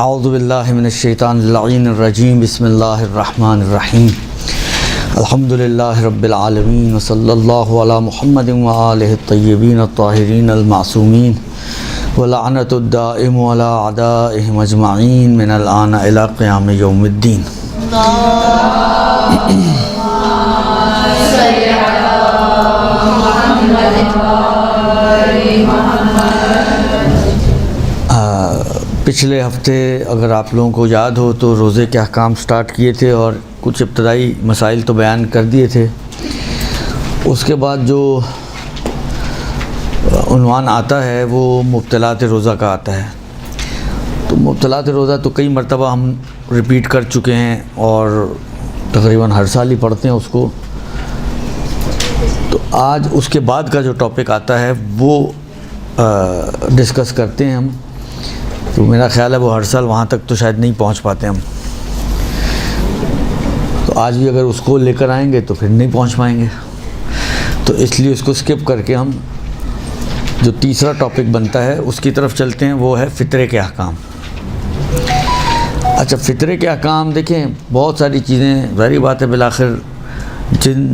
اعوذ باللہ من الشیطان اللعین الرجیم بسم اللہ الرحمن الرحیم الحمدللہ رب العالمین وصلی اللہ علی محمد وآلہ الطیبین الطاہرین المعصومین ولعنت الدائم علی اعدائہم اجمعین من الآن الی قیام یوم الدین۔ پچھلے ہفتے اگر آپ لوگوں کو یاد ہو تو روزے کے احکام سٹارٹ کیے تھے اور کچھ ابتدائی مسائل تو بیان کر دیے تھے۔ اس کے بعد جو عنوان آتا ہے وہ مبطلات روزہ کا آتا ہے۔ تو مبطلات روزہ تو کئی مرتبہ ہم ریپیٹ کر چکے ہیں اور تقریباً ہر سال ہی پڑھتے ہیں اس کو۔ تو آج اس کے بعد کا جو ٹاپک آتا ہے وہ ڈسکس کرتے ہیں ہم۔ تو میرا خیال ہے وہ ہر سال وہاں تک تو شاید نہیں پہنچ پاتے ہم، تو آج بھی اگر اس کو لے کر آئیں گے تو پھر نہیں پہنچ پائیں گے، تو اس لیے اس کو سکپ کر کے ہم جو تیسرا ٹاپک بنتا ہے اس کی طرف چلتے ہیں، وہ ہے فطرے کے احکام۔ اچھا، فطرے کے احکام دیکھیں، بہت ساری چیزیں، ظاہری بات ہے بالآخر جن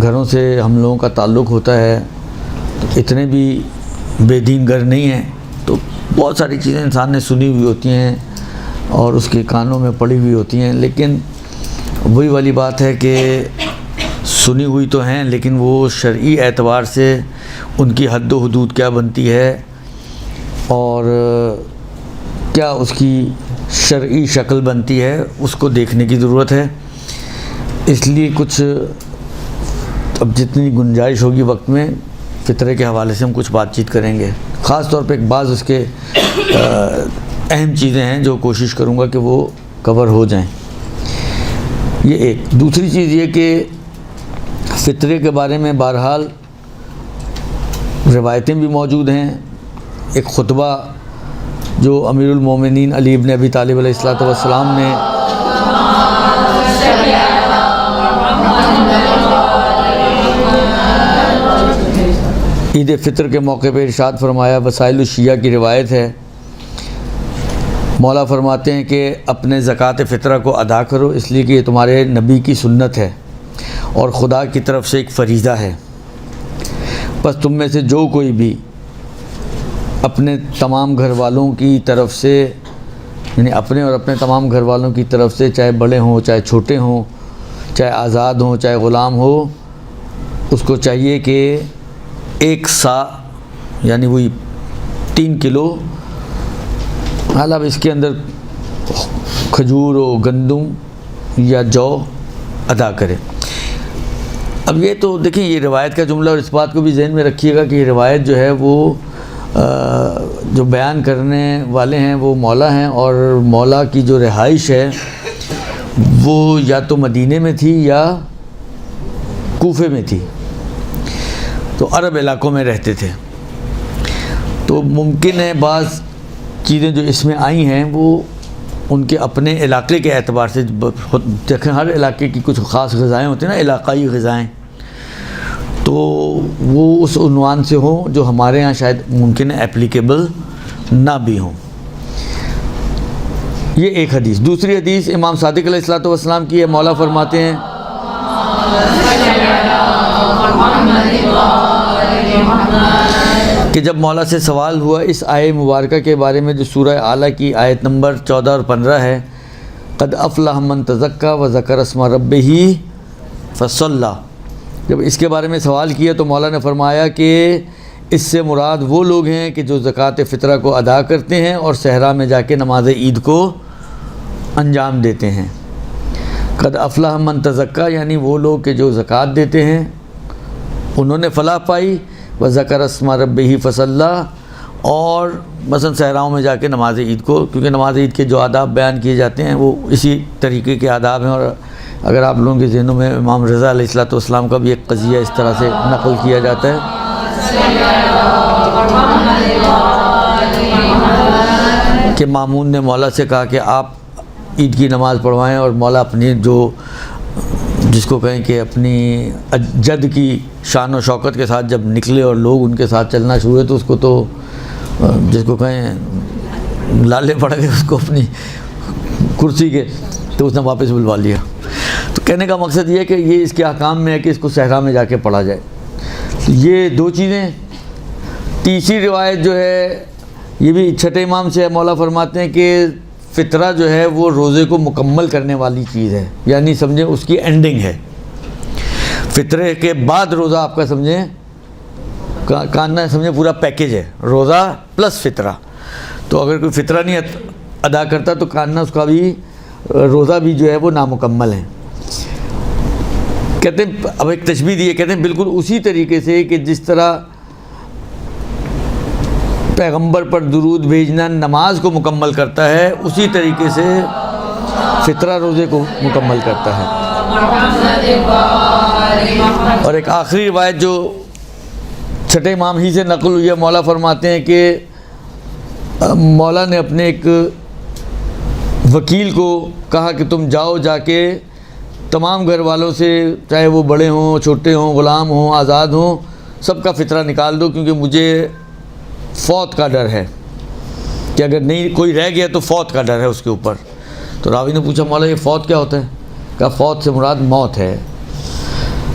گھروں سے ہم لوگوں کا تعلق ہوتا ہے تو اتنے بھی بے دین گھر نہیں ہیں، تو بہت ساری چیزیں انسان نے سنی ہوئی ہوتی ہیں اور اس کے کانوں میں پڑی ہوئی ہوتی ہیں، لیکن وہی والی بات ہے کہ سنی ہوئی تو ہیں لیکن وہ شرعی اعتبار سے ان کی حد و حدود کیا بنتی ہے اور کیا اس کی شرعی شکل بنتی ہے، اس کو دیکھنے کی ضرورت ہے۔ اس لیے کچھ اب جتنی گنجائش ہوگی وقت میں فطرے کے حوالے سے ہم کچھ بات چیت کریں گے، خاص طور پہ ایک بعض اس کے اہم چیزیں ہیں جو کوشش کروں گا کہ وہ کور ہو جائیں۔ یہ ایک دوسری چیز یہ کہ فطرے کے بارے میں بہرحال روایتیں بھی موجود ہیں۔ ایک خطبہ جو امیر المومنین علی ابن ابی طالب علیہ السلام نے عید فطر کے موقع پہ ارشاد فرمایا، وسائل الشیعہ کی روایت ہے، مولا فرماتے ہیں کہ اپنے زکوٰۃ فطرہ کو ادا کرو اس لیے کہ یہ تمہارے نبی کی سنت ہے اور خدا کی طرف سے ایک فریضہ ہے، بس تم میں سے جو کوئی بھی اپنے تمام گھر والوں کی طرف سے، یعنی اپنے اور اپنے تمام گھر والوں کی طرف سے، چاہے بڑے ہوں چاہے چھوٹے ہوں، چاہے آزاد ہوں چاہے غلام ہو، اس کو چاہیے کہ 1 سا یعنی وہی 3 کلو، حالانکہ اس کے اندر کھجور و گندم یا جو ادا کرے۔ اب یہ تو دیکھیں یہ روایت کا جملہ، اور اس بات کو بھی ذہن میں رکھیے گا کہ یہ روایت جو ہے وہ جو بیان کرنے والے ہیں وہ مولا ہیں، اور مولا کی جو رہائش ہے وہ یا تو مدینے میں تھی یا کوفے میں تھی، تو عرب علاقوں میں رہتے تھے، تو ممکن ہے بعض چیزیں جو اس میں آئی ہیں وہ ان کے اپنے علاقے کے اعتبار سے، دیکھیں ہر علاقے کی کچھ خاص غذائیں ہوتی ہیں نا، علاقائی غذائیں، تو وہ اس عنوان سے ہوں جو ہمارے ہاں شاید ممکن ہے اپلیکیبل نہ بھی ہوں۔ یہ ایک حدیث۔ دوسری حدیث امام صادق علیہ السلام کی ہے، مولا فرماتے ہیں کہ جب مولا سے سوال ہوا اس آیہ مبارکہ کے بارے میں جو سورہ اعلیٰ کی آیت نمبر 14 اور 15 ہے، قد افلح من تزکیٰ وذکر اسم ربہ فصلی، جب اس کے بارے میں سوال کیا تو مولا نے فرمایا کہ اس سے مراد وہ لوگ ہیں کہ جو زکوٰۃ فطرہ کو ادا کرتے ہیں اور صحرا میں جا کے نماز عید کو انجام دیتے ہیں۔ قد افلح من تزکیٰ یعنی وہ لوگ کہ جو زکوٰۃ دیتے ہیں انہوں نے فلاح پائی، وذکر اسم ربہ فصلی، اور مثلا صحراؤں میں جا کے نماز عید کو، کیونکہ نماز عید کے جو آداب بیان کیے جاتے ہیں وہ اسی طریقے کے آداب ہیں، اور اگر آپ لوگوں کے ذہنوں میں امام رضا علیہ السلام کا بھی ایک قضیہ اس طرح سے نقل کیا جاتا ہے کہ مامون نے مولا سے کہا کہ آپ عید کی نماز پڑھوائیں، اور مولا اپنی جو جس کو کہیں کہ اپنی جد کی شان و شوکت کے ساتھ جب نکلے اور لوگ ان کے ساتھ چلنا شروع ہوئے تو اس کو تو جس کو کہیں لالے پڑ گئے اس کو اپنی کرسی کے، تو اس نے واپس بلوا لیا۔ تو کہنے کا مقصد یہ ہے کہ یہ اس کے احکام میں ہے کہ اس کو صحرا میں جا کے پڑھا جائے۔ یہ دو چیزیں۔ تیسری روایت جو ہے یہ بھی چھٹے امام سے ہے، مولا فرماتے ہیں کہ فطرہ جو ہے وہ روزے کو مکمل کرنے والی چیز ہے، یعنی سمجھیں اس کی اینڈنگ ہے۔ فطرے کے بعد روزہ آپ کا سمجھیں کاننا سمجھیں پورا پیکیج ہے، روزہ پلس فطرہ۔ تو اگر کوئی فطرہ نہیں ادا کرتا تو کاننا اس کا بھی روزہ بھی جو ہے وہ نامکمل ہے۔ کہتے ہیں، اب ایک تشبیہ دی ہے، کہتے ہیں بالکل اسی طریقے سے کہ جس طرح پیغمبر پر درود بھیجنا نماز کو مکمل کرتا ہے، اسی طریقے سے فطرہ روزے کو مکمل کرتا ہے۔ اور ایک آخری روایت جو چھٹے امام ہی سے نقل ہوئی ہے، مولا فرماتے ہیں کہ مولا نے اپنے ایک وکیل کو کہا کہ تم جاؤ، جا کے تمام گھر والوں سے، چاہے وہ بڑے ہوں چھوٹے ہوں غلام ہوں آزاد ہوں، سب کا فطرہ نکال دو، کیونکہ مجھے فوت کا ڈر ہے کہ اگر نہیں کوئی رہ گیا تو فوت کا ڈر ہے اس کے اوپر۔ تو راوی نے پوچھا مولا یہ فوت کیا ہوتا ہے؟ کہا فوت سے مراد موت ہے۔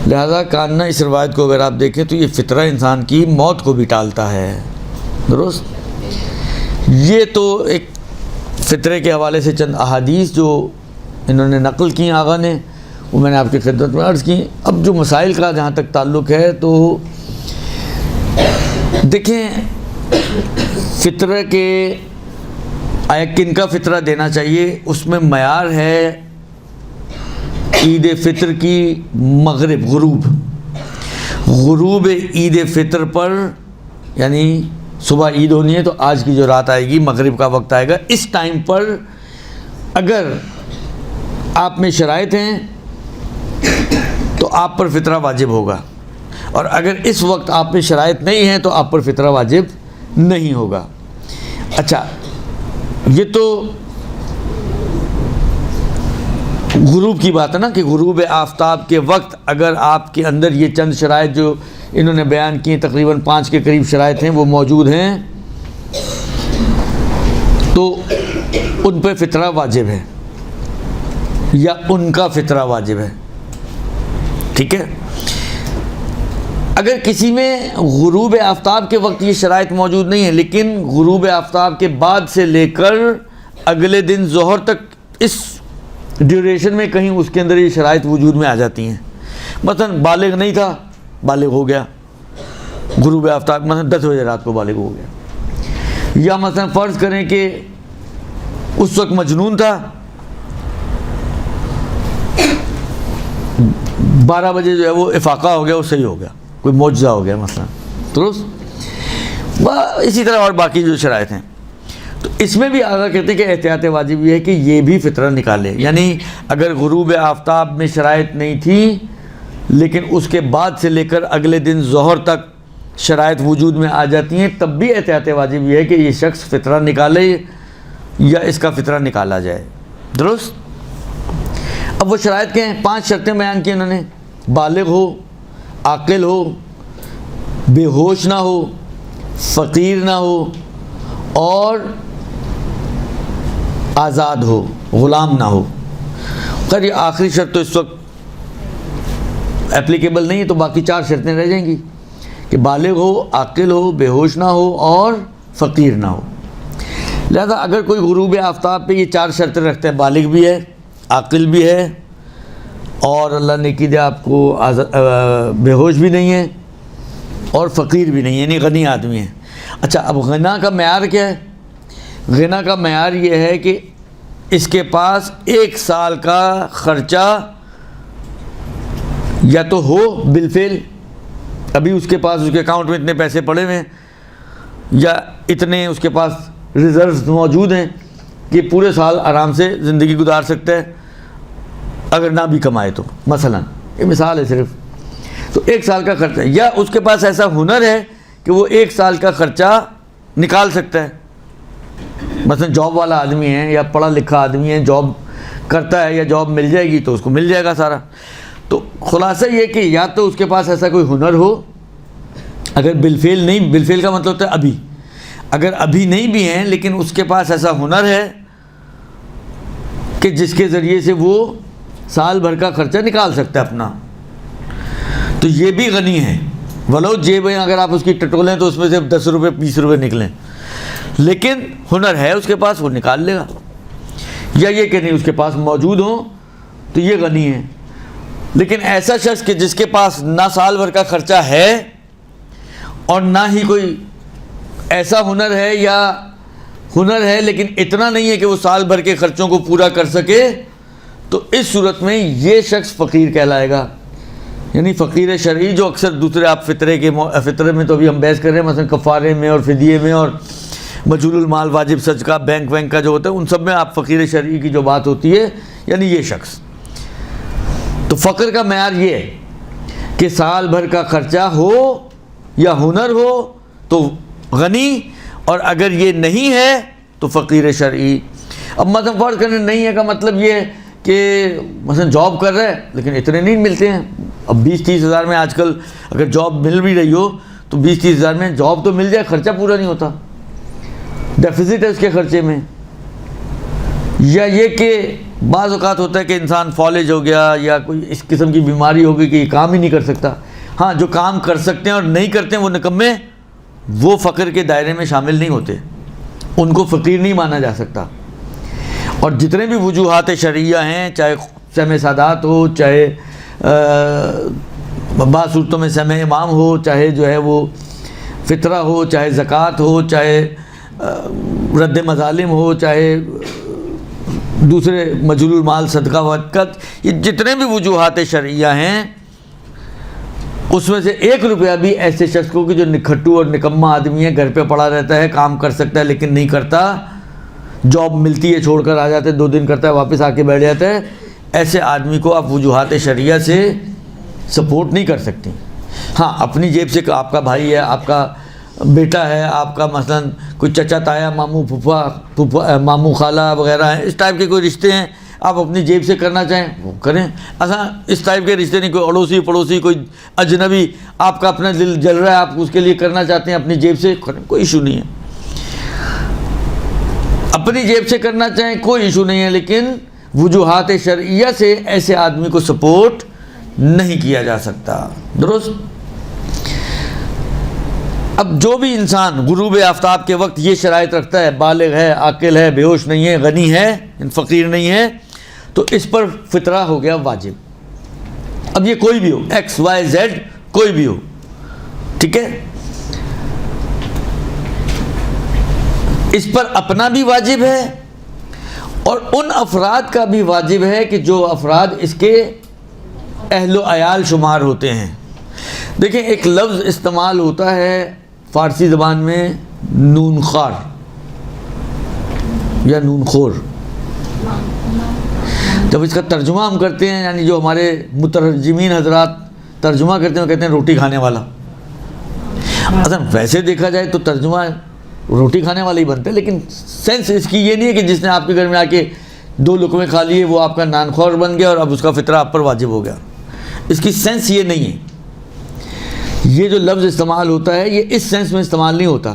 لہذا کاننا اس روایت کو اگر آپ دیکھیں تو یہ فطرہ انسان کی موت کو بھی ٹالتا ہے، درست؟ یہ تو ایک فطرے کے حوالے سے چند احادیث جو انہوں نے نقل کی آغا نے، وہ میں نے آپ کی خدمت میں عرض کی۔ اب جو مسائل کا جہاں تک تعلق ہے تو دیکھیں فطرہ کے آیا کن کا فطرہ دینا چاہیے، اس میں معیار ہے عید فطر کی مغرب غروب عید فطر پر، یعنی صبح عید ہونی ہے تو آج کی جو رات آئے گی مغرب کا وقت آئے گا، اس ٹائم پر اگر آپ میں شرائط ہیں تو آپ پر فطرہ واجب ہوگا، اور اگر اس وقت آپ میں شرائط نہیں ہیں تو آپ پر فطرہ واجب نہیں ہوگا۔ اچھا، یہ تو غروب کی بات ہے نا، کہ غروب آفتاب کے وقت اگر آپ کے اندر یہ چند شرائط جو انہوں نے بیان کی، تقریباً 5 کے قریب شرائط ہیں، وہ موجود ہیں تو ان پہ فطرہ واجب ہے یا ان کا فطرہ واجب ہے، ٹھیک ہے۔ اگر کسی میں غروب آفتاب کے وقت یہ شرائط موجود نہیں ہے، لیکن غروب آفتاب کے بعد سے لے کر اگلے دن ظہر تک اس ڈیوریشن میں کہیں اس کے اندر یہ شرائط وجود میں آ جاتی ہیں، مثلا بالغ نہیں تھا بالغ ہو گیا غروب آفتاب، مثلا 10 بجے رات کو بالغ ہو گیا، یا مثلا فرض کریں کہ اس وقت مجنون تھا، 12 بجے جو ہے وہ افاقہ ہو گیا، وہ صحیح ہو گیا، کوئی معجزہ ہو گیا مثلا، درست؟ اسی طرح اور باقی جو شرائط ہیں، تو اس میں بھی آگاہ کہتے ہیں کہ احتیاط واجب یہ ہے کہ یہ بھی فطرہ نکالے، یعنی اگر غروب آفتاب میں شرائط نہیں تھی لیکن اس کے بعد سے لے کر اگلے دن ظہر تک شرائط وجود میں آ جاتی ہیں، تب بھی احتیاط واجب یہ ہے کہ یہ شخص فطرہ نکالے یا اس کا فطرہ نکالا جائے، درست؟ اب وہ شرائط کے ہیں، 5 شرطیں بیان کی انہوں نے، بالغ ہو، عاقل ہو، بے ہوش نہ ہو، فقیر نہ ہو، اور آزاد ہو، غلام نہ ہو۔ خیر یہ آخری شرط تو اس وقت اپلیکیبل نہیں ہے، تو باقی 4 شرطیں رہ جائیں گی کہ بالغ ہو، عاقل ہو، بے ہوش نہ ہو اور فقیر نہ ہو۔ لہذا اگر کوئی غروب آفتاب پہ یہ 4 شرطیں رکھتے ہیں، بالغ بھی ہے، عاقل بھی ہے، اور اللہ نے کی دے آپ کو بے ہوش بھی نہیں ہے اور فقیر بھی نہیں ہے، یعنی غنی آدمی ہے۔ اچھا، اب غنا کا معیار کیا ہے؟ غنا کا معیار یہ ہے کہ اس کے پاس 1 سال کا خرچہ یا تو ہو بالفعل، ابھی اس کے پاس اس کے اکاؤنٹ میں اتنے پیسے پڑے ہوئے ہیں، یا اتنے اس کے پاس ریزروز موجود ہیں کہ پورے سال آرام سے زندگی گزار سکتا ہے اگر نہ بھی کمائے تو، مثلا یہ مثال ہے صرف، تو 1 سال کا خرچہ، یا اس کے پاس ایسا ہنر ہے کہ وہ 1 سال کا خرچہ نکال سکتا ہے، مثلا جاب والا آدمی ہے یا پڑھا لکھا آدمی ہے، جاب کرتا ہے یا جاب مل جائے گی تو اس کو مل جائے گا سارا۔ تو خلاصہ یہ کہ یا تو اس کے پاس ایسا کوئی ہنر ہو، اگر بالفعل نہیں، بالفعل کا مطلب ہوتا ہے اگر ابھی نہیں بھی ہیں لیکن اس کے پاس ایسا ہنر ہے کہ جس کے ذریعے سے وہ سال بھر کا خرچہ نکال سکتا ہے اپنا، تو یہ بھی غنی ہے. ولو جیبیں اگر آپ اس کی ٹٹولیں تو اس میں سے 10 روپے 20 روپے نکلیں، لیکن ہنر ہے اس کے پاس، وہ نکال لے گا. یا یہ کہ نہیں اس کے پاس موجود ہوں تو یہ غنی ہے. لیکن ایسا شخص کہ جس کے پاس نہ سال بھر کا خرچہ ہے اور نہ ہی کوئی ایسا ہنر ہے، یا ہنر ہے لیکن اتنا نہیں ہے کہ وہ سال بھر کے خرچوں کو پورا کر سکے، تو اس صورت میں یہ شخص فقیر کہلائے گا. یعنی فقیر شرعی جو اکثر دوسرے آپ فطرے میں تو ابھی ہم بحث کر رہے ہیں، مثلا کفارے میں اور فدیے میں اور مجھول المال واجب صدقہ بینک وینک کا جو ہوتا ہے ان سب میں آپ فقیر شرعی کی جو بات ہوتی ہے، یعنی یہ شخص. تو فقر کا معیار یہ ہے کہ سال بھر کا خرچہ ہو یا ہنر ہو تو غنی، اور اگر یہ نہیں ہے تو فقیر شرعی. اب مثلا فرض کرنے نہیں ہے کا مطلب یہ کہ مثلا جاب کر رہے ہیں لیکن اتنے نہیں ملتے ہیں. اب 20-30 ہزار میں آج کل اگر جاب مل بھی رہی ہو تو 20-30 ہزار میں جاب تو مل جائے، خرچہ پورا نہیں ہوتا، ڈیفیزٹ ہے اس کے خرچے میں. یا یہ کہ بعض اوقات ہوتا ہے کہ انسان فالج ہو گیا یا کوئی اس قسم کی بیماری ہو گئی کہ یہ کام ہی نہیں کر سکتا. ہاں جو کام کر سکتے ہیں اور نہیں کرتے ہیں وہ نکمے، وہ فقر کے دائرے میں شامل نہیں ہوتے، ان کو فقیر نہیں مانا جا سکتا. اور جتنے بھی وجوہات شرعیہ ہیں، چاہے سمع سادات ہو، چاہے بعض صورتوں میں سمع امام ہو، چاہے جو ہے وہ فطرہ ہو، چاہے زکوٰۃ ہو، چاہے رد مظالم ہو، چاہے دوسرے مجھول المال صدقہ وقت، یہ جتنے بھی وجوہات شرعیہ ہیں اس میں سے 1 روپیہ بھی ایسے شخص کو کہ جو نکھٹو اور نکما آدمی ہے، گھر پہ پڑا رہتا ہے، کام کر سکتا ہے لیکن نہیں کرتا، جاب ملتی ہے چھوڑ کر آ جاتا ہے، 2 دن کرتا ہے واپس آ کے بیٹھ جاتا ہے، ایسے آدمی کو آپ وجوہات شرعیہ سے سپورٹ نہیں کر سکتی. ہاں اپنی جیب سے آپ کا بھائی ہے، آپ کا بیٹا ہے، آپ کا مثلا کوئی چچا تایا، ماموں پھوپھا ماموں خالہ وغیرہ ہیں، اس ٹائپ کے کوئی رشتے ہیں، آپ اپنی جیب سے کرنا چاہیں وہ کریں. ایسا اس ٹائپ کے رشتے نہیں، کوئی اڑوسی پڑوسی، کوئی اجنبی، آپ کا اپنا دل جل رہا ہے، آپ اس کے لیے کرنا چاہتے ہیں اپنی جیب سے کریں، کوئی ایشو نہیں ہے. اپنی جیب سے کرنا چاہیں کوئی ایشو نہیں ہے، لیکن وجوہات شرعیہ سے ایسے آدمی کو سپورٹ نہیں کیا جا سکتا. درست. اب جو بھی انسان غروب آفتاب کے وقت یہ شرائط رکھتا ہے، بالغ ہے، عاقل ہے، بے ہوش نہیں ہے، غنی ہے، فقیر نہیں ہے، تو اس پر فطرہ ہو گیا واجب. اب یہ کوئی بھی ہو، ایکس وائی زیڈ کوئی بھی ہو، ٹھیک ہے، اس پر اپنا بھی واجب ہے اور ان افراد کا بھی واجب ہے کہ جو افراد اس کے اہل و عیال شمار ہوتے ہیں. دیکھیں ایک لفظ استعمال ہوتا ہے فارسی زبان میں نون خار یا نون خور. جب اس کا ترجمہ ہم کرتے ہیں، یعنی جو ہمارے مترجمین حضرات ترجمہ کرتے ہیں وہ کہتے ہیں روٹی کھانے والا. اصل ویسے دیکھا جائے تو ترجمہ روٹی کھانے والا ہی بنتا ہے، لیکن سینس اس کی یہ نہیں ہے کہ جس نے آپ کے گھر میں آ کے 2 لقمے کھا لیے وہ آپ کا نان خور بن گیا اور اب اس کا فطرہ آپ پر واجب ہو گیا. اس کی سینس یہ نہیں ہے. یہ جو لفظ استعمال ہوتا ہے یہ اس سینس میں استعمال نہیں ہوتا.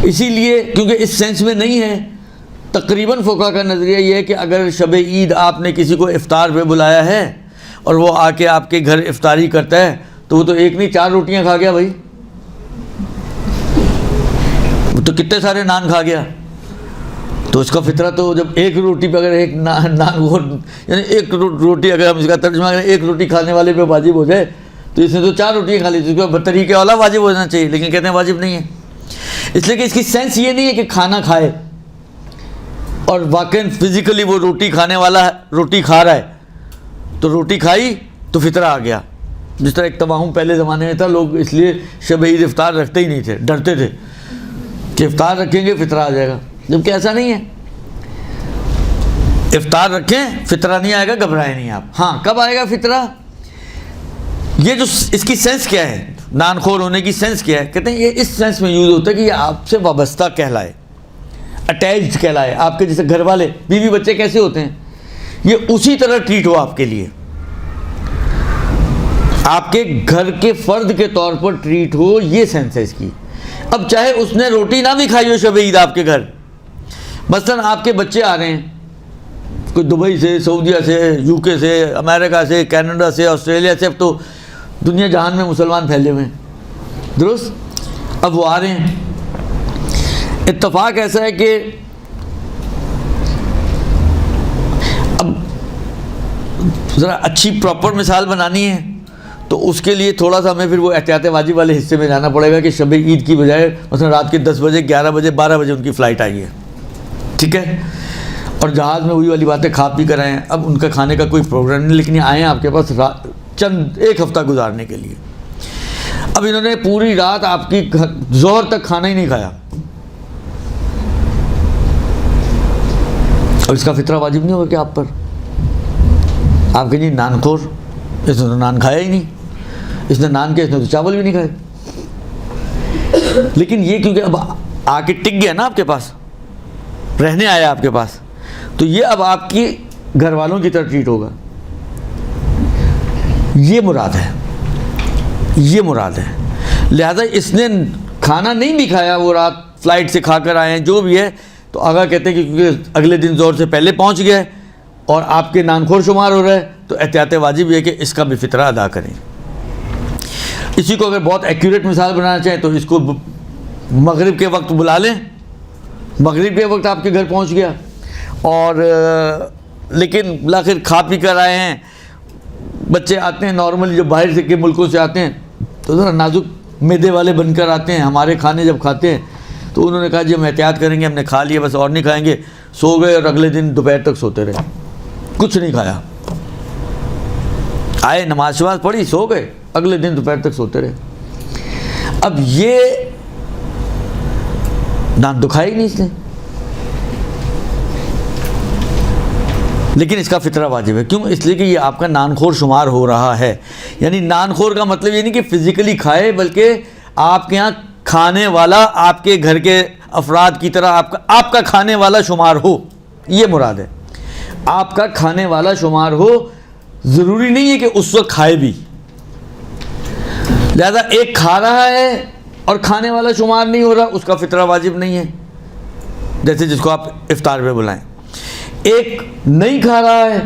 اسی لیے کیونکہ اس سینس میں نہیں ہے، تقریباً فقہا کا نظریہ یہ ہے کہ اگر شب عید آپ نے کسی کو افطار پہ بلایا ہے اور وہ آ کے آپ کے گھر افطاری کرتا ہے تو وہ تو ایک نہیں 4 روٹیاں کھا گیا بھائی، وہ تو کتنے سارے نان کھا گیا. تو اس کا فطرہ تو جب ایک روٹی پہ اگر ایک نان یعنی ایک روٹی اگر ہم اس کا ترجمہ کریں ایک روٹی کھانے والے پہ واجب ہو جائے تو اس نے تو 4 روٹیاں کھا لی، اس کو طریقے والا واجب ہو جانا چاہیے، لیکن کہتے ہیں واجب نہیں ہے. اس لیے کہ اس کی سینس یہ نہیں ہے کہ کھانا کھائے اور واقعاً فزیکلی وہ روٹی کھانے والا روٹی کھا رہا ہے تو روٹی کھائی تو فطرہ آ گیا. جس طرح ایک تباہم پہلے زمانے میں تھا، لوگ اس لیے شب عید افطار رکھتے ہی نہیں تھے، ڈرتے تھے کہ افطار رکھیں گے فطرہ آ جائے گا، جبکہ ایسا نہیں ہے. افطار رکھیں فطرہ نہیں آئے گا، گھبرائے نہیں آپ. ہاں کب آئے گا فطرہ؟ یہ جو اس کی سینس کیا ہے، نان خور ہونے کی سینس کیا ہے، کہتے ہیں یہ اس سینس میں یوز ہوتا ہے کہ یہ آپ سے وابستہ کہلائے، اٹیچڈ کہلائے. آپ کے جیسے گھر والے بیوی بچے کیسے ہوتے ہیں، یہ اسی طرح ٹریٹ ہو آپ کے لیے، آپ کے گھر کے فرد کے طور پر ٹریٹ ہو، یہ سینس ہے اس کی. اب چاہے اس نے روٹی نہ بھی کھائی ہو شب عید آپ کے گھر، مثلاً آپ کے بچے آ رہے ہیں کوئی دبئی سے، سعودیہ سے، یو کے سے، امریکہ سے، کینیڈا سے، آسٹریلیا سے، اب تو دنیا جہان میں مسلمان پھیلے ہوئے ہیں، درست؟ اب وہ آ رہے ہیں، اتفاق ایسا ہے کہ اب ذرا اچھی پراپر مثال بنانی ہے تو اس کے لیے تھوڑا سا ہمیں پھر وہ احتیاط واجب والے حصے میں جانا پڑے گا کہ شب عید کی بجائے مثلا رات کے 10 بجے، 11 بجے، 12 بجے ان کی فلائٹ آئی ہے، ٹھیک ہے، اور جہاز میں وہی والی باتیں کھا پی کر آئے ہیں، اب ان کا کھانے کا کوئی پروگرام نہیں، لیکن آئے ہیں آپ کے پاس چند ایک ہفتہ گزارنے کے لیے۔ اب انہوں نے پوری رات آپ کی ظہر تک کھانا ہی نہیں کھایا، اور اس کا فطرہ واجب نہیں ہوگا کہ آپ پر؟ آپ کہ جی نان خور، اس نے تو نان کھایا ہی نہیں، اس نے نان کے، اس نے تو چاول بھی نہیں کھائے، لیکن یہ کیونکہ اب آ کے ٹک گیا نا آپ کے پاس، رہنے آیا آپ کے پاس، تو یہ اب آپ کی گھر والوں کی طرح ٹریٹ ہوگا، یہ مراد ہے، یہ مراد ہے۔ لہذا اس نے کھانا نہیں بھی کھایا، وہ رات فلائٹ سے کھا کر آئے ہیں، جو بھی ہے، تو آگاہ کہتے ہیں کہ کیونکہ اگلے دن ظہر سے پہلے پہنچ گیا ہے اور آپ کے نانخور شمار ہو رہا ہے، تو احتیاط واجب یہ ہے کہ اس کا بھی فطرہ ادا کریں۔ اسی کو اگر بہت ایکوریٹ مثال بنانا چاہیں تو اس کو مغرب کے وقت بلا لیں، مغرب کے وقت آپ کے گھر پہنچ گیا، اور لیکن بالآخر کھا پی کر آئے ہیں، بچے آتے ہیں نارملی جو باہر سے کے ملکوں سے آتے ہیں تو ذرا نازک معدے والے بن کر آتے ہیں، ہمارے کھانے جب کھاتے ہیں تو انہوں نے کہا جی ہم احتیاط کریں گے، ہم نے کھا لیا بس اور نہیں کھائیں گے، سو گئے اور اگلے دن دوپہر تک سوتے رہے، کچھ نہیں کھایا، آئے نماز شماز پڑھی، سو گئے، اگلے دن دوپہر تک سوتے رہے۔ اب یہ نان تو کھایا ہی نہیں اس نے، لیکن اس کا فطرہ واجب ہے، کیوں؟ اس لیے کہ یہ آپ کا نان خور شمار ہو رہا ہے۔ یعنی نان خور کا مطلب یہ نہیں کہ فزیکلی کھائے، بلکہ آپ کے یہاں کھانے والا آپ کے گھر کے افراد کی طرح آپ کا کھانے والا شمار ہو، یہ مراد ہے، آپ کا کھانے والا شمار ہو، ضروری نہیں ہے کہ اس وقت کھائے بھی۔ لہذا ایک کھا رہا ہے اور کھانے والا شمار نہیں ہو رہا، اس کا فطرہ واجب نہیں ہے، جیسے جس کو آپ افطار پہ بلائیں۔ ایک نہیں کھا رہا ہے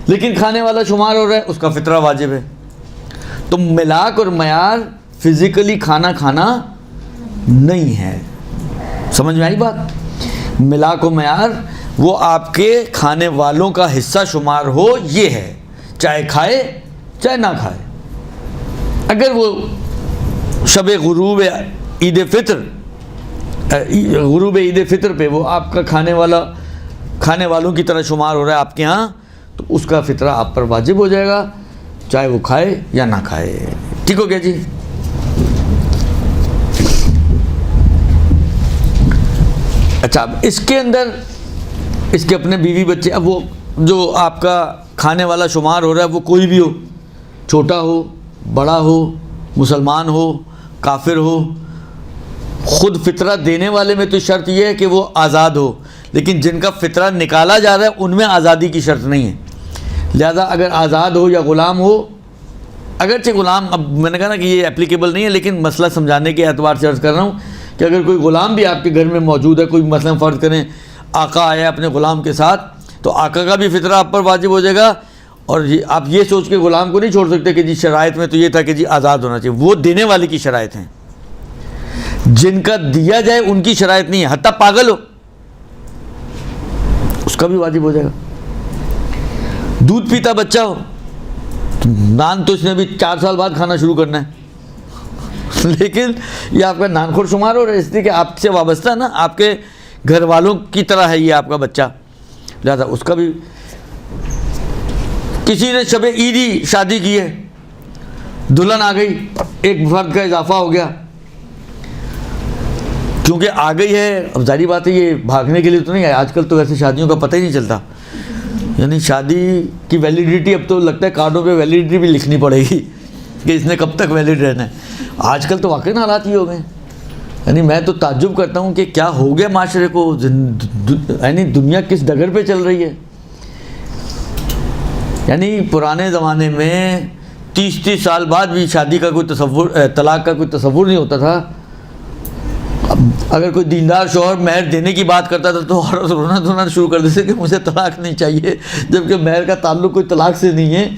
لیکن کھانے والا شمار ہو رہا ہے، اس کا فطرہ واجب ہے۔ تو ملاک اور معیار فزیکلی کھانا کھانا نہیں ہے، سمجھ میں آئی بات؟ ملاک و معیار وہ آپ کے کھانے والوں کا حصہ شمار ہو، یہ ہے، چاہے کھائے چاہے نہ کھائے۔ اگر وہ شب غروب عید فطر پہ وہ آپ کا کھانے والوں کی طرح شمار ہو رہا ہے آپ کے ہاں، تو اس کا فطرہ آپ پر واجب ہو جائے گا، چاہے وہ کھائے یا نہ کھائے۔ ٹھیک ہو گیا جی؟ اچھا، اب اس کے اندر اس کے اپنے بیوی بچے، اب وہ جو آپ کا کھانے والا شمار ہو رہا ہے وہ کوئی بھی ہو، چھوٹا ہو، بڑا ہو، مسلمان ہو، کافر ہو، خود فطرہ دینے والے میں تو شرط یہ ہے کہ وہ آزاد ہو، لیکن جن کا فطرہ نکالا جا رہا ہے ان میں آزادی کی شرط نہیں ہے۔ لہذا اگر آزاد ہو یا غلام ہو، اگرچہ غلام، اب میں نے کہا نا کہ یہ اپلیکیبل نہیں ہے، لیکن مسئلہ سمجھانے کے اعتبار سے عرض کر رہا ہوں کہ اگر کوئی غلام بھی آپ کے گھر میں موجود ہے، کوئی مثلا فرض کریں آقا آیا اپنے غلام کے ساتھ، تو آقا کا بھی فطرہ آپ پر واجب ہو جائے گا، اور آپ یہ سوچ کے غلام کو نہیں چھوڑ سکتے کہ جی شرائط میں تو یہ تھا کہ جی آزاد ہونا چاہیے، وہ دینے والے کی شرائط ہیں، جن کا دیا جائے ان کی شرائط نہیں ہے، حتیٰ پاگل ہو اس کا بھی واجب ہو جائے گا۔ دودھ پیتا بچہ ہو، نان تو اس نے بھی 4 سال بعد کھانا شروع کرنا ہے، لیکن یہ آپ کا نان خور شمار ہو رہا ہے، اس لیے کہ آپ سے وابستہ ہے نا، آپ کے گھر والوں کی طرح ہے یہ آپ کا بچہ، لہٰذا اس کا بھی۔ کسی نے شب عیدی شادی کی ہے، دلہن آ گئی، ایک فرد کا اضافہ ہو گیا، کیونکہ آ گئی ہے، اب ظاہری بات ہے یہ بھاگنے کے لیے تو نہیں ہے، آج کل تو ویسے شادیوں کا پتہ ہی نہیں چلتا، یعنی شادی کی ویلیڈیٹی اب تو لگتا ہے کارڈوں پہ ویلیڈیٹی بھی لکھنی پڑے گی کہ اس نے کب تک ویلڈ رہنا ہے۔ آج کل تو واقعی حالات یہ ہو گئے ہیں، یعنی میں تو تعجب کرتا ہوں کہ کیا ہو گیا معاشرے کو، یعنی دنیا کس ڈگر پہ چل رہی ہے۔ یعنی پرانے زمانے میں 30 سال بعد بھی شادی کا کوئی تصور، طلاق کا کوئی تصور نہیں ہوتا تھا، اگر کوئی دیندار شوہر مہر دینے کی بات کرتا تھا تو عورت رونا دھونا شروع کر دیتے کہ مجھے طلاق نہیں چاہیے، جبکہ مہر کا تعلق کوئی طلاق سے نہیں ہے۔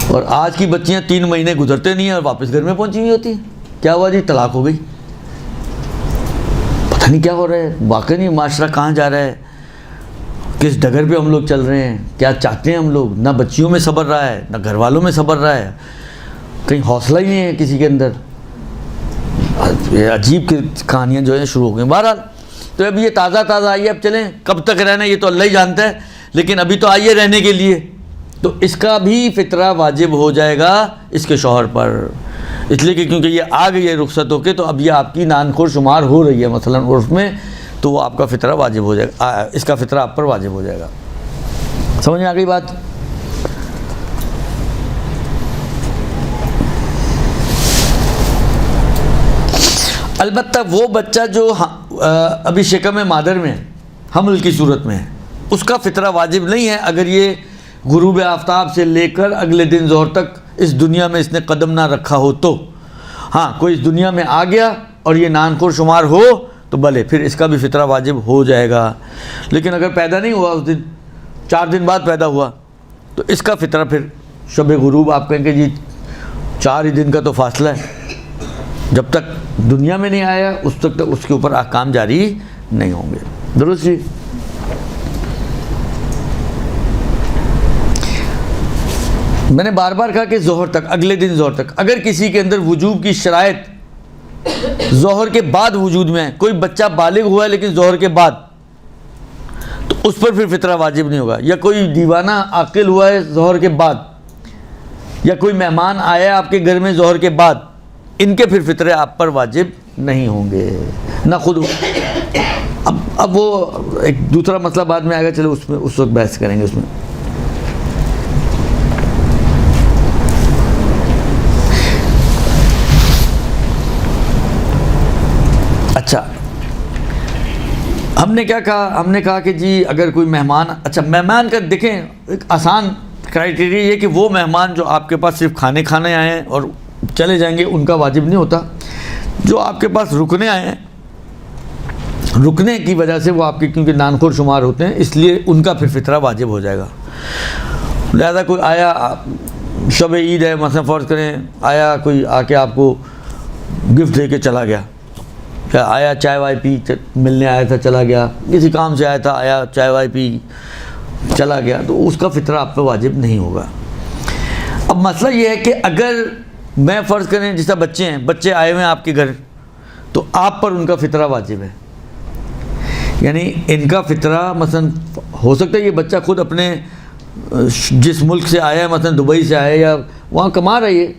اور آج کی بچیاں 3 مہینے گزرتے نہیں ہیں اور واپس گھر میں پہنچی ہوئی ہوتی ہیں، کیا ہوا جی؟ طلاق ہو گئی۔ پتہ نہیں کیا ہو رہا ہے، واقعی نہیں معاشرہ کہاں جا رہا ہے، کس ڈگر پہ ہم لوگ چل رہے ہیں، کیا چاہتے ہیں ہم لوگ؟ نہ بچیوں میں صبر رہا ہے، نہ گھر والوں میں صبر رہا ہے، کہیں حوصلہ ہی نہیں ہے کسی کے اندر۔ یہ عجیب کہانیاں جو ہیں شروع ہو گئیں۔ بہرحال تو اب یہ تازہ آئی ہے، اب چلیں کب تک رہنا یہ تو اللہ ہی جانتا ہے، لیکن ابھی تو آئیے رہنے کے لیے، تو اس کا بھی فطرہ واجب ہو جائے گا اس کے شوہر پر، اس لیے کہ کیونکہ یہ آ گئی ہے رخصت ہو کے، تو اب یہ آپ کی نانخور شمار ہو رہی ہے مثلا عرف میں، تو وہ آپ کا فطرہ واجب ہو جائے گا، اس کا فطرہ آپ پر واجب ہو جائے گا۔ سمجھ میں آ گئی بات؟ البتہ وہ بچہ جو ابھی شکم مادر میں حمل کی صورت میں ہے، اس کا فطرہ واجب نہیں ہے اگر یہ غروب آفتاب سے لے کر اگلے دن ظہر تک اس دنیا میں اس نے قدم نہ رکھا ہو تو۔ ہاں کوئی اس دنیا میں آ گیا اور یہ نانخور شمار ہو تو بھلے پھر اس کا بھی فطرہ واجب ہو جائے گا، لیکن اگر پیدا نہیں ہوا اس دن، 4 دن بعد پیدا ہوا، تو اس کا فطرہ پھر شب غروب آپ کہیں کہ جی 4 ہی دن کا تو فاصلہ ہے، جب تک دنیا میں نہیں آیا اس تک اس کے اوپر احکام جاری نہیں ہوں گے۔ درست جی؟ میں نے بار بار کہا کہ ظہر تک، اگلے دن ظہر تک، اگر کسی کے اندر وجوب کی شرائط ظہر کے بعد وجود میں ہے، کوئی بچہ بالغ ہوا ہے لیکن ظہر کے بعد، تو اس پر پھر فطرہ واجب نہیں ہوگا، یا کوئی دیوانہ عاقل ہوا ہے ظہر کے بعد، یا کوئی مہمان آیا ہے آپ کے گھر میں ظہر کے بعد، ان کے پھر فطرے آپ پر واجب نہیں ہوں گے، نہ خود۔ اب وہ ایک دوسرا مسئلہ بعد میں آئے گا، چلو اس میں اس وقت بحث کریں گے اس میں۔ اچھا ہم نے کیا کہا؟ ہم نے کہا کہ جی اگر کوئی مہمان، اچھا مہمان کا دیکھیں ایک آسان کرائٹیریا یہ کہ وہ مہمان جو آپ کے پاس صرف کھانے آئے ہیں اور چلے جائیں گے ان کا واجب نہیں ہوتا، جو آپ کے پاس رکنے آئے ہیں، رکنے کی وجہ سے وہ آپ کے کیونکہ نانخور شمار ہوتے ہیں، اس لیے ان کا پھر فطرہ واجب ہو جائے گا۔ لہذا کوئی آیا، شب عید ہے مثلا فرض کریں، آیا کوئی آ کے آپ کو گفٹ دے کے چلا گیا، کیا آیا چائے وائے پی، ملنے آیا تھا چلا گیا، کسی کام سے آیا تھا آیا چائے وائے پی چلا گیا، تو اس کا فطرہ آپ پہ واجب نہیں ہوگا۔ اب مسئلہ یہ ہے کہ اگر میں فرض کریں جیسا بچے ہیں، بچے آئے ہوئے ہیں آپ کے گھر، تو آپ پر ان کا فطرہ واجب ہے، یعنی ان کا فطرہ مثلا ہو سکتا ہے یہ بچہ خود اپنے جس ملک سے آیا ہے، مثلا دبئی سے آیا ہے یا وہاں کما رہا ہے،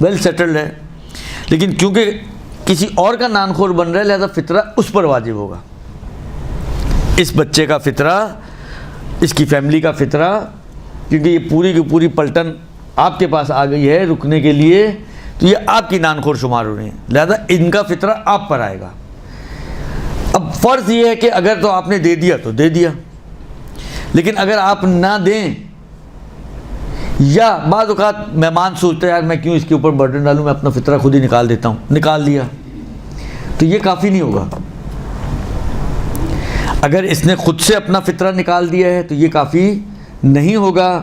ویل سیٹلڈ ہے، لیکن کیونکہ کسی اور کا نانخور بن رہا ہے لہذا فطرہ اس پر واجب ہوگا، اس بچے کا فطرہ، اس کی فیملی کا فطرہ، کیونکہ یہ پوری کی پوری پلٹن آپ کے پاس آ گئی ہے رکنے کے لیے، تو یہ آپ کی نانخور شمار ہو رہی ہیں، لہذا ان کا فطرہ آپ پر آئے گا۔ اب فرض یہ ہے کہ اگر تو آپ نے دے دیا تو دے دیا، لیکن اگر آپ نہ دیں، یا بعض اوقات مہمان سوچتے ہیں یار میں کیوں اس کے اوپر برڈن ڈالوں، میں اپنا فطرہ خود ہی نکال دیتا ہوں، نکال دیا، تو یہ کافی نہیں ہوگا۔ اگر اس نے خود سے اپنا فطرہ نکال دیا ہے تو یہ کافی نہیں ہوگا،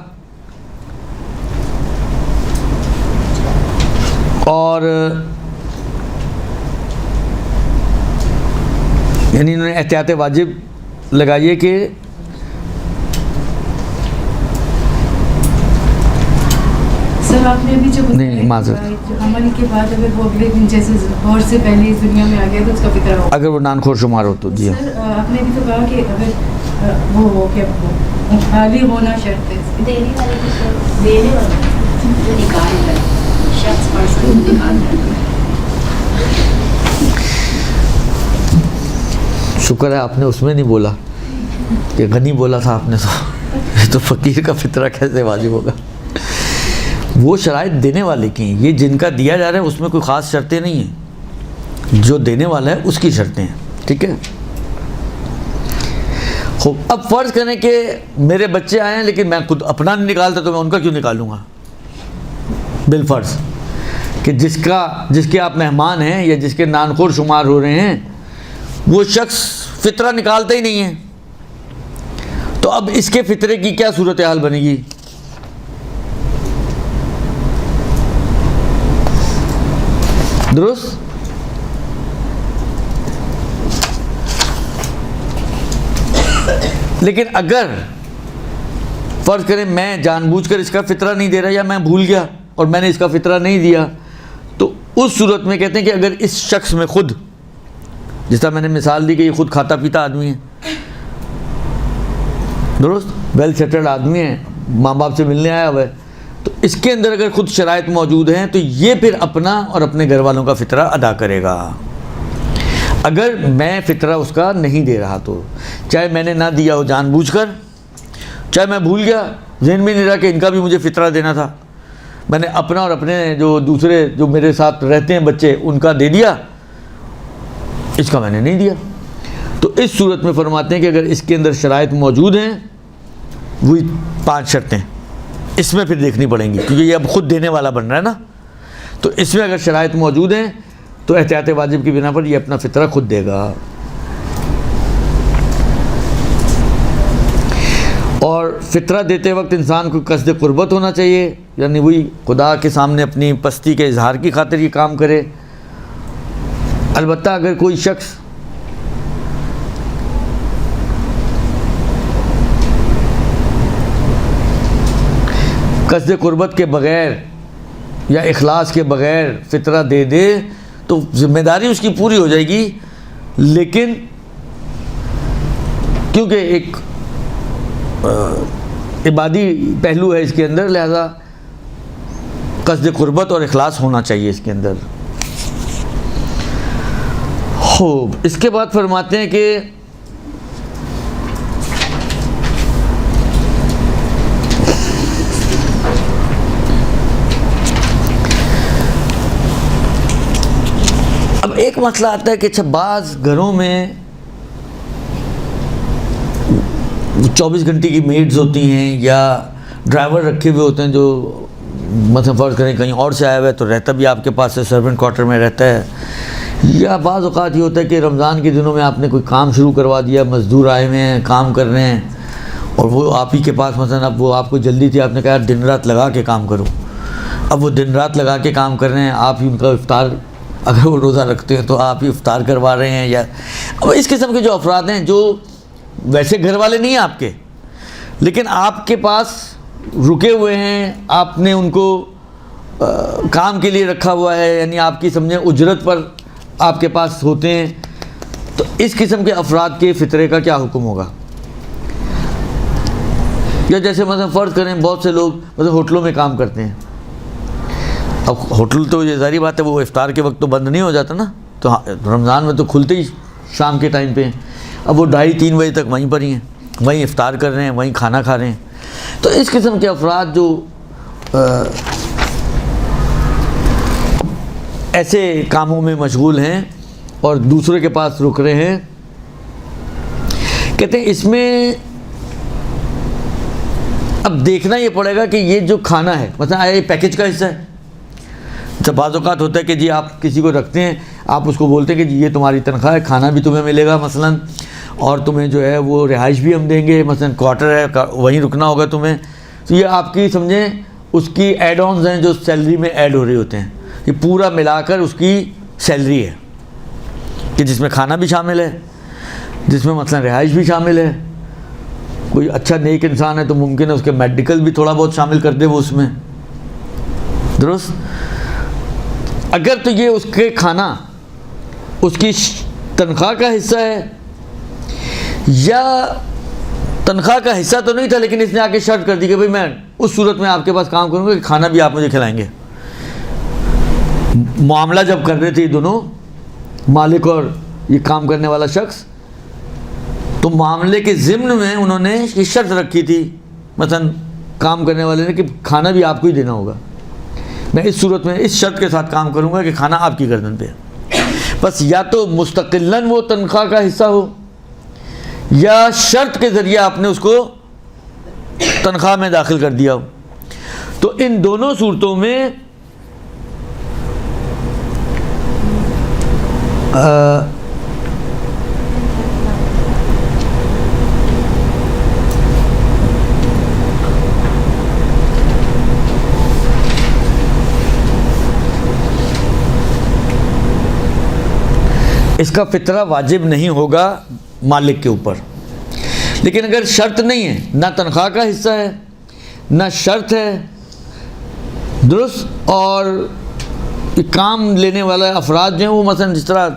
اور یعنی انہوں نے احتیاط واجب لگائیے کہ سر آپ نے ابھی جو عمل کے بعد اگر وہ اگلے دن جیسے ظہر سے پہلے اس دنیا میں آ گیا تو اس کا فطرہ ہو، اگر وہ نانخور شمار ہو تو جی سر آپ نے ابھی تو کہا کہ اگر وہ ہو کہ خالی ہونا شرط ہے، دینے والے جو نکال رہا ہے شخص پرسن نکال رہا ہے۔ شکر ہے آپ نے اس میں نہیں بولا کہ غنی بولا تھا آپ نے، تو فقیر کا فطرہ کیسے واجب ہوگا؟ وہ شرائط دینے والے کی ہیں، یہ جن کا دیا جا رہا ہے اس میں کوئی خاص شرطیں نہیں ہیں، جو دینے والا ہے اس کی شرطیں ہیں، ٹھیک ہے۔ خوب، اب فرض کریں کہ میرے بچے آئے ہیں لیکن میں خود اپنا نہیں نکالتا تو میں ان کا کیوں نکالوں گا؟ بالفرض کہ جس کے آپ مہمان ہیں یا جس کے نانخور شمار ہو رہے ہیں وہ شخص فطرہ نکالتا ہی نہیں ہے، تو اب اس کے فطرے کی کیا صورتحال بنے گی؟ درست؟ لیکن اگر فرض کریں میں جان بوجھ کر اس کا فطرہ نہیں دے رہا یا میں بھول گیا اور میں نے اس کا فطرہ نہیں دیا، تو اس صورت میں کہتے ہیں کہ اگر اس شخص میں خود، جس طرح میں نے مثال دی کہ یہ خود کھاتا پیتا آدمی ہے، درست، ویل سیٹلڈ آدمی ہے، ماں باپ سے ملنے آیا ہوا ہے، تو اس کے اندر اگر خود شرائط موجود ہیں تو یہ پھر اپنا اور اپنے گھر والوں کا فطرہ ادا کرے گا۔ اگر میں فطرہ اس کا نہیں دے رہا تو، چاہے میں نے نہ دیا ہو جان بوجھ کر، چاہے میں بھول گیا، ذہن میں نہیں رہا کہ ان کا بھی مجھے فطرہ دینا تھا، میں نے اپنا اور اپنے جو دوسرے جو میرے ساتھ رہتے ہیں بچے ان کا دے دیا، اس کا میں نے نہیں دیا، تو اس صورت میں فرماتے ہیں کہ اگر اس کے اندر شرائط موجود ہیں، وہی 5 شرطیں اس میں پھر دیکھنی پڑیں گی، کیونکہ یہ اب خود دینے والا بن رہا ہے نا، تو اس میں اگر شرائط موجود ہیں تو احتیاط واجب کی بنا پر یہ اپنا فطرہ خود دے گا۔ اور فطرہ دیتے وقت انسان کو قصد قربت ہونا چاہیے، یعنی وہی خدا کے سامنے اپنی پستی کے اظہار کی خاطر یہ کام کرے۔ البتہ اگر کوئی شخص قصد قربت کے بغیر یا اخلاص کے بغیر فطرہ دے دے تو ذمہ داری اس کی پوری ہو جائے گی، لیکن کیونکہ ایک عبادی پہلو ہے اس کے اندر، لہذا قصد قربت اور اخلاص ہونا چاہیے اس کے اندر۔ خوب، اس کے بعد فرماتے ہیں کہ اب ایک مسئلہ آتا ہے کہ اچھا بعض گھروں میں 24 گھنٹے کی میڈز ہوتی ہیں یا ڈرائیور رکھے ہوئے ہوتے ہیں جو مثلا فرض کریں کہیں اور سے آیا ہوا ہے تو رہتا بھی آپ کے پاس ہے، سرونٹ کوارٹر میں رہتا ہے، یا بعض اوقات یہ ہوتا ہے کہ رمضان کے دنوں میں آپ نے کوئی کام شروع کروا دیا، مزدور آئے ہوئے ہیں کام کر رہے ہیں اور وہ آپ ہی کے پاس مثلا اب وہ آپ کو جلدی تھی، آپ نے کہا دن رات لگا کے کام کرو، اب وہ دن رات لگا کے کام کر رہے ہیں، آپ ہی ان کا افطار، اگر وہ روزہ رکھتے ہیں تو آپ ہی افطار کروا رہے ہیں، یا اب اس قسم کے جو افراد ہیں جو ویسے گھر والے نہیں ہیں آپ کے، لیکن آپ کے پاس رکے ہوئے ہیں، آپ نے ان کو کام کے لیے رکھا ہوا ہے، یعنی آپ کی سمجھیں اجرت پر آپ کے پاس ہوتے ہیں، تو اس قسم کے افراد کے فطرے کا کیا حکم ہوگا؟ یا جیسے مثلا فرض کریں بہت سے لوگ مثلا ہوٹلوں میں کام کرتے ہیں، اب ہوٹل تو یہ ظاہری بات ہے وہ افطار کے وقت تو بند نہیں ہو جاتا نا، تو رمضان میں تو کھلتے ہی شام کے ٹائم پہ ہیں، اب وہ 2:30-3 بجے تک وہیں پر ہی ہیں، وہیں افطار کر رہے ہیں، وہیں کھانا کھا رہے ہیں، تو اس قسم کے افراد جو ایسے کاموں میں مشغول ہیں اور دوسرے کے پاس رک رہے ہیں، کہتے ہیں اس میں اب دیکھنا یہ پڑے گا کہ یہ جو کھانا ہے مثلا آیا یہ پیکج کا حصہ ہے، جب بعض اوقات ہوتا ہے کہ جی آپ کسی کو رکھتے ہیں، آپ اس کو بولتے ہیں کہ جی یہ تمہاری تنخواہ ہے، کھانا بھی تمہیں ملے گا مثلا، اور تمہیں جو ہے وہ رہائش بھی ہم دیں گے، مثلا کوارٹر ہے وہیں رکنا ہوگا تمہیں، تو یہ آپ کی سمجھیں اس کی ایڈ آنز ہیں جو سیلری میں ایڈ ہو رہے ہوتے ہیں، یہ پورا ملا کر اس کی سیلری ہے کہ جس میں کھانا بھی شامل ہے، جس میں مثلا رہائش بھی شامل ہے، کوئی اچھا نیک انسان ہے تو ممکن ہے اس کے میڈیکل بھی تھوڑا بہت شامل کر دے وہ اس میں، درست؟ اگر تو یہ اس کے کھانا اس کی تنخواہ کا حصہ ہے، یا تنخواہ کا حصہ تو نہیں تھا لیکن اس نے آ کے شرط کر دی کہ بھئی میں اس صورت میں آپ کے پاس کام کروں گا کہ کھانا بھی آپ مجھے کھلائیں گے، معاملہ جب کر رہے تھے یہ دونوں مالک اور یہ کام کرنے والا شخص، تو معاملے کے ضمن میں انہوں نے یہ شرط رکھی تھی مثلا کام کرنے والے نے کہ کھانا بھی آپ کو ہی دینا ہوگا، میں اس صورت میں اس شرط کے ساتھ کام کروں گا کہ کھانا آپ کی گردن پہ ہے، بس یا تو مستقلاً وہ تنخواہ کا حصہ ہو یا شرط کے ذریعے آپ نے اس کو تنخواہ میں داخل کر دیا ہو، تو ان دونوں صورتوں میں اس کا فطرہ واجب نہیں ہوگا مالک کے اوپر، لیکن اگر شرط نہیں ہے، نہ تنخواہ کا حصہ ہے نہ شرط ہے، درست، اور کام لینے والے افراد جو ہیں وہ مثلا جس طرح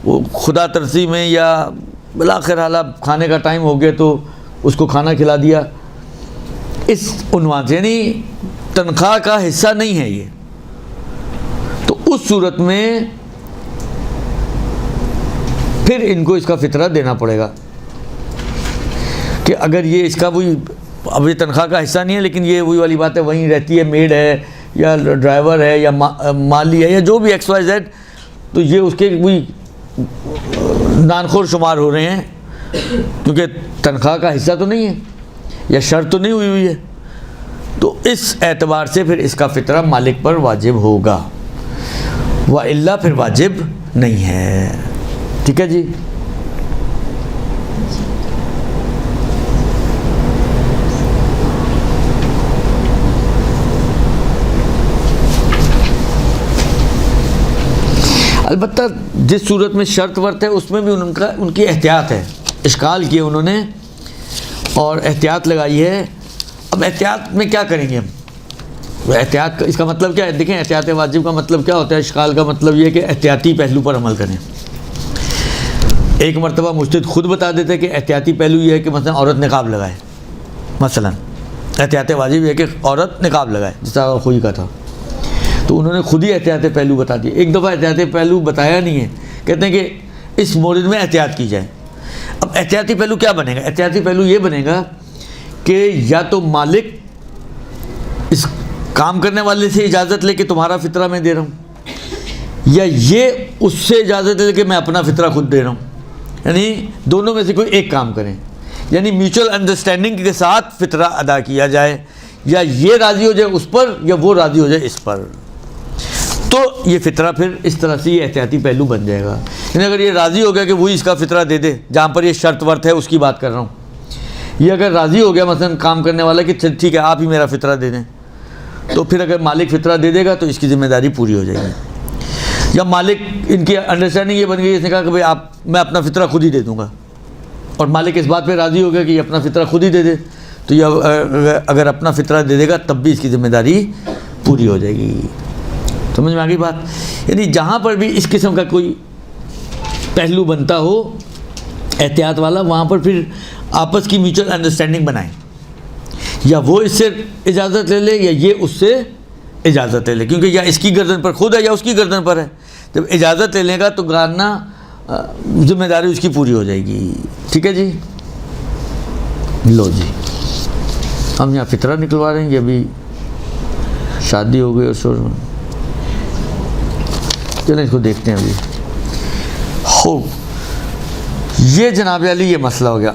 وہ خدا ترسی میں یا بالآخر حال کھانے کا ٹائم ہو گیا تو اس کو کھانا کھلا دیا، اس عنوان سے، یعنی تنخواہ کا حصہ نہیں ہے یہ، تو اس صورت میں پھر ان کو اس کا فطرہ دینا پڑے گا کہ اگر یہ اس کا وہی، اب یہ تنخواہ کا حصہ نہیں ہے لیکن یہ وہی والی بات ہے، وہیں رہتی ہے، میڈ ہے یا ڈرائیور ہے یا مالی ہے یا جو بھی ایکس وائی زیڈ، تو یہ اس کے وہی نانخور شمار ہو رہے ہیں کیونکہ تنخواہ کا حصہ تو نہیں ہے یا شرط تو نہیں ہوئی ہے، تو اس اعتبار سے پھر اس کا فطرہ مالک پر واجب ہوگا، وَإِلَّا پھر واجب نہیں ہے۔ ٹھیک ہے جی، البتہ جس صورت میں شرط ورت ہے اس میں بھی ان کی احتیاط ہے، اشکال کیے انہوں نے اور احتیاط لگائی ہے۔ اب احتیاط میں کیا کریں گے ہم؟ احتیاط کا اس کا مطلب کیا ہے؟ دیکھیں، احتیاط واجب کا مطلب کیا ہوتا ہے؟ اشکال کا مطلب یہ ہے کہ احتیاطی پہلو پر عمل کریں۔ ایک مرتبہ مجتہد خود بتا دیتے کہ احتیاطی پہلو یہ ہے کہ مثلا عورت نقاب لگائے، مثلا احتیاط واجب یہ ہے کہ عورت نقاب لگائے، جس طرح خوئی کا تھا، تو انہوں نے خود ہی احتیاط پہلو بتا دیے۔ ایک دفعہ احتیاط پہلو بتایا نہیں ہے، کہتے ہیں کہ اس مورد میں احتیاط کی جائے۔ اب احتیاطی پہلو کیا بنے گا؟ احتیاطی پہلو یہ بنے گا کہ یا تو مالک اس کام کرنے والے سے اجازت لے کہ تمہارا فطرہ میں دے رہا ہوں، یا یہ اس سے اجازت لے کہ میں اپنا فطرہ خود دے رہا ہوں، یعنی دونوں میں سے کوئی ایک کام کریں، یعنی میوچل انڈرسٹینڈنگ کے ساتھ فطرہ ادا کیا جائے، یا یہ راضی ہو جائے اس پر یا وہ راضی ہو جائے اس پر، تو یہ فطرہ پھر اس طرح سے یہ احتیاطی پہلو بن جائے گا۔ یعنی اگر یہ راضی ہو گیا کہ وہی اس کا فطرہ دے دے، جہاں پر یہ شرط ورت ہے اس کی بات کر رہا ہوں، یہ اگر راضی ہو گیا مثلا کام کرنے والا کہ چل ٹھیک ہے آپ ہی میرا فطرہ دے دیں، تو پھر اگر مالک فطرہ دے دے گا تو اس کی ذمہ داری پوری ہو جائے گی۔ یا مالک ان کی انڈرسٹینڈنگ یہ بن گئی، اس نے کہا کہ بھائی میں اپنا فطرہ خود ہی دے دوں گا، اور مالک اس بات پہ راضی ہو گیا کہ یہ اپنا فطرہ خود ہی دے دے، تو یہ اگر اپنا فطرہ دے دے گا تب بھی اس کی ذمہ داری پوری ہو جائے گی۔ سمجھ میں آ گئی بات؟ یعنی جہاں پر بھی اس قسم کا کوئی پہلو بنتا ہو احتیاط والا، وہاں پر پھر آپس کی میوچل انڈرسٹینڈنگ بنائیں، یا وہ اس سے اجازت لے لے یا یہ اس سے اجازت لے لے، کیونکہ یا اس کی گردن پر خود ہے یا اس کی گردن پر ہے۔ جب اجازت لے لے گا تو گارنا ذمہ داری اس کی پوری ہو جائے گی۔ ٹھیک ہے جی، لو جی، ہم یہاں فطرہ نکلوا رہے ہیں، یہ ابھی شادی ہو گئی اور شور، چلیں اس کو دیکھتے ہیں ابھی۔ خوب، یہ جناب علی یہ مسئلہ ہو گیا۔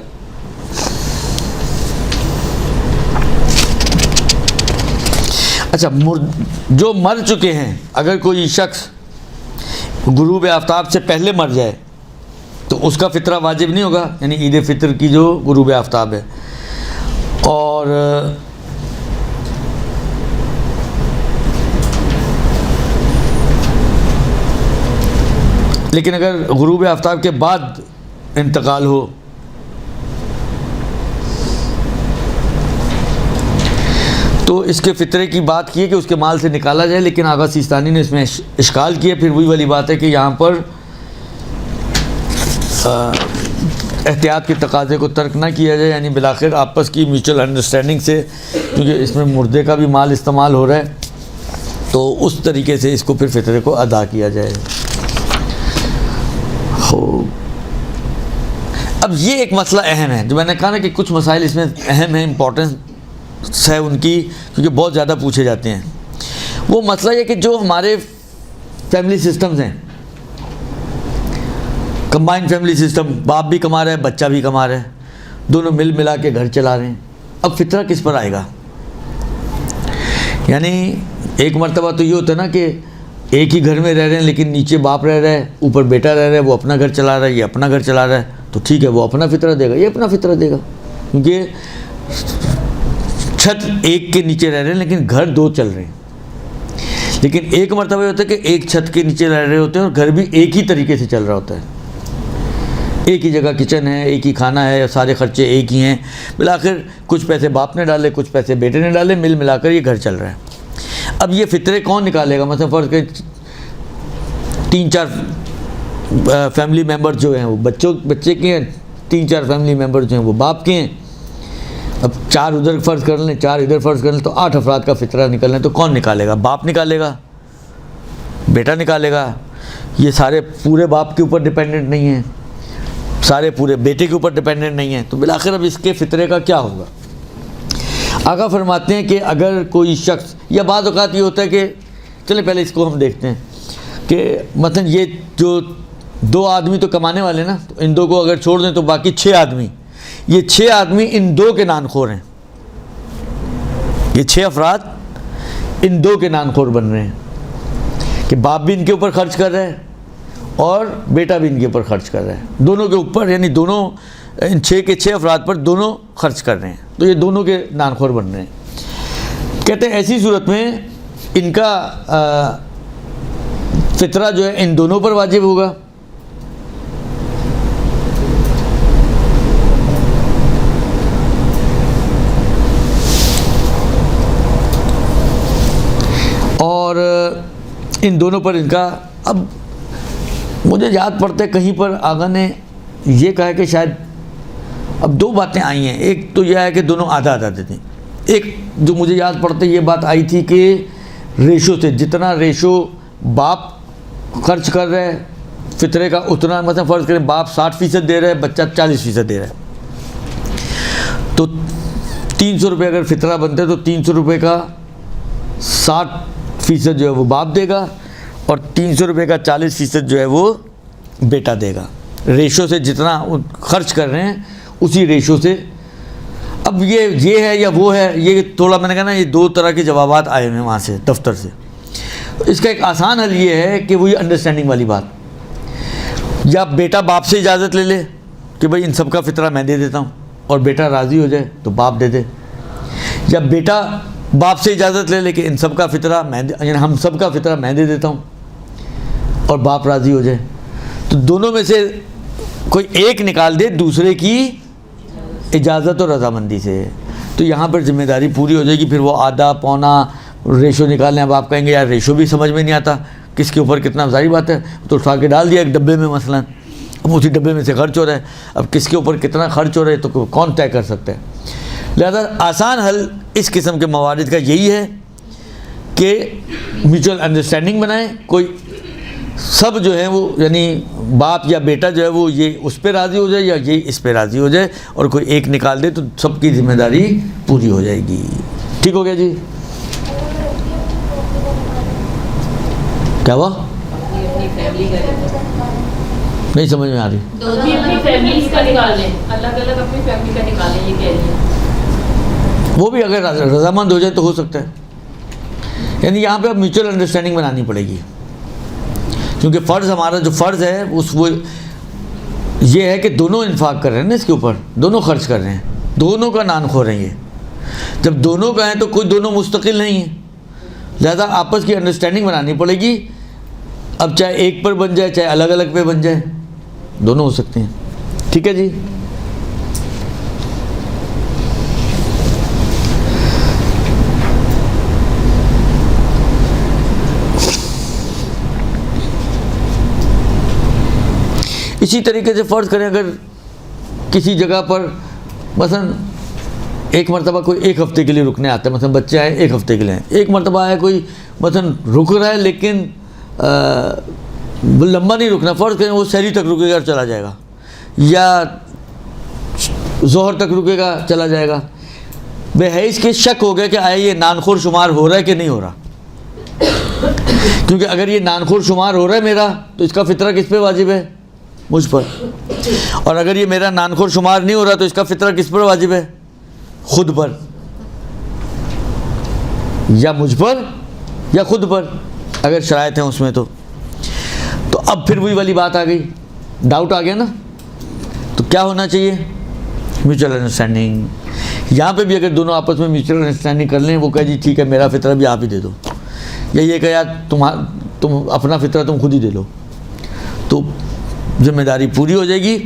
اچھا، جو مر چکے ہیں، اگر کوئی شخص غروب آفتاب سے پہلے مر جائے تو اس کا فطرہ واجب نہیں ہوگا، یعنی عید فطر کی جو غروب آفتاب ہے، اور لیکن اگر غروب آفتاب کے بعد انتقال ہو تو اس کے فطرے کی بات کی ہے کہ اس کے مال سے نکالا جائے، لیکن آغا سیستانی نے اس میں اشکال کیا۔ پھر وہی والی بات ہے کہ یہاں پر احتیاط کے تقاضے کو ترک نہ کیا جائے، یعنی بالآخر آپس کی میوچل انڈرسٹینڈنگ سے، کیونکہ اس میں مردے کا بھی مال استعمال ہو رہا ہے، تو اس طریقے سے اس کو پھر فطرے کو ادا کیا جائے۔ اب یہ ایک مسئلہ اہم ہے، جو میں نے کہا نا کہ کچھ مسائل اس میں اہم ہیں، امپورٹنس ہے ان کی، کیونکہ بہت زیادہ پوچھے جاتے ہیں۔ وہ مسئلہ یہ کہ جو ہمارے فیملی سسٹمز ہیں، کمبائنڈ فیملی سسٹم، باپ بھی کما رہا ہے، بچہ بھی کما رہا ہے، دونوں مل ملا کے گھر چلا رہے ہیں، اب فطرہ کس پر آئے گا؟ یعنی ایک مرتبہ تو یہ ہوتا ہے نا کہ ایک ہی گھر میں رہ رہے ہیں لیکن نیچے باپ رہ رہا ہے, اوپر بیٹا رہ رہا ہے, وہ اپنا گھر چلا رہا ہے, یہ اپنا گھر چلا رہا ہے, تو ٹھیک ہے, وہ اپنا فطرہ دے گا, یہ اپنا فطرہ دے گا, کیونکہ چھت ایک کے نیچے رہ رہے ہیں لیکن گھر دو چل رہے ہیں. لیکن ایک مرتبہ یہ ہوتا ہے کہ ایک چھت کے نیچے رہ رہے ہوتے ہیں اور گھر بھی ایک ہی طریقے سے چل رہا ہوتا ہے, ایک ہی جگہ کچن ہے, ایک ہی کھانا ہے, سارے خرچے ایک ہی ہیں, بالآخر کچھ پیسے باپ نے ڈالے, کچھ پیسے بیٹے نے ڈالے, مل ملا کر یہ گھر چل رہا ہے. اب یہ فطرے کون نکالے گا؟ مثلا فرض کریں 3-4 فیملی ممبر جو ہیں وہ بچے کے ہیں, 3-4 فیملی ممبر جو ہیں وہ باپ کے ہیں. اب 4 ادھر فرض کر لیں, 4 ادھر فرض کر لیں, تو 8 افراد کا فطرہ نکلنا ہے. تو کون نکالے گا؟ باپ نکالے گا, بیٹا نکالے گا. یہ سارے پورے باپ کے اوپر ڈپینڈنٹ نہیں ہیں, سارے پورے بیٹے کے اوپر ڈپینڈنٹ نہیں ہیں, تو بالآخر اب اس کے فطرے کا کیا ہوگا؟ آقا فرماتے ہیں کہ اگر کوئی شخص, یا بعض اوقات یہ ہوتا ہے کہ چلیں پہلے اس کو ہم دیکھتے ہیں کہ مثلا یہ جو 2 آدمی تو کمانے والے نا, تو ان 2 کو اگر چھوڑ دیں تو باقی 6 آدمی, یہ 6 آدمی ان 2 کے نان خور ہیں. یہ 6 افراد ان 2 کے نان خور بن رہے ہیں کہ باپ بھی ان کے اوپر خرچ کر رہا ہے اور بیٹا بھی ان کے اوپر خرچ کر رہا ہے, دونوں کے اوپر, یعنی دونوں ان 6 کے 6 افراد پر دونوں خرچ کر رہے ہیں, تو یہ دونوں کے نان خور بن رہے ہیں. کہتے ہیں ایسی صورت میں ان کا فطرہ جو ہے ان دونوں پر واجب ہوگا. اور ان دونوں پر ان کا, اب مجھے یاد پڑتا ہے کہیں پر آقا نے یہ کہا کہ شاید اب 2 باتیں آئی ہیں. ایک تو یہ ہے کہ دونوں آدھا آدھا دیتے ہیں. ایک جو مجھے یاد پڑتا ہے یہ بات آئی تھی کہ ریشو سے, جتنا ریشو باپ خرچ کر رہا ہے فطرے کا اتنا, مثلا فرض کریں باپ 60% دے رہا ہے, بچہ 40% دے رہا ہے, تو 300 روپے اگر فطرہ بنتا ہے تو 300 روپے کا 60% جو ہے وہ باپ دے گا اور 300 روپے کا 40% جو ہے وہ بیٹا دے گا. ریشو سے جتنا خرچ کر رہے ہیں اسی ریشو سے. اب یہ ہے یا وہ ہے, یہ تھوڑا میں نے کہا نا یہ 2 طرح کے جوابات آئے ہوئے ہیں وہاں سے دفتر سے. اس کا ایک آسان حل یہ ہے کہ وہ یہ انڈرسٹینڈنگ والی بات, یا بیٹا باپ سے اجازت لے لے کہ بھائی ان سب کا فطرہ میں دے دیتا ہوں, اور بیٹا راضی ہو جائے تو باپ دے دے, یا بیٹا باپ سے اجازت لے لے کہ ان سب کا فطرہ میں, یعنی ہم سب کا فطرہ میں دے دیتا ہوں, اور باپ راضی ہو جائے. تو دونوں میں سے کوئی ایک نکال دے دوسرے کی اجازت اور رضامندی سے, تو یہاں پر ذمہ داری پوری ہو جائے گی. پھر وہ آدھا پونا ریشو نکالنے, اب آپ کہیں گے یار ریشو بھی سمجھ میں نہیں آتا, کس کے اوپر کتنا, ظاہری بات ہے تو اٹھا کے ڈال دیا ایک ڈبے میں مثلا, اب اسی ڈبے میں سے خرچ ہو رہا ہے, اب کس کے اوپر کتنا خرچ ہو رہا ہے تو کون طے کر سکتا ہے. لہذا آسان حل اس قسم کے موارد کا یہی ہے کہ میوچل انڈرسٹینڈنگ بنائیں, کوئی سب جو ہیں وہ, یعنی باپ یا بیٹا جو ہے وہ یہ اس پہ راضی ہو جائے یا یہ اس پہ راضی ہو جائے, اور کوئی ایک نکال دے تو سب کی ذمہ داری پوری ہو جائے گی. ٹھیک ہو گیا جی؟ کیا ہوا؟ اپنی فیملی کا نہیں سمجھ میں آ رہی. اپنی فیملیز کا نکال لیں, الگ الگ اپنی فیملی کا نکالیں, یہ کہہ رہی ہیں. وہ بھی اگر رضامند ہو جائے تو ہو سکتا ہے. یعنی یہاں پہ اب میوچل انڈرسٹینڈنگ بنانی پڑے گی, کیونکہ فرض ہمارا جو فرض ہے وہ یہ ہے کہ دونوں انفاق کر رہے ہیں نا, اس کے اوپر دونوں خرچ کر رہے ہیں, دونوں کا نان خور ہیں. یہ جب دونوں کا ہیں تو کوئی دونوں مستقل نہیں ہیں, لہذا آپس کی انڈرسٹینڈنگ بنانی پڑے گی. اب چاہے ایک پر بن جائے چاہے الگ الگ پہ بن جائے, دونوں ہو سکتے ہیں. ٹھیک ہے جی؟ اسی طریقے سے فرض کریں اگر کسی جگہ پر مثلا ایک مرتبہ کوئی 1 ہفتے کے لیے رکنے آتا ہے, مثلا بچے آئے 1 ہفتے کے لیے, ایک مرتبہ آیا کوئی مثلا رک رہا ہے لیکن لمبا نہیں رکنا, فرض کریں وہ سحری تک رکے گا اور چلا جائے گا, یا ظہر تک رکے گا چلا جائے گا. بے حیث کے شک ہو گیا کہ آیا یہ نانخور شمار ہو رہا ہے کہ نہیں ہو رہا, کیونکہ اگر یہ نانخور شمار ہو رہا ہے میرا تو اس کا فطرہ کس پہ واجب ہے؟ مجھ پر. اور اگر یہ میرا نانخور شمار نہیں ہو رہا تو اس کا فطرہ کس پر واجب ہے؟ خود پر, یا مجھ پر یا خود پر. اگر شرائط ہیں اس میں تو اب پھر وہی والی بات آ گئی, ڈاؤٹ آ گیا نا. تو کیا ہونا چاہیے؟ Mutual understanding. یہاں پہ بھی اگر دونوں آپس میں میوچل انڈرسٹینڈنگ کر لیں, وہ کہے جی ٹھیک ہے میرا فطرہ بھی آپ ہی دے دو, یا یہ کہ یار تم اپنا فطرہ تم خود ہی دے لو, تو ذمہ داری پوری ہو جائے گی.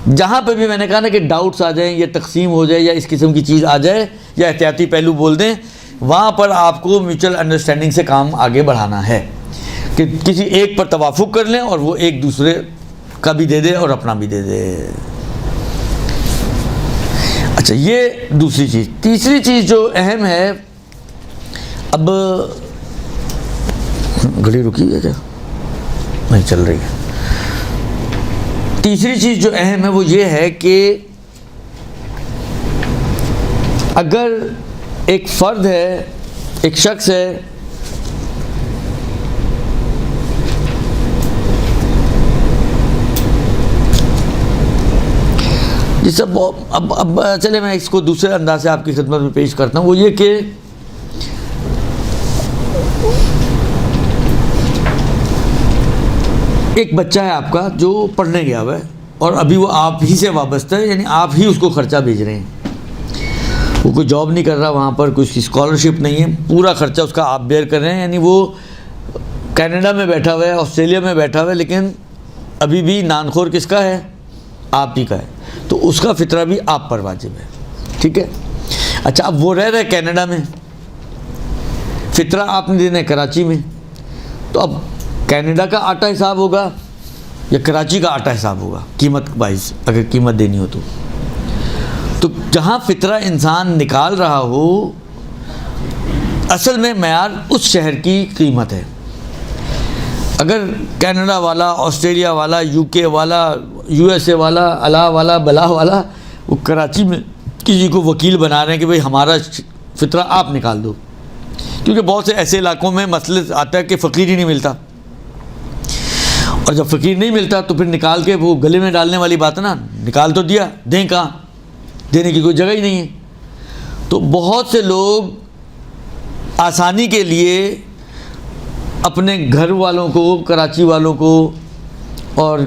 جہاں پہ بھی میں نے کہا نا کہ ڈاؤٹس آ جائیں یا تقسیم ہو جائے یا اس قسم کی چیز آ جائے یا احتیاطی پہلو بول دیں, وہاں پر آپ کو میوچل انڈرسٹینڈنگ سے کام آگے بڑھانا ہے کہ کسی ایک پر توافق کر لیں اور وہ ایک دوسرے کا بھی دے دے اور اپنا بھی دے دے. اچھا, یہ دوسری چیز. تیسری چیز جو اہم ہے, اب گھڑی رکی ہے کیا؟ نہیں چل رہی ہے. تیسری چیز جو اہم ہے وہ یہ ہے کہ اگر ایک فرد ہے, ایک شخص ہے, جس اب چلے میں اس کو دوسرے انداز سے آپ کی خدمت میں پیش کرتا ہوں, وہ یہ کہ ایک بچہ ہے آپ کا جو پڑھنے گیا ہوا ہے اور ابھی وہ آپ ہی سے وابستہ ہے, یعنی آپ ہی اس کو خرچہ بھیج رہے ہیں. وہ کوئی جاب نہیں کر رہا وہاں پر, کچھ اسکالرشپ نہیں ہے, پورا خرچہ اس کا آپ بیئر کر رہے ہیں. یعنی وہ کینیڈا میں بیٹھا ہوا ہے, آسٹریلیا میں بیٹھا ہوا ہے, لیکن ابھی بھی نانخور کس کا ہے؟ آپ ہی کا ہے. تو اس کا فطرہ بھی آپ پر واجب ہے. ٹھیک ہے. اچھا, اب وہ رہ رہے کینیڈا میں, فطرہ آپ نے دینا ہے کراچی میں, تو اب کینیڈا کا آٹا حساب ہوگا یا کراچی کا آٹا حساب ہوگا قیمت وائز, اگر قیمت دینی ہو تو جہاں فطرہ انسان نکال رہا ہو اصل میں معیار اس شہر کی قیمت ہے. اگر کینیڈا والا, آسٹریلیا والا, یو کے والا, یو ایس اے والا, اللہ والا, بلا والا, وہ کراچی میں کسی کو وکیل بنا رہے ہیں کہ بھئی ہمارا فطرہ آپ نکال دو, کیونکہ بہت سے ایسے علاقوں میں مسئلہ آتا ہے کہ فقیر ہی نہیں ملتا, اور جب فقیر نہیں ملتا تو پھر نکال کے وہ گلے میں ڈالنے والی بات ہے نا, نکال تو دیا, دیں کہاں, دینے کی کوئی جگہ ہی نہیں ہے. تو بہت سے لوگ آسانی کے لیے اپنے گھر والوں کو, کراچی والوں کو, اور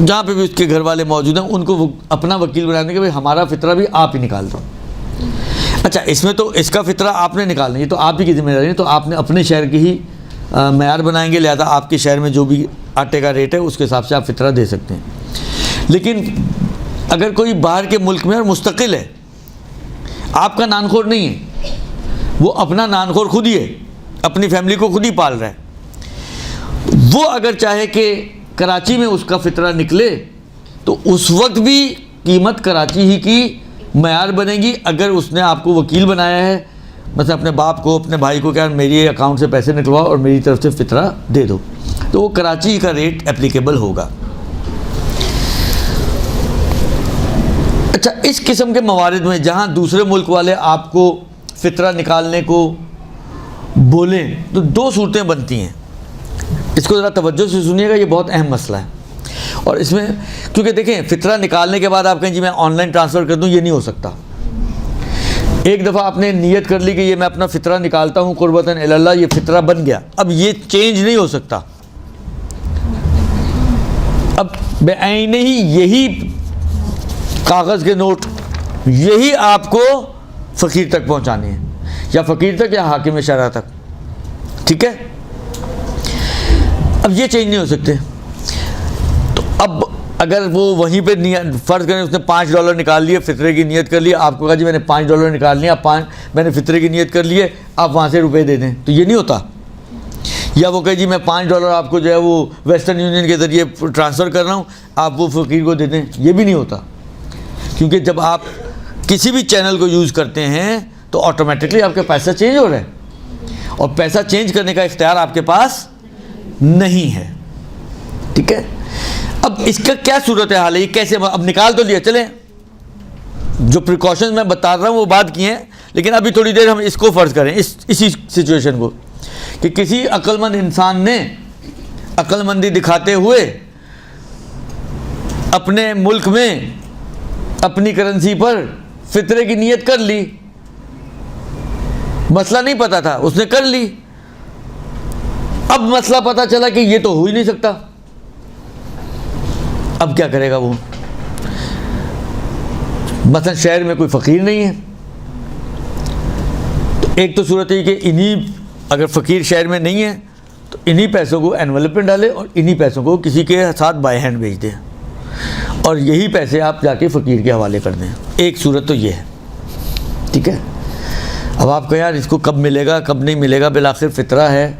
جہاں پہ بھی اس کے گھر والے موجود ہیں ان کو اپنا وکیل بنانے کے بھائی ہمارا فطرہ بھی آپ ہی نکال دو. اچھا, اس میں تو اس کا فطرہ آپ نے نکالنا ہے, تو آپ ہی کی ذمہ داری ہے, تو آپ نے اپنے شہر کی ہی معیار بنائیں گے, لہذا آپ کے شہر میں جو بھی آٹے کا ریٹ ہے اس کے حساب سے آپ فطرہ دے سکتے ہیں. لیکن اگر کوئی باہر کے ملک میں اور مستقل ہے, آپ کا نانخور نہیں ہے, وہ اپنا نانخور خود ہی ہے, اپنی فیملی کو خود ہی پال رہا ہے, وہ اگر چاہے کہ کراچی میں اس کا فطرہ نکلے تو اس وقت بھی قیمت کراچی ہی کی معیار بنے گی. اگر اس نے آپ کو وکیل بنایا ہے, مثلا اپنے باپ کو, اپنے بھائی کو, کہ میری اکاؤنٹ سے پیسے نکلواؤ اور میری طرف سے فطرہ دے دو, تو وہ کراچی کا ریٹ اپلیکیبل ہوگا. اچھا, اس قسم کے موارد میں جہاں دوسرے ملک والے آپ کو فطرہ نکالنے کو بولیں تو دو صورتیں بنتی ہیں. اس کو ذرا توجہ سے سنیے گا, یہ بہت اہم مسئلہ ہے. اور اس میں کیونکہ دیکھیں, فطرہ نکالنے کے بعد آپ کہیں جی میں آن لائن ٹرانسفر کر دوں, یہ نہیں ہو سکتا. ایک دفعہ آپ نے نیت کر لی کہ یہ میں اپنا فطرہ نکالتا ہوں قربتاً الی اللہ, یہ فطرہ بن گیا, اب یہ چینج نہیں ہو سکتا. اب بعین ہی یہی کاغذ کے نوٹ یہی آپ کو فقیر تک پہنچانے ہیں, یا فقیر تک یا حاکم شرع تک. ٹھیک ہے, اب یہ چینج نہیں ہو سکتے. تو اب اگر وہ وہیں پہ فرض کریں اس نے $5 نکال لیے, فطرے کی نیت کر لی, آپ کو کہا جی میں نے $5 نکال لیا, میں نے فطرے کی نیت کر لیے, آپ وہاں سے روپے دے دیں, تو یہ نہیں ہوتا. یا وہ کہے جی میں $5 آپ کو جو ہے وہ ویسٹرن یونین کے ذریعے ٹرانسفر کر رہا ہوں, آپ وہ فقیر کو دے دیں, یہ بھی نہیں ہوتا. کیونکہ جب آپ کسی بھی چینل کو یوز کرتے ہیں تو آٹومیٹکلی آپ کے پیسہ چینج ہو رہا ہے, اور پیسہ چینج کرنے کا اختیار آپ کے پاس نہیں ہے. ٹھیک ہے, اب اس کا کیا صورت حال ہے, یہ کیسے, اب نکال تو لیا, چلیں جو پریکاشن میں بتا رہا ہوں وہ بات کی ہیں, لیکن ابھی تھوڑی دیر ہم اس کو فرض کریں, اسی سچویشن کو, کہ کسی عقل مند انسان نے عقل مندی دکھاتے ہوئے اپنے ملک میں اپنی کرنسی پر فطرے کی نیت کر لی, مسئلہ نہیں پتا تھا, اس نے کر لی, اب مسئلہ پتہ چلا کہ یہ تو ہو ہی نہیں سکتا، اب کیا کرے گا وہ؟ مثلا شہر میں کوئی فقیر نہیں ہے، تو ایک تو صورت ہے کہ انہی، اگر فقیر شہر میں نہیں ہے تو انہی پیسوں کو انویلپ میں ڈالے اور انہی پیسوں کو کسی کے ساتھ بائی ہینڈ بھیج دیں، اور یہی پیسے آپ جا کے فقیر کے حوالے کر دیں۔ ایک صورت تو یہ ہے، ٹھیک ہے۔ اب آپ کہیں یار اس کو کب ملے گا کب نہیں ملے گا، بالآخر فطرہ ہے،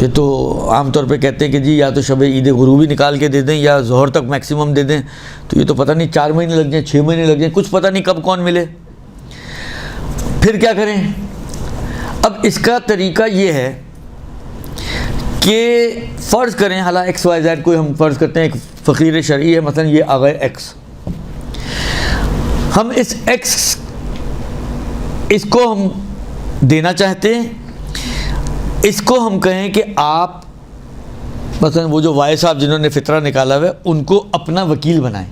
یہ تو عام طور پہ کہتے ہیں کہ جی یا تو شب عید غروبی نکال کے دے دیں یا ظہر تک میکسیمم دے دیں، تو یہ تو پتہ نہیں 4 مہینے لگ جائیں 6 مہینے لگ جائیں، کچھ پتہ نہیں کب کون ملے، پھر کیا کریں؟ اب اس کا طریقہ یہ ہے کہ فرض کریں حالہ ایکس وائی زیڈ کوئی ہم فرض کرتے ہیں ایک فقیر شرعی ہے، مثلا یہ آ گئے ایکس، ہم اس ایکس اس کو ہم دینا چاہتے ہیں، اس کو ہم کہیں کہ آپ مثلا وہ جو وائی صاحب جنہوں نے فطرہ نکالا ہوا ہے ان کو اپنا وکیل بنائیں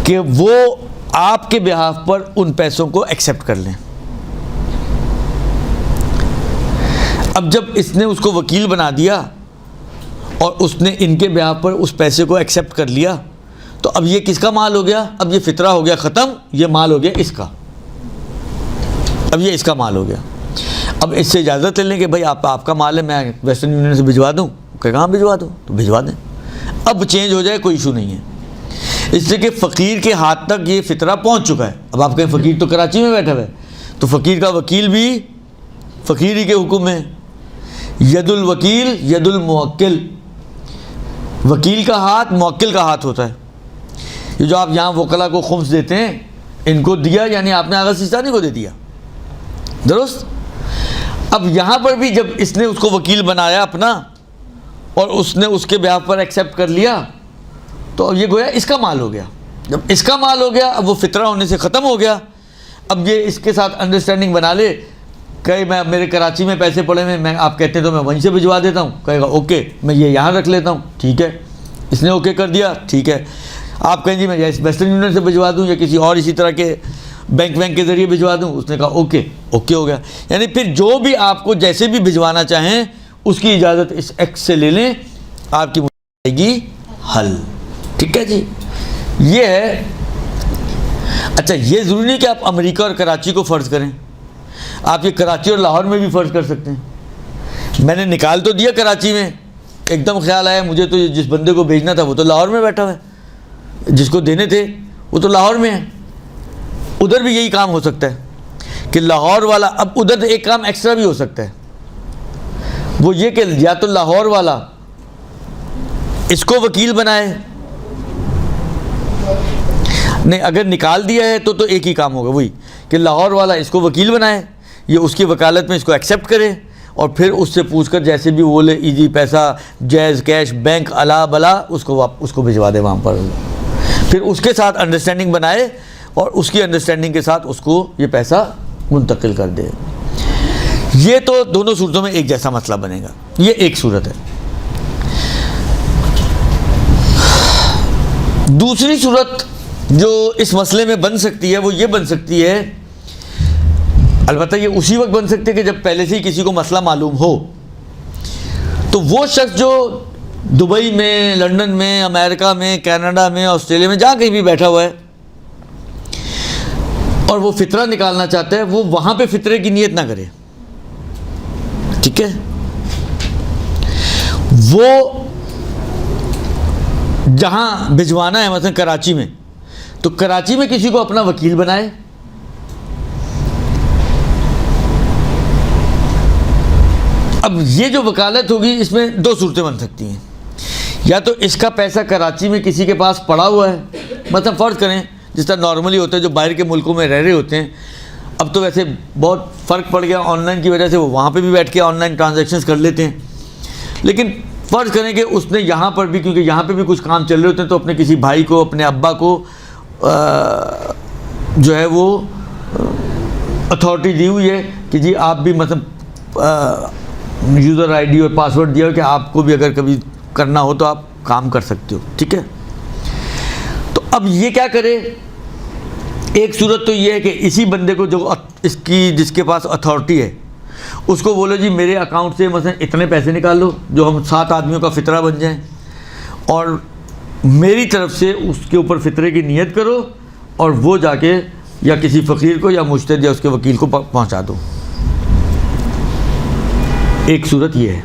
کہ وہ آپ کے بہاف پر ان پیسوں کو ایکسیپٹ کر لیں۔ اب جب اس نے اس کو وکیل بنا دیا اور اس نے ان کے بہاف پر اس پیسے کو ایکسیپٹ کر لیا، تو اب یہ کس کا مال ہو گیا؟ اب یہ فطرہ ہو گیا ختم، یہ مال ہو گیا اس کا، اب یہ اس کا مال ہو گیا۔ اب اس سے اجازت لے لیں کہ بھائی آپ کا مال ہے، میں ویسٹرن یونین سے بھجوا دوں، کہ کہاں بھجوا دو تو بھجوا دیں، اب چینج ہو جائے کوئی ایشو نہیں ہے، اس لیے کہ فقیر کے ہاتھ تک یہ فطرہ پہنچ چکا ہے۔ اب آپ کہیں فقیر تو کراچی میں بیٹھا ہوا ہے، تو فقیر کا وکیل بھی فقیر ہی کے حکم میں، ید الوکیل ید الموکل، وکیل کا ہاتھ موکل کا ہاتھ ہوتا ہے۔ یہ جو آپ یہاں وکلا کو خمس دیتے ہیں، ان کو دیا یعنی آپ نے آغا سیستانی کو دے دیا، درست؟ اب یہاں پر بھی جب اس نے اس کو وکیل بنایا اپنا اور اس نے اس کے بیاہ پر ایکسیپٹ کر لیا، تو اب یہ گویا اس کا مال ہو گیا۔ جب اس کا مال ہو گیا اب وہ فطرہ ہونے سے ختم ہو گیا، اب یہ اس کے ساتھ انڈرسٹینڈنگ بنا لے کہ میں میرے کراچی میں پیسے پڑے ہوئے، میں آپ کہتے ہیں تو میں وہیں سے بھجوا دیتا ہوں، کہے گا اوکے میں یہ یہاں رکھ لیتا ہوں، ٹھیک ہے، اس نے اوکے کر دیا، ٹھیک ہے۔ آپ کہیں جی میں ویسٹرن یونین سے بھجوا دوں یا کسی اور اسی طرح کے بینک کے ذریعے بھجوا دوں، اس نے کہا اوکے، اوکے ہو گیا۔ یعنی پھر جو بھی آپ کو جیسے بھی بھجوانا چاہیں اس کی اجازت اس ایکس سے لے لیں، آپ کی مشکل آئے گی حل، ٹھیک ہے جی۔ یہ ہے۔ اچھا یہ ضروری نہیں کہ آپ امریکہ اور کراچی کو فرض کریں، آپ یہ کراچی اور لاہور میں بھی فرض کر سکتے ہیں۔ میں نے نکال تو دیا کراچی میں، ایک دم خیال آیا مجھے تو جس بندے کو بھیجنا تھا وہ تو لاہور میں بیٹھا ہوا ہے، جس کو دینے تھے وہ تو لاہور میں ہے، ادھر بھی یہی کام ہو سکتا ہے کہ لاہور والا، اب ادھر ایک کام ایکسٹرا بھی ہو سکتا ہے، وہ یہ کہ یا تو لاہور والا اس کو وکیل بنائے، نہیں اگر نکال دیا ہے تو ایک ہی کام ہوگا، وہی کہ لاہور والا اس کو وکیل بنائے، یہ اس کی وکالت میں اس کو ایکسیپٹ کرے اور پھر اس سے پوچھ کر جیسے بھی وہ لے ایزی پیسہ جیز کیش بینک الا بلا اس کو بھجوا دے وہاں پر، پھر اس کے ساتھ انڈرسٹینڈنگ بنائے اور اس کی انڈرسٹینڈنگ کے ساتھ اس کو یہ پیسہ منتقل کر دے۔ یہ تو دونوں صورتوں میں ایک جیسا مسئلہ بنے گا، یہ ایک صورت ہے۔ دوسری صورت جو اس مسئلے میں بن سکتی ہے وہ یہ بن سکتی ہے، البتہ یہ اسی وقت بن سکتی ہے کہ جب پہلے سے ہی کسی کو مسئلہ معلوم ہو، تو وہ شخص جو دبئی میں، لندن میں، امریکہ میں، کینیڈا میں، آسٹریلیا میں جہاں کہیں بھی بیٹھا ہوا ہے اور وہ فطرہ نکالنا چاہتا ہے، وہ وہاں پہ فطرے کی نیت نہ کرے، ٹھیک ہے، وہ جہاں بھجوانا ہے مثلا کراچی میں، تو کراچی میں کسی کو اپنا وکیل بنائے، اب یہ جو وکالت ہوگی اس میں دو صورتیں بن سکتی ہیں، یا تو اس کا پیسہ کراچی میں کسی کے پاس پڑا ہوا ہے، مثلا فرض کریں جس طرح نارملی ہوتا ہے جو باہر کے ملکوں میں رہ رہے ہوتے ہیں، اب تو ویسے بہت فرق پڑ گیا آن لائن کی وجہ سے، وہ وہاں پہ بھی بیٹھ کے آن لائن ٹرانزیکشنز کر لیتے ہیں، لیکن فرض کریں کہ اس نے یہاں پر بھی، کیونکہ یہاں پہ بھی کچھ کام چل رہے ہوتے ہیں، تو اپنے کسی بھائی کو، اپنے ابا کو جو ہے وہ اتھارٹی دی ہوئی ہے کہ جی آپ بھی مطلب یوزر آئی ڈی اور پاسورڈ دیا ہو کہ آپ کو بھی اگر کبھی کرنا ہو تو آپ کام کر سکتے ہو، ٹھیک ہے۔ تو اب یہ کیا کرے، ایک صورت تو یہ ہے کہ اسی بندے کو جو اس کی جس کے پاس اتھارٹی ہے اس کو بولو جی میرے اکاؤنٹ سے مثلا اتنے پیسے نکال لو جو ہم 7 آدمیوں کا فطرہ بن جائیں، اور میری طرف سے اس کے اوپر فطرے کی نیت کرو، اور وہ جا کے یا کسی فقیر کو یا مجتہد یا اس کے وکیل کو پہنچا دو۔ ایک صورت یہ ہے،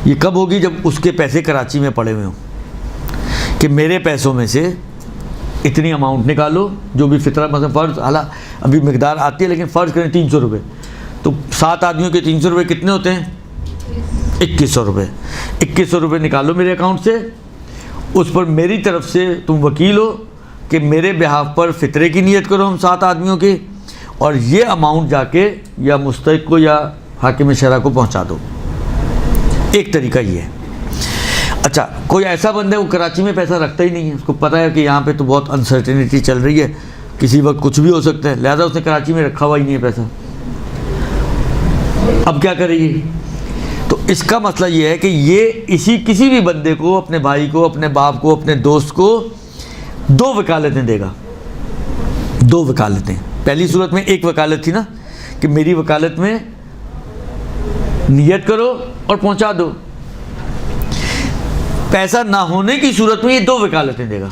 یہ کب ہوگی؟ جب اس کے پیسے کراچی میں پڑے ہوئے ہوں کہ میرے پیسوں میں سے اتنی اماؤنٹ نکالو جو بھی فطرہ، مثلا فرض حالا ابھی مقدار آتی ہے لیکن فرض کریں 300 روپے، تو 7 آدمیوں کے 300 روپے کتنے ہوتے ہیں؟ 2100 روپے۔ 2100 روپے نکالو میرے اکاؤنٹ سے، اس پر میری طرف سے تم وکیل ہو کہ میرے بہاف پر فطرے کی نیت کرو ہم 7 آدمیوں کی، اور یہ اماؤنٹ جا کے یا مستحق کو یا حاکم شرع کو پہنچا دو۔ ایک طریقہ یہ ہے۔ اچھا، کوئی ایسا بندہ ہے وہ کراچی میں پیسہ رکھتا ہی نہیں ہے، اس کو پتہ ہے کہ یہاں پہ تو بہت انسرٹینٹی چل رہی ہے، کسی وقت کچھ بھی ہو سکتا ہے، لہذا اس نے کراچی میں رکھا ہوا ہی نہیں ہے پیسہ۔ اب کیا کرے گی؟ تو اس کا مسئلہ یہ ہے کہ یہ کسی بھی بندے کو، اپنے بھائی کو، اپنے باپ کو، اپنے دوست کو 2 وکالتیں دے گا۔ 2 وکالتیں۔ پہلی صورت میں ایک وکالت تھی نا کہ میری وکالت میں نیت کرو اور پہنچا دو۔ پیسہ نہ ہونے کی صورت میں یہ 2 وکالتیں دے گا۔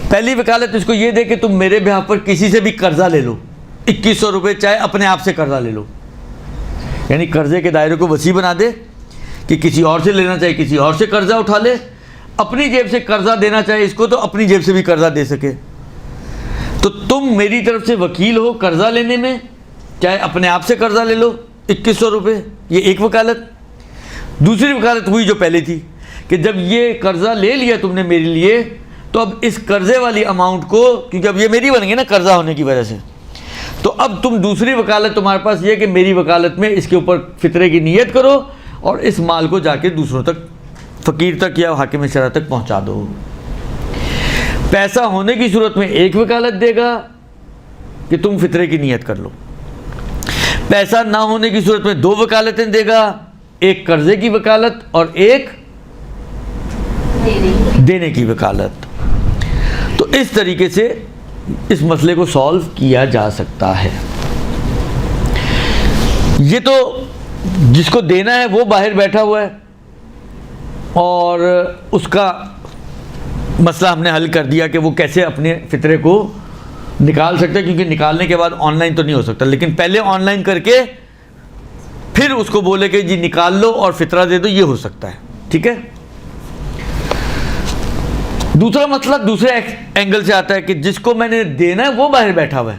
پہلی وکالت اس کو یہ دے کہ تم میرے بہاف پر کسی سے بھی قرضہ لے لو، 2100 روپے، چاہے اپنے آپ سے قرضہ لے لو، یعنی قرضے کے دائرے کو وسیع بنا دے کہ کسی اور سے لینا چاہے کسی اور سے قرضہ اٹھا لے، اپنی جیب سے قرضہ دینا چاہے اس کو تو اپنی جیب سے بھی قرضہ دے سکے۔ تو تم میری طرف سے وکیل ہو قرضہ لینے میں، چاہے اپنے آپ سے قرضہ لے لو 2100 روپے، یہ ایک وکالت۔ دوسری وکالت ہوئی جو پہلے تھی کہ جب یہ قرضہ لے لیا تم نے میرے لیے، تو اب اس قرضے والی اماؤنٹ کو، کیونکہ اب یہ میری بن گئی نا قرضہ ہونے کی وجہ سے، تو اب تم دوسری وکالت تمہارے پاس یہ کہ میری وکالت میں اس کے اوپر فطرے کی نیت کرو اور اس مال کو جا کے دوسروں تک، فقیر تک یا حاکم شرع تک پہنچا دو۔ پیسہ ہونے کی صورت میں ایک وکالت دے گا کہ تم فطرے کی نیت کر لو، پیسہ نہ ہونے کی صورت میں 2 وکالتیں دے گا، ایک قرضے کی وکالت اور ایک دینے کی وکالت۔ تو اس طریقے سے اس مسئلے کو سالو کیا جا سکتا ہے۔ یہ تو جس کو دینا ہے وہ باہر بیٹھا ہوا ہے اور اس کا مسئلہ ہم نے حل کر دیا کہ وہ کیسے اپنے فطرے کو نکال سکتے ہیں، کیونکہ نکالنے کے بعد آن لائن تو نہیں ہو سکتا، لیکن پہلے آن لائن کر کے پھر اس کو بولے کہ جی نکال لو اور فطرہ دے دو، یہ ہو سکتا ہے۔ ٹھیک ہے۔ دوسرا مسئلہ دوسرے اینگل سے آتا ہے کہ جس کو میں نے دینا ہے وہ باہر بیٹھا ہوا ہے،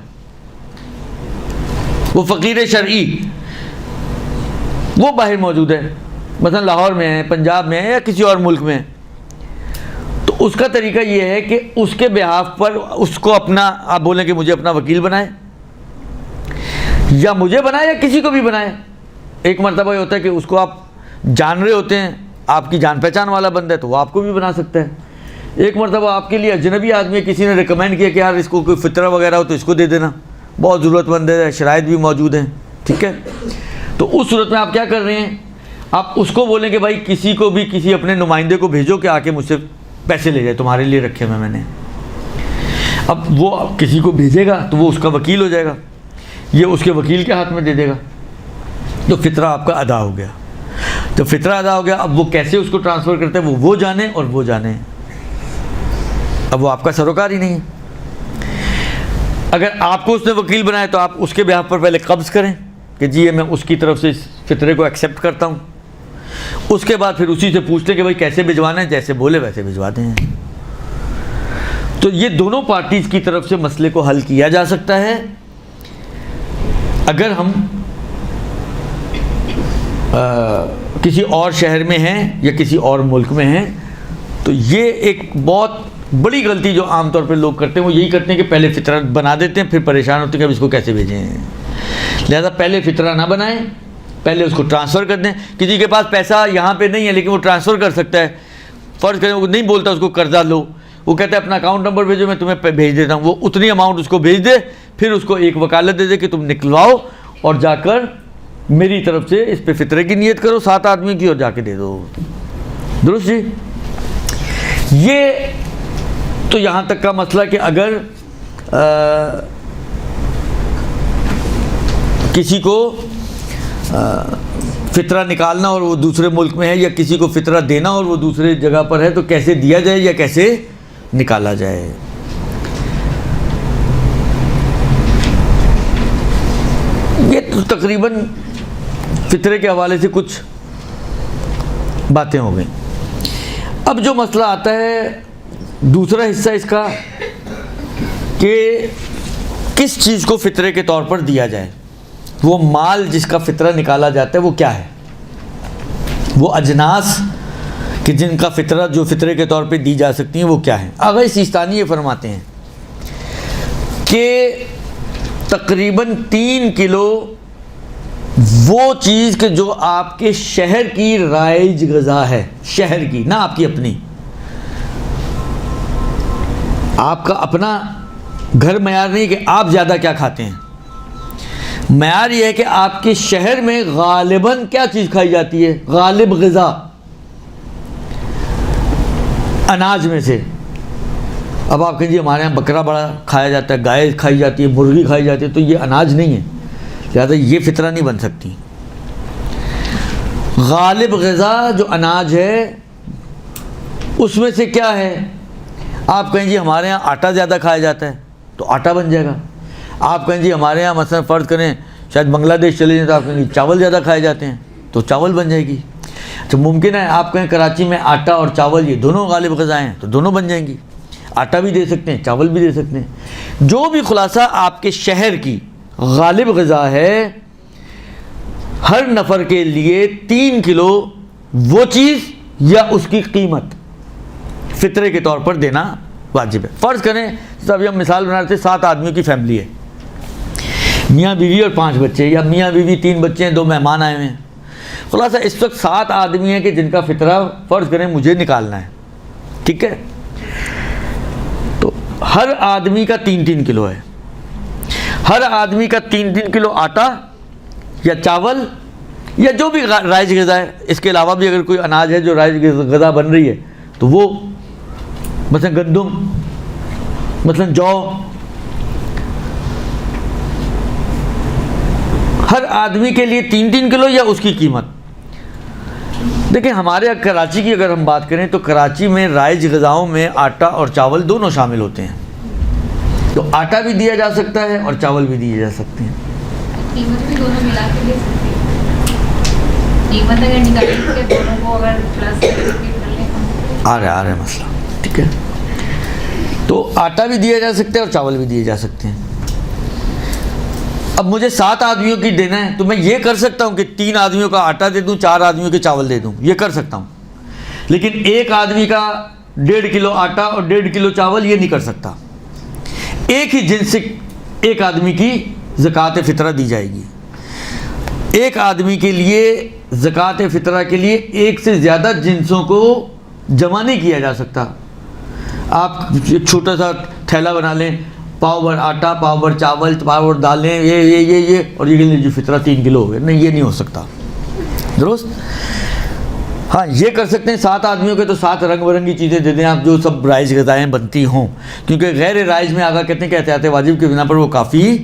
وہ فقیر شرعی، وہ باہر موجود ہے، مثلا لاہور میں ہے، پنجاب میں ہے یا کسی اور ملک میں ہے۔ تو اس کا طریقہ یہ ہے کہ اس کے بہاف پر اس کو اپنا، آپ بولیں کہ مجھے اپنا وکیل بنائے، یا مجھے بنائے یا کسی کو بھی بنائے۔ ایک مرتبہ یہ ہوتا ہے کہ اس کو آپ جان رہے ہوتے ہیں، آپ کی جان پہچان والا بندہ ہے تو وہ آپ کو بھی بنا سکتا ہے۔ ایک مرتبہ آپ کے لیے اجنبی آدمی ہے، کسی نے ریکمینڈ کیا کہ یار اس کو کوئی فطرہ وغیرہ ہو تو اس کو دے دینا، بہت ضرورت مند ہے، شرائط بھی موجود ہیں۔ ٹھیک ہے۔ تو اس صورت میں آپ کیا کر رہے ہیں؟ آپ اس کو بولیں کہ بھائی کسی کو بھی، کسی اپنے نمائندے کو بھیجو کہ آ کے مجھ سے پیسے لے جائے، تمہارے لیے رکھے ہوئے میں نے۔ اب وہ کسی کو بھیجے گا تو وہ اس کا وکیل ہو جائے گا، یہ اس کے وکیل کے ہاتھ میں دے دے گا، تو فطرہ آپ کا ادا ہو گیا۔ جب فطرہ ادا ہو گیا، اب وہ کیسے اس کو ٹرانسفر کرتے ہیں وہ جانے اور وہ جانے، اب وہ آپ کا سروکار ہی نہیں ہے۔ اگر آپ کو اس نے وکیل بنایا تو آپ اس کے بہاف پر پہلے قبض کریں کہ جی یہ میں اس کی طرف سے اس فطرے کو ایکسیپٹ کرتا ہوں، اس کے بعد پھر اسی سے پوچھتے کہ بھائی کیسے بھجوانا ہے، جیسے بولے ویسے بھجوا دیں۔ تو یہ دونوں پارٹیز کی طرف سے مسئلے کو حل کیا جا سکتا ہے۔ اگر ہم کسی اور شہر میں ہیں یا کسی اور ملک میں ہیں تو یہ ایک بہت بڑی غلطی جو عام طور پہ لوگ کرتے ہیں وہ یہی کرتے ہیں کہ پہلے فطرہ بنا دیتے ہیں، پھر پریشان ہوتے ہیں کہ اب اس کو کیسے بھیجیں۔ لہذا پہلے فطرہ نہ بنائیں، پہلے اس کو ٹرانسفر کر دیں۔ کسی کے پاس پیسہ یہاں پہ نہیں ہے لیکن وہ ٹرانسفر کر سکتا ہے، فرض کریں وہ نہیں بولتا اس کو قرضہ لو، وہ کہتا ہے اپنا اکاؤنٹ نمبر بھیجو میں تمہیں بھیج دیتا ہوں، وہ اتنی اماؤنٹ اس کو بھیج دے، پھر اس کو ایک وکالت دے دے کہ تم نکلواؤ اور جا کر میری طرف سے اس پہ فطرے کی نیت کرو 7 آدمی کی اور جا کے دے دو۔ درست جی؟ یہ تو یہاں تک کا مسئلہ کہ اگر کسی کو فطرہ نکالنا اور وہ دوسرے ملک میں ہے، یا کسی کو فطرہ دینا اور وہ دوسرے جگہ پر ہے، تو کیسے دیا جائے یا کیسے نکالا جائے؟ یہ تو تقریباً فطرے کے حوالے سے کچھ باتیں ہو گئیں۔ اب جو مسئلہ آتا ہے دوسرا حصہ اس کا کہ کس چیز کو فطرے کے طور پر دیا جائے، وہ مال جس کا فطرہ نکالا جاتا ہے وہ کیا ہے، وہ اجناس کہ جن کا فطرہ جو فطرے کے طور پہ دی جا سکتی ہیں وہ کیا ہیں۔ آغا سیستانی یہ فرماتے ہیں کہ تقریباً 3 کلو وہ چیز کہ جو آپ کے شہر کی رائج غذا ہے، شہر کی، نہ آپ کی اپنی، آپ کا اپنا گھر معیار نہیں کہ آپ زیادہ کیا کھاتے ہیں، معیار یہ ہے کہ آپ کے شہر میں غالباً کیا چیز کھائی جاتی ہے، غالب غذا اناج میں سے۔ اب آپ کہیں جی ہمارے یہاں بکرا بڑا کھایا جاتا ہے، گائے کھائی جاتی ہے، مرغی کھائی جاتی ہے، تو یہ اناج نہیں ہے، لہٰذا یہ فطرہ نہیں بن سکتی۔ غالب غذا جو اناج ہے اس میں سے کیا ہے، آپ کہیں جی ہمارے یہاں آٹا زیادہ کھایا جاتا ہے تو آٹا بن جائے گا، آپ کہیں جی ہمارے یہاں مثلا فرض کریں شاید بنگلہ دیش چلے جائیں تو آپ کہیں گے چاول زیادہ کھائے جاتے ہیں تو چاول بن جائے گی۔ تو ممکن ہے آپ کہیں کراچی میں آٹا اور چاول یہ دونوں غالب غذائیں ہیں تو دونوں بن جائیں گی، آٹا بھی دے سکتے ہیں، چاول بھی دے سکتے ہیں۔ جو بھی خلاصہ آپ کے شہر کی غالب غذا ہے، ہر نفر کے لیے 3 کلو وہ چیز یا اس کی قیمت فطرے کے طور پر دینا واجب ہے۔ فرض کریں ابھی ہم مثال بنا رہے تھے 7 آدمیوں کی فیملی ہے، میاں بیوی اور 5 بچے، یا میاں بیوی 3 بچے ہیں، 2 مہمان آئے ہوئے ہیں۔ خلاصہ اس وقت 7 آدمی ہیں کہ جن کا فطرہ فرض کریں مجھے نکالنا ہے، ٹھیک ہے، تو ہر آدمی کا 3-3 کلو ہے، ہر آدمی کا 3-3 کلو آٹا یا چاول یا جو بھی رائج غذا ہے، اس کے علاوہ بھی اگر کوئی اناج ہے جو رائج غذا بن رہی ہے تو وہ مثلا گندم، مثلا جو، ہر آدمی کے لیے 3-3 کلو یا اس کی قیمت۔ دیکھیں ہمارے کراچی کی اگر ہم بات کریں تو کراچی میں رائج غذاؤں میں آٹا اور چاول دونوں شامل ہوتے ہیں، تو آٹا بھی دیا جا سکتا ہے اور چاول بھی دیے جا سکتے ہیں۔ قیمت بھی دونوں ملا کے دے سکتے ہیں، قیمت اگر نکالیں تو دونوں کو اگر پلس کر لیں آ رہا ہے مسئلہ، ٹھیک ہے، تو آٹا بھی دیا جا سکتا ہے اور چاول بھی دیے جا سکتے ہیں۔ اب مجھے 7 آدمیوں کی دینا ہے تو میں یہ کر سکتا ہوں کہ 3 آدمیوں کا آٹا دے دوں، 4 آدمیوں کے چاول دے دوں، یہ کر سکتا ہوں، لیکن ایک آدمی کا 1.5 کلو آٹا اور 1.5 کلو چاول یہ نہیں کر سکتا۔ ایک ہی جنس سے ایک آدمی کی زکوٰۃ فطرہ دی جائے گی، ایک آدمی کے لیے زکوٰۃ فطرہ کے لیے ایک سے زیادہ جنسوں کو جمع نہیں کیا جا سکتا۔ آپ ایک چھوٹا سا تھیلا بنا لیں، پاؤ بھر آٹا، پاؤ بھر چاول، پاؤ بھر دالیں، یہ اور یہ جو فطرہ 3 کلو ہو گئے، نہیں، یہ نہیں ہو سکتا، درست؟ ہاں یہ کر سکتے ہیں 7 آدمیوں کے تو 7 رنگ برنگی چیزیں دے دیں آپ جو سب رائج غذائیں بنتی ہوں، کیونکہ غیر رائج میں آگاہ کہتے ہیں کہ احتیاط واجب کی بنا پر وہ کافی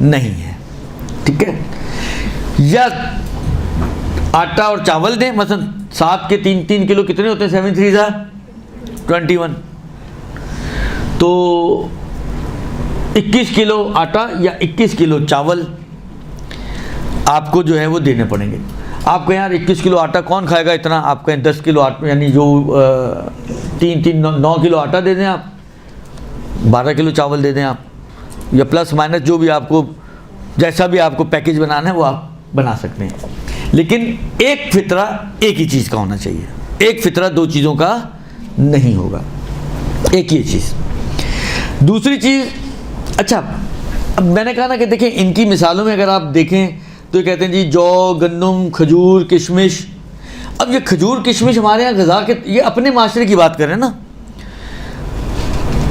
نہیں ہے، ٹھیک ہے۔ یا آٹا اور چاول دیں، مثلا 7 کے 3 کلو کتنے ہوتے ہیں، 7 3 21، تو 21 کلو آٹا یا 21 کلو چاول آپ کو جو ہے وہ دینے پڑیں گے۔ آپ کہیں یار 21 کلو آٹا کون کھائے گا اتنا، آپ کہیں 10 کلو آٹا، یعنی جو 9 کلو آٹا دے دیں آپ، 12 کلو چاول دے دیں آپ، یا پلس مائنس جو بھی آپ کو جیسا بھی آپ کو پیکیج بنانا ہے وہ آپ بنا سکتے ہیں، لیکن ایک فطرہ ایک ہی چیز کا ہونا چاہیے، ایک فطرہ 2 چیزوں کا نہیں ہوگا، ایک ہی چیز۔ دوسری چیز، اچھا اب میں نے کہا نا کہ دیکھیں ان کی مثالوں میں اگر آپ دیکھیں تو یہ کہتے ہیں جی جو، گندم، کھجور، کشمش۔ اب یہ کھجور کشمش ہمارے یہاں غذا کے، یہ اپنے معاشرے کی بات کریں نا،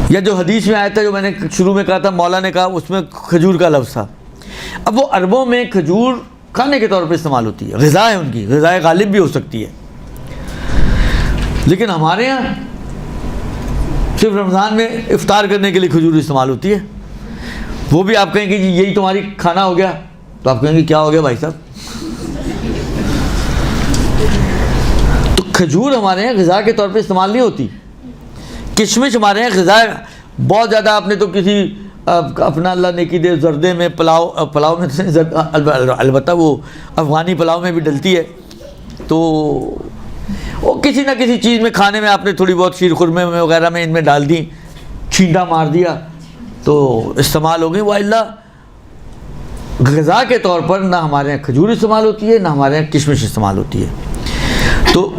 یا جو حدیث میں آیا تھا جو میں نے شروع میں کہا تھا، مولا نے کہا، اس میں کھجور کا لفظ تھا۔ اب وہ عربوں میں کھجور کھانے کے طور پہ استعمال ہوتی ہے، غذا ہے ان کی، غذائے غالب بھی ہو سکتی ہے، لیکن ہمارے یہاں صرف رمضان میں افطار کرنے کے لیے کھجور استعمال ہوتی ہے۔ وہ بھی آپ کہیں گے جی یہی تمہاری کھانا ہو گیا، تو آپ کہیں گے کیا ہو گیا بھائی صاحب، کھجور ہمارے یہاں غذا کے طور پہ استعمال نہیں ہوتی. کشمش ہمارے یہاں غذا بہت زیادہ. آپ نے تو کسی اپنا اللہ نیکی دے زردے میں پلاؤ میں البتہ وہ افغانی پلاؤ میں بھی ڈلتی ہے, تو وہ کسی نہ کسی چیز میں کھانے میں آپ نے تھوڑی بہت شیر خورمے میں وغیرہ میں ان میں ڈال دی, چھینٹا مار دیا تو استعمال ہو گئی. وہ اللہ غذا کے طور پر نہ ہمارے یہاں کھجور استعمال ہوتی ہے, نہ ہمارے یہاں کشمش استعمال ہوتی ہے. تو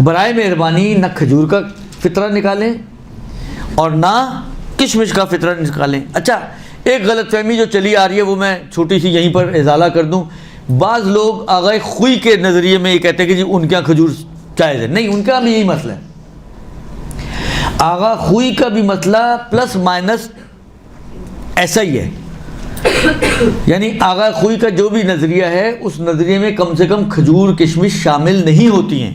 برائے مہربانی نہ کھجور کا فطرہ نکالیں اور نہ کشمش کا فطرہ نکالیں. اچھا, ایک غلط فہمی جو چلی آ رہی ہے وہ میں چھوٹی سی یہیں پر ازالہ کر دوں. بعض لوگ آغائے خوئی کے نظریے میں یہ کہتے ہیں کہ جی ان کے یہاں کھجور جائز ہے. نہیں, ان کا بھی یہی مسئلہ ہے. آغا خوئی کا بھی مسئلہ پلس مائنس ایسا ہی ہے. یعنی آغا خوئی کا جو بھی نظریہ ہے اس نظریے میں کم سے کم کھجور کشمش شامل نہیں ہوتی ہیں.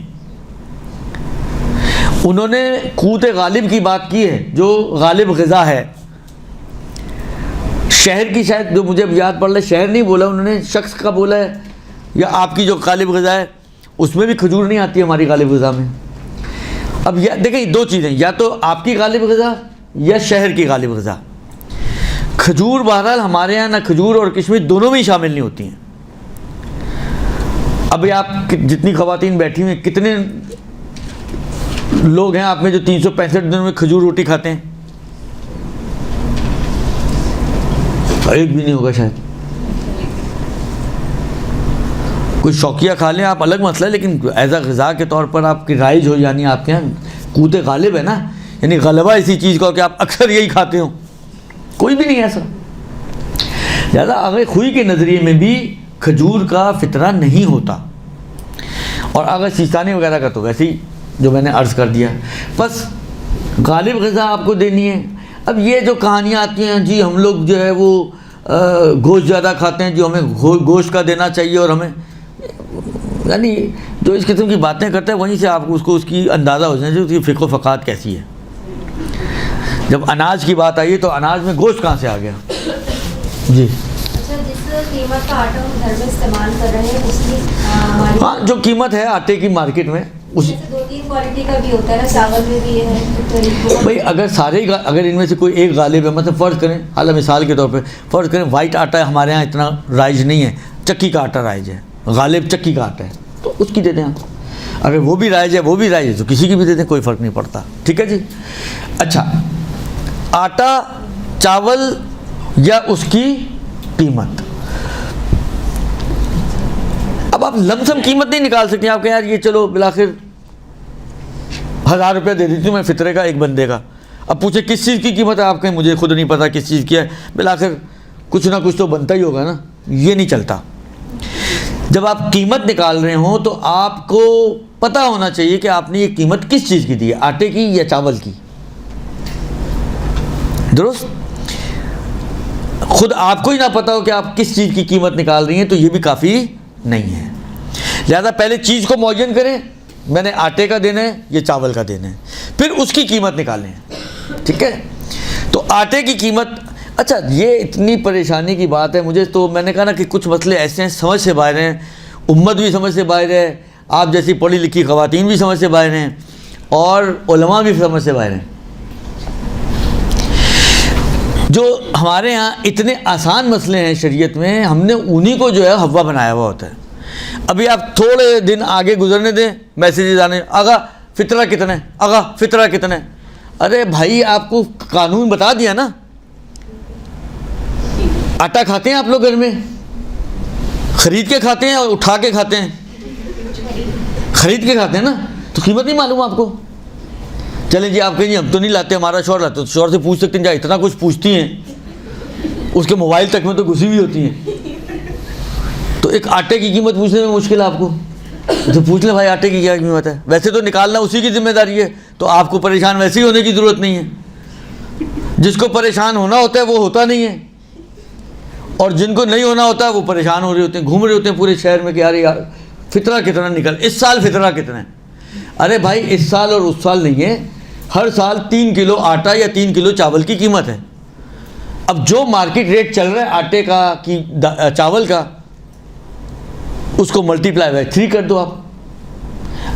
انہوں نے قوت غالب کی بات کی ہے جو غالب غذا ہے. شہر کی شاید جو مجھے یاد پڑ رہا ہے, شہر نہیں بولا انہوں نے, شخص کا بولا ہے, یا آپ کی جو غالب غذا ہے اس میں بھی کھجور نہیں آتی ہے ہماری غالب غذا میں. اب دیکھیں دو چیزیں, یا تو آپ کی غالب غذا یا شہر کی غالب غذا. کھجور بہرحال ہمارے یہاں نہ کھجور اور کشمش دونوں میں ہی شامل نہیں ہوتی ہیں. ابھی آپ جتنی خواتین بیٹھی ہوئی ہیں, کتنے لوگ ہیں آپ میں جو 365 دنوں میں کھجور روٹی کھاتے ہیں؟ ایک بھی نہیں ہوگا شاید. کوئی شوقیہ کھا لیں آپ الگ مسئلہ ہے, لیکن ایز اے غذا کے طور پر آپ کی رائج ہو, یعنی آپ کے یہاں قوت غالب ہے نا, یعنی غلبہ اسی چیز کا کہ آپ اکثر یہی کھاتے ہو, کوئی بھی نہیں ایسا. زیادہ آگے خوئی کے نظریے میں بھی کھجور کا فطرہ نہیں ہوتا, اور آگے سیستانی وغیرہ کا تو ویسے ہی جو میں نے عرض کر دیا. بس غالب غذا آپ کو دینی ہے. اب یہ جو کہانیاں آتی ہیں جی ہم لوگ جو ہے وہ گوشت زیادہ کھاتے ہیں, جو ہمیں گوشت کا دینا چاہیے, اور ہمیں یعنی جو اس قسم کی باتیں کرتے ہیں وہیں سے آپ کو اس کی اندازہ ہو جائے اس کی فقہ و فقاہت کیسی ہے. جب اناج کی بات آئی تو اناج میں گوشت کہاں سے آ گیا؟ جی اچھا, جس قیمت کا آٹا ہم گھر میں استعمال کر رہے ہیں اس کی ہاں جو قیمت ہے آٹے کی مارکیٹ میں اس 2-3 کوالٹی کا بھی ہوتا ہے نا, چاول میں بھی یہ ہے بھائی. اگر ان میں سے کوئی ایک غالب ہے, مطلب فرض کریں حالا مثال کے طور پہ فرض کریں وائٹ آٹا ہمارے ہاں اتنا رائج نہیں ہے, چکی کا آٹا رائج ہے, غالب چکی کا آٹا ہے, تو اس کی دے دیں آپ. اگر وہ بھی رائج ہے تو کسی کی بھی دے دیں, کوئی فرق نہیں پڑتا. ٹھیک ہے جی. اچھا, آٹا, چاول یا اس کی قیمت. اب آپ لم سم قیمت نہیں نکال سکتے. آپ کہیں یار یہ چلو بالآخر 1000 روپیہ دے دیتی ہوں میں فطرے کا ایک بندے کا. اب پوچھے کس چیز کی قیمت ہے, آپ کہیں مجھے خود نہیں پتا کس چیز کی ہے, بالآخر کچھ نہ کچھ تو بنتا ہی ہوگا نا. یہ نہیں چلتا. جب آپ قیمت نکال رہے ہوں تو آپ کو پتہ ہونا چاہیے کہ آپ نے یہ قیمت کس چیز کی دی ہے, آٹے کی یا چاول کی. درست. خود آپ کو ہی نہ پتہ ہو کہ آپ کس چیز کی قیمت نکال رہی ہیں تو یہ بھی کافی نہیں ہے. لہذا پہلے چیز کو معین کریں, میں نے آٹے کا دینا ہے یہ چاول کا دینا ہے, پھر اس کی قیمت نکالیں. ٹھیک ہے. تو آٹے کی قیمت, اچھا یہ اتنی پریشانی کی بات ہے مجھے, تو میں نے کہا نا کہ کچھ مسئلے ایسے ہیں سمجھ سے باہر ہیں, امت بھی سمجھ سے باہر ہے, آپ جیسی پڑھی لکھی خواتین بھی سمجھ سے باہر ہیں, اور علماء بھی سمجھ سے باہر ہیں. جو ہمارے ہاں اتنے آسان مسئلے ہیں شریعت میں, ہم نے انہی کو جو ہے حوا بنایا ہوا ہوتا ہے. ابھی آپ تھوڑے دن آگے گزرنے دیں, میسیجز آنے, آغا فطرہ کتنا ہے, آغا فطرہ کتنا ہے. ارے بھائی آپ کو قانون بتا دیا نا. آٹا کھاتے ہیں آپ لوگ گھر میں, خرید کے کھاتے ہیں اور اٹھا کے کھاتے ہیں؟ خرید کے کھاتے ہیں نا, تو قیمت نہیں معلوم آپ کو. چلیں جی آپ کہیں جی ہم تو نہیں لاتے, ہمارا شوہر لاتے, تو شوہر سے پوچھ سکتے ہیں, جا اتنا کچھ پوچھتی ہیں, اس کے موبائل تک میں تو گھسی ہوئی ہوتی ہیں, تو ایک آٹے کی قیمت پوچھنے میں مشکل ہے آپ کو. تو پوچھ لیں بھائی آٹے کی کیا قیمت ہے. ویسے تو نکالنا اسی کی ذمہ داری ہے, تو آپ کو پریشان ویسے ہی ہونے کی ضرورت نہیں ہے. جس کو پریشان ہونا ہوتا ہے وہ ہوتا نہیں ہے, اور جن کو نہیں ہونا ہوتا ہے وہ پریشان ہو رہے ہوتے ہیں, گھوم رہے ہوتے ہیں پورے شہر میں کہ یار فطرہ کتنا نکل, اس سال فطرہ کتنا ہے. ارے بھائی اس سال اور اس سال نہیں ہے, ہر سال 3 کلو آٹا یا 3 کلو چاول کی قیمت ہے. اب جو مارکیٹ ریٹ چل رہا ہے آٹے کا کی چاول کا, اس کو ملٹی پلائی بائی 3 کر دو آپ.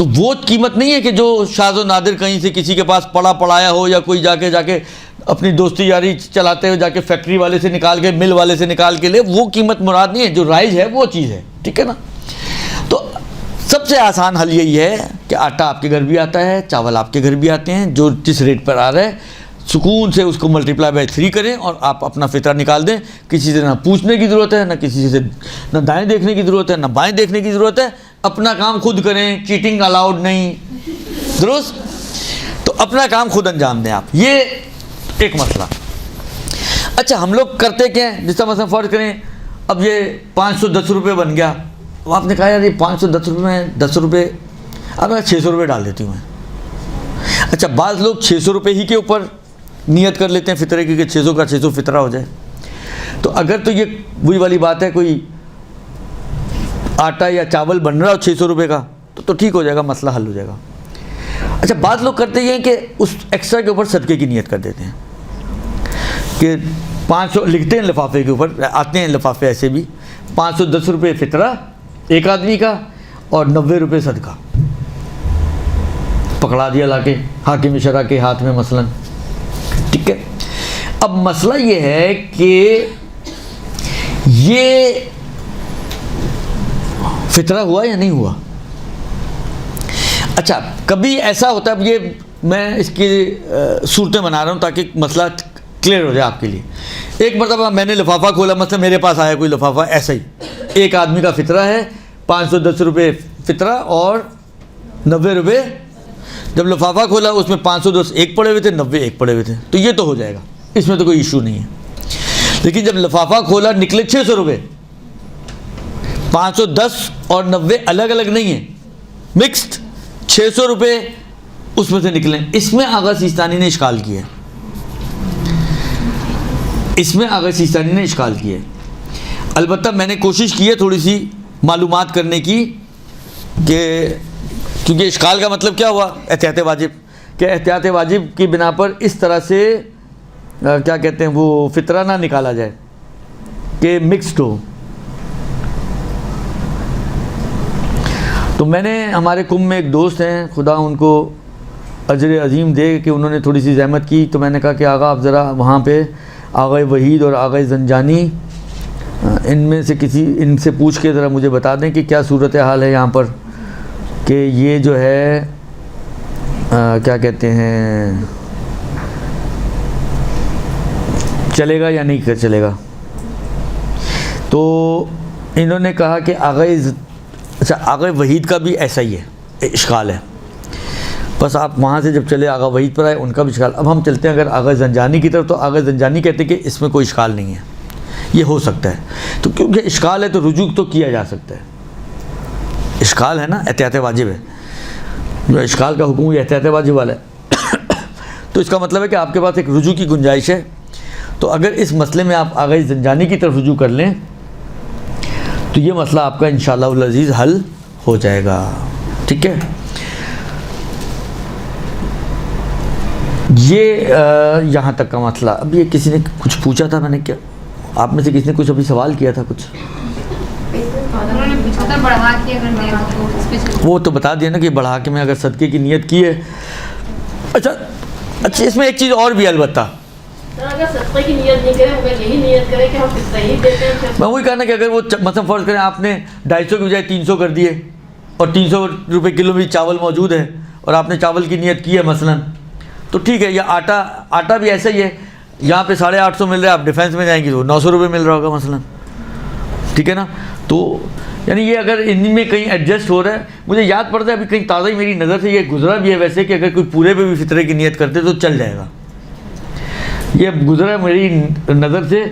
تو وہ قیمت نہیں ہے کہ جو شاذ و نادر کہیں سے کسی کے پاس پڑا پڑایا ہو، یا کوئی جا کے اپنی دوستی یاری چلاتے ہوئے جا کے فیکٹری والے سے نکال کے، مل والے سے نکال کے لے، وہ قیمت مراد نہیں ہے. جو رائج ہے وہ چیز ہے. ٹھیک ہے نا. تو سب سے آسان حل یہی ہے کہ آٹا آپ کے گھر بھی آتا ہے، چاول آپ کے گھر بھی آتے ہیں، جو جس ریٹ پر آ رہا ہے سکون سے اس کو ملٹیپلائی بائی 3 کریں اور آپ اپنا فطرہ نکال دیں. کسی سے نہ پوچھنے کی ضرورت ہے، نہ کسی سے نہ دائیں دیکھنے کی ضرورت ہے، نہ بائیں دیکھنے کی ضرورت ہے. اپنا کام خود کریں، چیٹنگ الاؤڈ نہیں. درست. تو اپنا کام خود انجام دیں آپ. یہ ایک مسئلہ. اچھا ہم لوگ کرتے کیا ہیں؟ جس طرح مثلا فرض کریں اب یہ 510 روپے بن گیا. اب آپ نے کہا یار یہ 510 روپے میں 10 روپے، اب میں 600 روپے ڈال دیتی ہوں میں. اچھا بعض لوگ 600 روپے ہی کے اوپر نیت کر لیتے ہیں فطرے کی کہ 600 کا 600 فطرہ ہو جائے. تو اگر تو یہ وہی والی بات ہے، کوئی آٹا یا چاول بن رہا ہو 600 روپے کا تو ٹھیک ہو جائے گا، مسئلہ حل ہو جائے گا. اچھا بعض لوگ کرتے یہ ہیں کہ اس ایکسٹرا کے اوپر صدقے کی نیت کر دیتے ہیں کہ 500 لکھتے ہیں لفافے کے اوپر، آتے ہیں لفافے ایسے بھی، 510 روپے فطرہ ایک آدمی کا اور 90 روپے صدقہ. پکڑا دیا لا کے حاکم شرع کے ہاتھ میں مثلا. ٹھیک ہے. اب مسئلہ یہ ہے کہ یہ فطرہ ہوا یا نہیں ہوا. اچھا کبھی ایسا ہوتا ہے، اب یہ میں اس کی صورتیں بنا رہا ہوں تاکہ مسئلہ کلیئر ہو جائے آپ کے لیے. ایک مرتبہ میں نے لفافہ کھولا، مثلا میرے پاس آیا کوئی لفافہ ایسا ہی، ایک آدمی کا فطرہ ہے، 510 روپے فطرہ اور 90 روپے. جب لفافہ کھولا اس میں 510 ایک پڑے ہوئے تھے، 90 ایک پڑے ہوئے تھے، تو یہ تو ہو جائے گا، اس میں تو کوئی ایشو نہیں ہے. لیکن جب لفافہ کھولا نکلے 600 روپے، 510 اور 90 الگ الگ نہیں ہیں، مکسڈ 600 روپے اس میں سے نکلیں. اس میں آغا سیستانی نے اشکال کیا ہے. اس میں آغا سیستانی نے اشکال کیا ہے. البتہ میں نے کوشش کی ہے تھوڑی سی معلومات کرنے کی، کہ کیونکہ اشکال کا مطلب کیا ہوا، احتیاط واجب، کہ احتیاط واجب کی بنا پر اس طرح سے کیا کہتے ہیں وہ فطرہ نہ نکالا جائے کہ مکسڈ ہو. تو میں نے، ہمارے کم میں ایک دوست ہیں، خدا ان کو اجر عظیم دے کہ انہوں نے تھوڑی سی زحمت کی. تو میں نے کہا کہ آغا آپ ذرا وہاں پہ آغا وحید اور آغا زنجانی ان میں سے ان سے پوچھ کے ذرا مجھے بتا دیں کہ کیا صورت حال ہے یہاں پر، کہ یہ جو ہے کیا کہتے ہیں چلے گا یا نہیں چلے گا. تو انہوں نے کہا کہ آغا وحید کا بھی ایسا ہی ہے، اشکال ہے. بس آپ وہاں سے جب چلے آغا وحید پر آئے ان کا بھی اشکال. اب ہم چلتے ہیں اگر آغا زنجانی کی طرف، تو آغا زنجانی کہتے ہیں کہ اس میں کوئی اشکال نہیں ہے، یہ ہو سکتا ہے. تو کیونکہ اشکال ہے تو رجوع تو کیا جا سکتا ہے. اشکال ہے نا، احتیاط واجب ہے، جو اشکال کا حکم یہ احتیاط واجب والا ہے. تو اس کا مطلب ہے کہ آپ کے پاس ایک رجوع کی گنجائش ہے. تو اگر اس مسئلے میں آپ آغا زنجانی کی طرف رجوع کر لیں تو یہ مسئلہ آپ کا انشاءاللہ العزیز حل ہو جائے گا. ٹھیک ہے. یہ یہاں تک کا مسئلہ. اب یہ کسی نے کچھ پوچھا تھا، میں نے کیا آپ میں سے کسی نے کچھ ابھی سوال کیا تھا کچھ؟ وہ تو بتا دیا نا کہ بڑھا کے میں اگر صدقے کی نیت کی ہے. اچھا اس میں ایک چیز اور بھی البتہ، اگر صدقے کی نیت نہیں کرے، مگر یہی نیت کرے کہ ہم کتنا ہی دیتے ہیں. میں وہی کہنا کہ اگر وہ مثلا فرض کریں آپ نے 250 کی بجائے 300 کر دیے اور 300 روپے کلو بھی چاول موجود ہے اور آپ نے چاول کی نیت کی ہے مثلا، تو ٹھیک ہے. یا آٹا بھی ایسا ہی ہے، یہاں پہ 850 مل رہا ہے، آپ ڈیفینس میں جائیں گے تو 900 روپے مل رہا ہوگا مثلا. ٹھیک ہے نا. تو یعنی یہ اگر ان میں کہیں ایڈجسٹ ہو رہا ہے. مجھے یاد پڑتا ہے ابھی کہیں تازہ ہی میری نظر سے یہ گزرا بھی ہے ویسے، کہ اگر کوئی پورے پہ بھی فطرے کی نیت کرتے تو چل جائے گا. یہ گزرا ہے میری نظر سے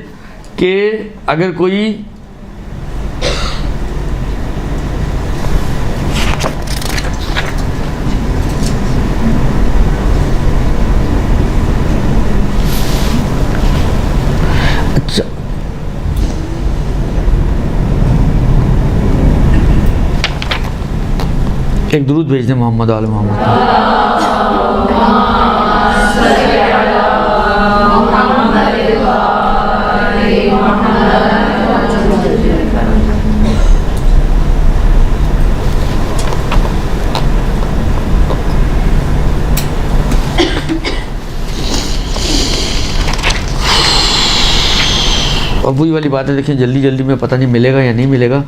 کہ اگر کوئی ایک درود بھیج دیں محمد آل محمد. اب وہی والی بات ہے، دیکھیں جلدی جلدی میں پتہ نہیں ملے گا یا نہیں ملے گا.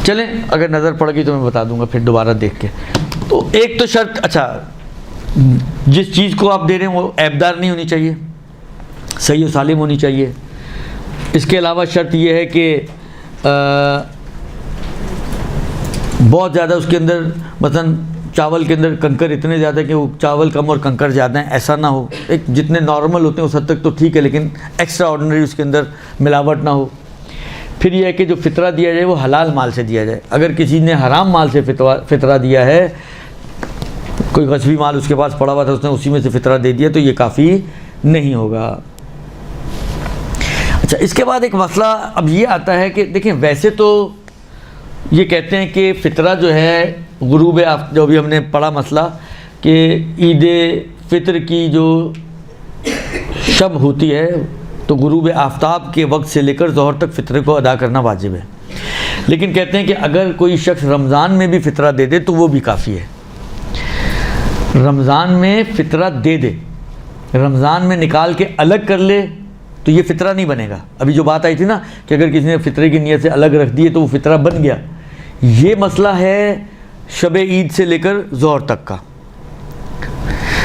چلیں اگر نظر پڑ گئی تو میں بتا دوں گا پھر دوبارہ دیکھ کے. تو ایک تو شرط، اچھا جس چیز کو آپ دے رہے ہیں وہ عیبدار نہیں ہونی چاہیے، صحیح و سالم ہونی چاہیے. اس کے علاوہ شرط یہ ہے کہ بہت زیادہ اس کے اندر مثلا چاول کے اندر کنکر اتنے زیادہ کہ وہ چاول کم اور کنکر زیادہ ہیں، ایسا نہ ہو. ایک جتنے نارمل ہوتے ہیں اس حد تک تو ٹھیک ہے، لیکن ایکسٹرا آرڈنری اس کے اندر ملاوٹ نہ ہو. پھر یہ ہے کہ جو فطرہ دیا جائے وہ حلال مال سے دیا جائے. اگر کسی نے حرام مال سے فطرہ دیا ہے، کوئی غصبی مال اس کے پاس پڑا ہوا تھا، اس نے اسی میں سے فطرہ دے دیا، تو یہ کافی نہیں ہوگا. اچھا اس کے بعد ایک مسئلہ اب یہ آتا ہے کہ دیکھیں ویسے تو یہ کہتے ہیں کہ فطرہ جو ہے غروب جو بھی ہم نے پڑھا مسئلہ کہ عید فطر کی جو شب ہوتی ہے تو غروب آفتاب کے وقت سے لے کر ظہر تک فطرے کو ادا کرنا واجب ہے. لیکن کہتے ہیں کہ اگر کوئی شخص رمضان میں بھی فطرہ دے دے تو وہ بھی کافی ہے. رمضان میں فطرہ دے دے، رمضان میں نکال کے الگ کر لے تو یہ فطرہ نہیں بنے گا. ابھی جو بات آئی تھی نا کہ اگر کسی نے فطرے کی نیت سے الگ رکھ دیے تو وہ فطرہ بن گیا. یہ مسئلہ ہے شب عید سے لے کر ظہر تک کا،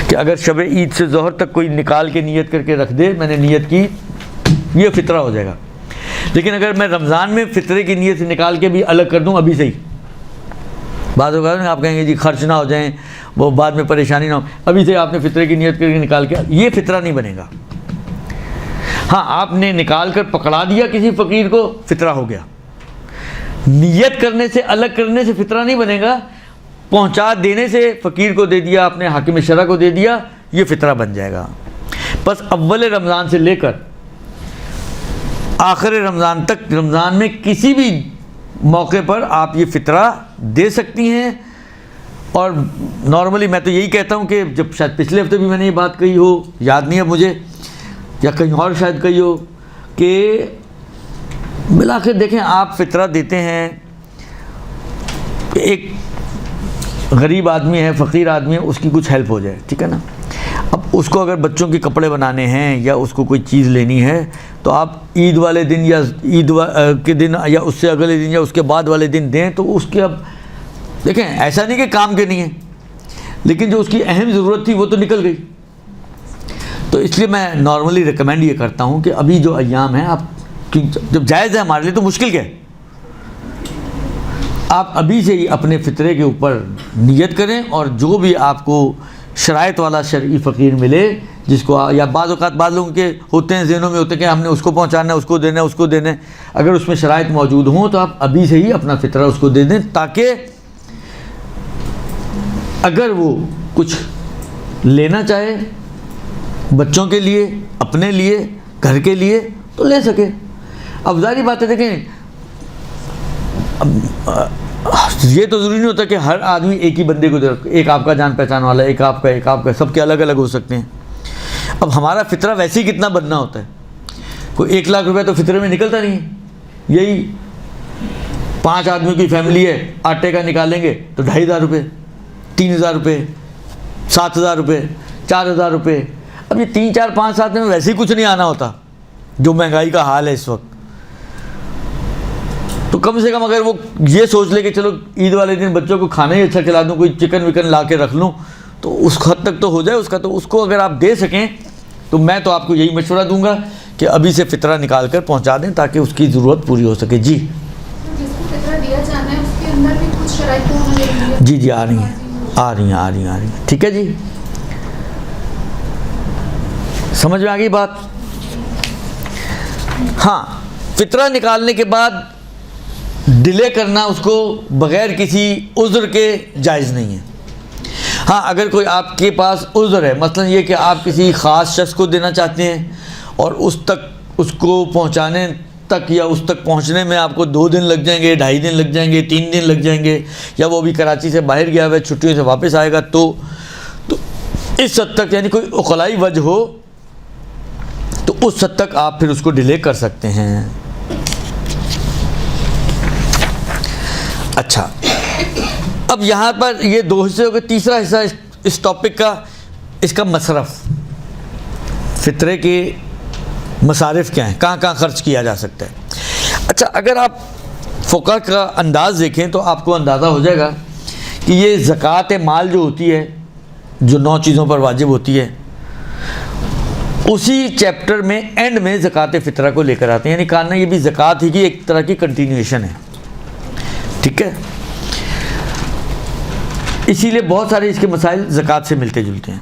کہ اگر شب عید سے ظہر تک کوئی نکال کے نیت کر کے رکھ دے، میں نے نیت کی، یہ فطرہ ہو جائے گا. لیکن اگر میں رمضان میں فطرے کی نیت سے نکال کے بھی الگ کر دوں ابھی سے ہی، بعض اوقات آپ کہیں گے جی خرچ نہ ہو جائیں، وہ بعد میں پریشانی نہ ہو، ابھی سے آپ نے فطرے کی نیت کر کے نکال کے، یہ فطرہ نہیں بنے گا. ہاں آپ نے نکال کر پکڑا دیا کسی فقیر کو، فطرہ ہو گیا. نیت کرنے سے الگ کرنے سے فطرہ نہیں بنے گا. پہنچا دینے سے فقیر کو دے دیا، اپنے حاکم شرع کو دے دیا، یہ فطرہ بن جائے گا. بس اول رمضان سے لے کر آخر رمضان تک، رمضان میں کسی بھی موقع پر آپ یہ فطرہ دے سکتی ہیں. اور نارملی میں تو یہی کہتا ہوں کہ جب شاید پچھلے ہفتے بھی میں نے یہ بات کہی ہو، یاد نہیں ہے مجھے، یا کہیں اور شاید کہی ہو، کہ بالآخر دیکھیں آپ فطرہ دیتے ہیں، ایک غریب آدمی ہے، فقیر آدمی ہے، اس کی کچھ ہیلپ ہو جائے، ٹھیک ہے نا. اب اس کو اگر بچوں کے کپڑے بنانے ہیں یا اس کو کوئی چیز لینی ہے تو آپ عید والے دن یا عید کے دن یا اس سے اگلے دن یا اس کے بعد والے دن دیں تو اس کے، اب دیکھیں ایسا نہیں کہ کام کے نہیں ہیں، لیکن جو اس کی اہم ضرورت تھی وہ تو نکل گئی. تو اس لیے میں نارملی ریکمینڈ یہ کرتا ہوں کہ ابھی جو ایام ہیں آپ، جب جائز ہے ہمارے لیے تو مشکل کیا ہے، آپ ابھی سے ہی اپنے فطرے کے اوپر نیت کریں، اور جو بھی آپ کو شرائط والا شرعی فقیر ملے، جس کو یا بعض اوقات بعض لوگوں کے ہوتے ہیں ذہنوں میں ہوتے ہیں کہ ہم نے اس کو پہنچانا ہے، اس کو دینا ہے، اس کو دینا ہے، اگر اس میں شرائط موجود ہوں تو آپ ابھی سے ہی اپنا فطرہ اس کو دے دیں، تاکہ اگر وہ کچھ لینا چاہے بچوں کے لیے، اپنے لیے، گھر کے لیے تو لے سکے. اب ظاہری بات ہے دیکھیں یہ تو ضروری نہیں ہوتا کہ ہر آدمی ایک ہی بندے کو دے، ایک آپ کا جان پہچان والا ہے، ایک آپ کا، سب کے الگ الگ ہو سکتے ہیں. اب ہمارا فطرہ ویسے ہی کتنا بننا ہوتا ہے، کوئی 1 لاکھ روپے تو فطرے میں نکلتا نہیں ہے. یہی 5 آدمیوں کی فیملی ہے، آٹے کا نکالیں گے تو 2500 روپے، 3000 روپے، 7000 روپے، 4000 روپے. اب یہ 3 4 5 7 میں ویسے ہی کچھ نہیں آنا ہوتا جو مہنگائی کا حال ہے اس وقت. تو کم سے کم اگر وہ یہ سوچ لے کہ چلو عید والے دن بچوں کو کھانا ہی اچھا کھلا دوں، کوئی چکن وکن لا کے رکھ لوں، تو اس حد تک تو ہو جائے اس کا. تو اس کو اگر آپ دے سکیں تو میں تو آپ کو یہی مشورہ دوں گا کہ ابھی سے فطرہ نکال کر پہنچا دیں تاکہ اس کی ضرورت پوری ہو سکے. جی جس کو فطرہ دیا جانا ہے اس کے اندر بھی کچھ شرائط ہونا چاہیے. جی آ رہی ہیں ٹھیک ہے جی، سمجھ میں آ گئی بات. ہاں فطرہ نکالنے کے بعد ڈیلے کرنا اس کو بغیر کسی عذر کے جائز نہیں ہے. ہاں اگر کوئی آپ کے پاس عذر ہے، مثلا یہ کہ آپ کسی خاص شخص کو دینا چاہتے ہیں اور اس کو پہنچانے تک یا اس تک پہنچنے میں آپ کو 2 دن لگ جائیں گے، 2.5 دن لگ جائیں گے، 3 دن لگ جائیں گے، یا وہ بھی کراچی سے باہر گیا ہوا ہے، چھٹیوں سے واپس آئے گا، تو اس حد تک یعنی کوئی عقلائی وجہ ہو تو اس حد تک آپ پھر اس کو ڈیلے کر سکتے ہیں. اچھا اب یہاں پر یہ 2 حصے ہو گئے. تیسرا حصہ اس ٹاپک کا، اس کا مصرف، فطرے کے مصارف کیا ہیں, کہاں کہاں خرچ کیا جا سکتا ہے. اچھا, اگر آپ فقہ کا انداز دیکھیں تو آپ کو اندازہ ہو جائے گا کہ یہ زکوٰۃ مال جو ہوتی ہے, جو 9 چیزوں پر واجب ہوتی ہے, اسی چیپٹر میں اینڈ میں زکوٰۃ فطرہ کو لے کر آتے ہیں. یعنی کہنا یہ بھی زکوٰۃ ہی کی ایک طرح کی کنٹینیویشن ہے. ٹھیک ہے, اسی لیے بہت سارے اس کے مسائل زکوٰۃ سے ملتے جلتے ہیں.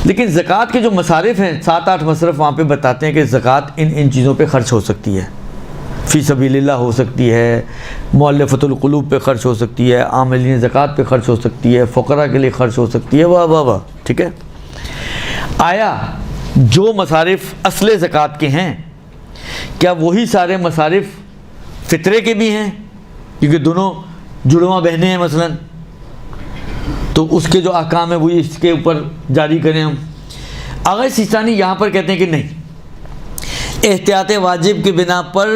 لیکن زکوٰۃ کے جو مصارف ہیں 7-8 مصرف وہاں پہ بتاتے ہیں کہ زکوٰۃ ان چیزوں پہ خرچ ہو سکتی ہے. فی سبیل اللہ ہو سکتی ہے, مؤلفۃ القلوب پہ خرچ ہو سکتی ہے, عاملین زکوٰۃ پہ خرچ ہو سکتی ہے, فقراء کے لیے خرچ ہو سکتی ہے, واہ واہ واہ. ٹھیک ہے, آیا جو مصارف اصل زکوٰۃ کے ہیں کیا وہی سارے مصارف فطرے کے بھی ہیں؟ کیونکہ دونوں جڑواں بہنیں ہیں مثلا, تو اس کے جو احکام ہیں وہی اس کے اوپر جاری کریں ہم. آغا سیستانی یہاں پر کہتے ہیں کہ نہیں, احتیاط واجب کی بنا پر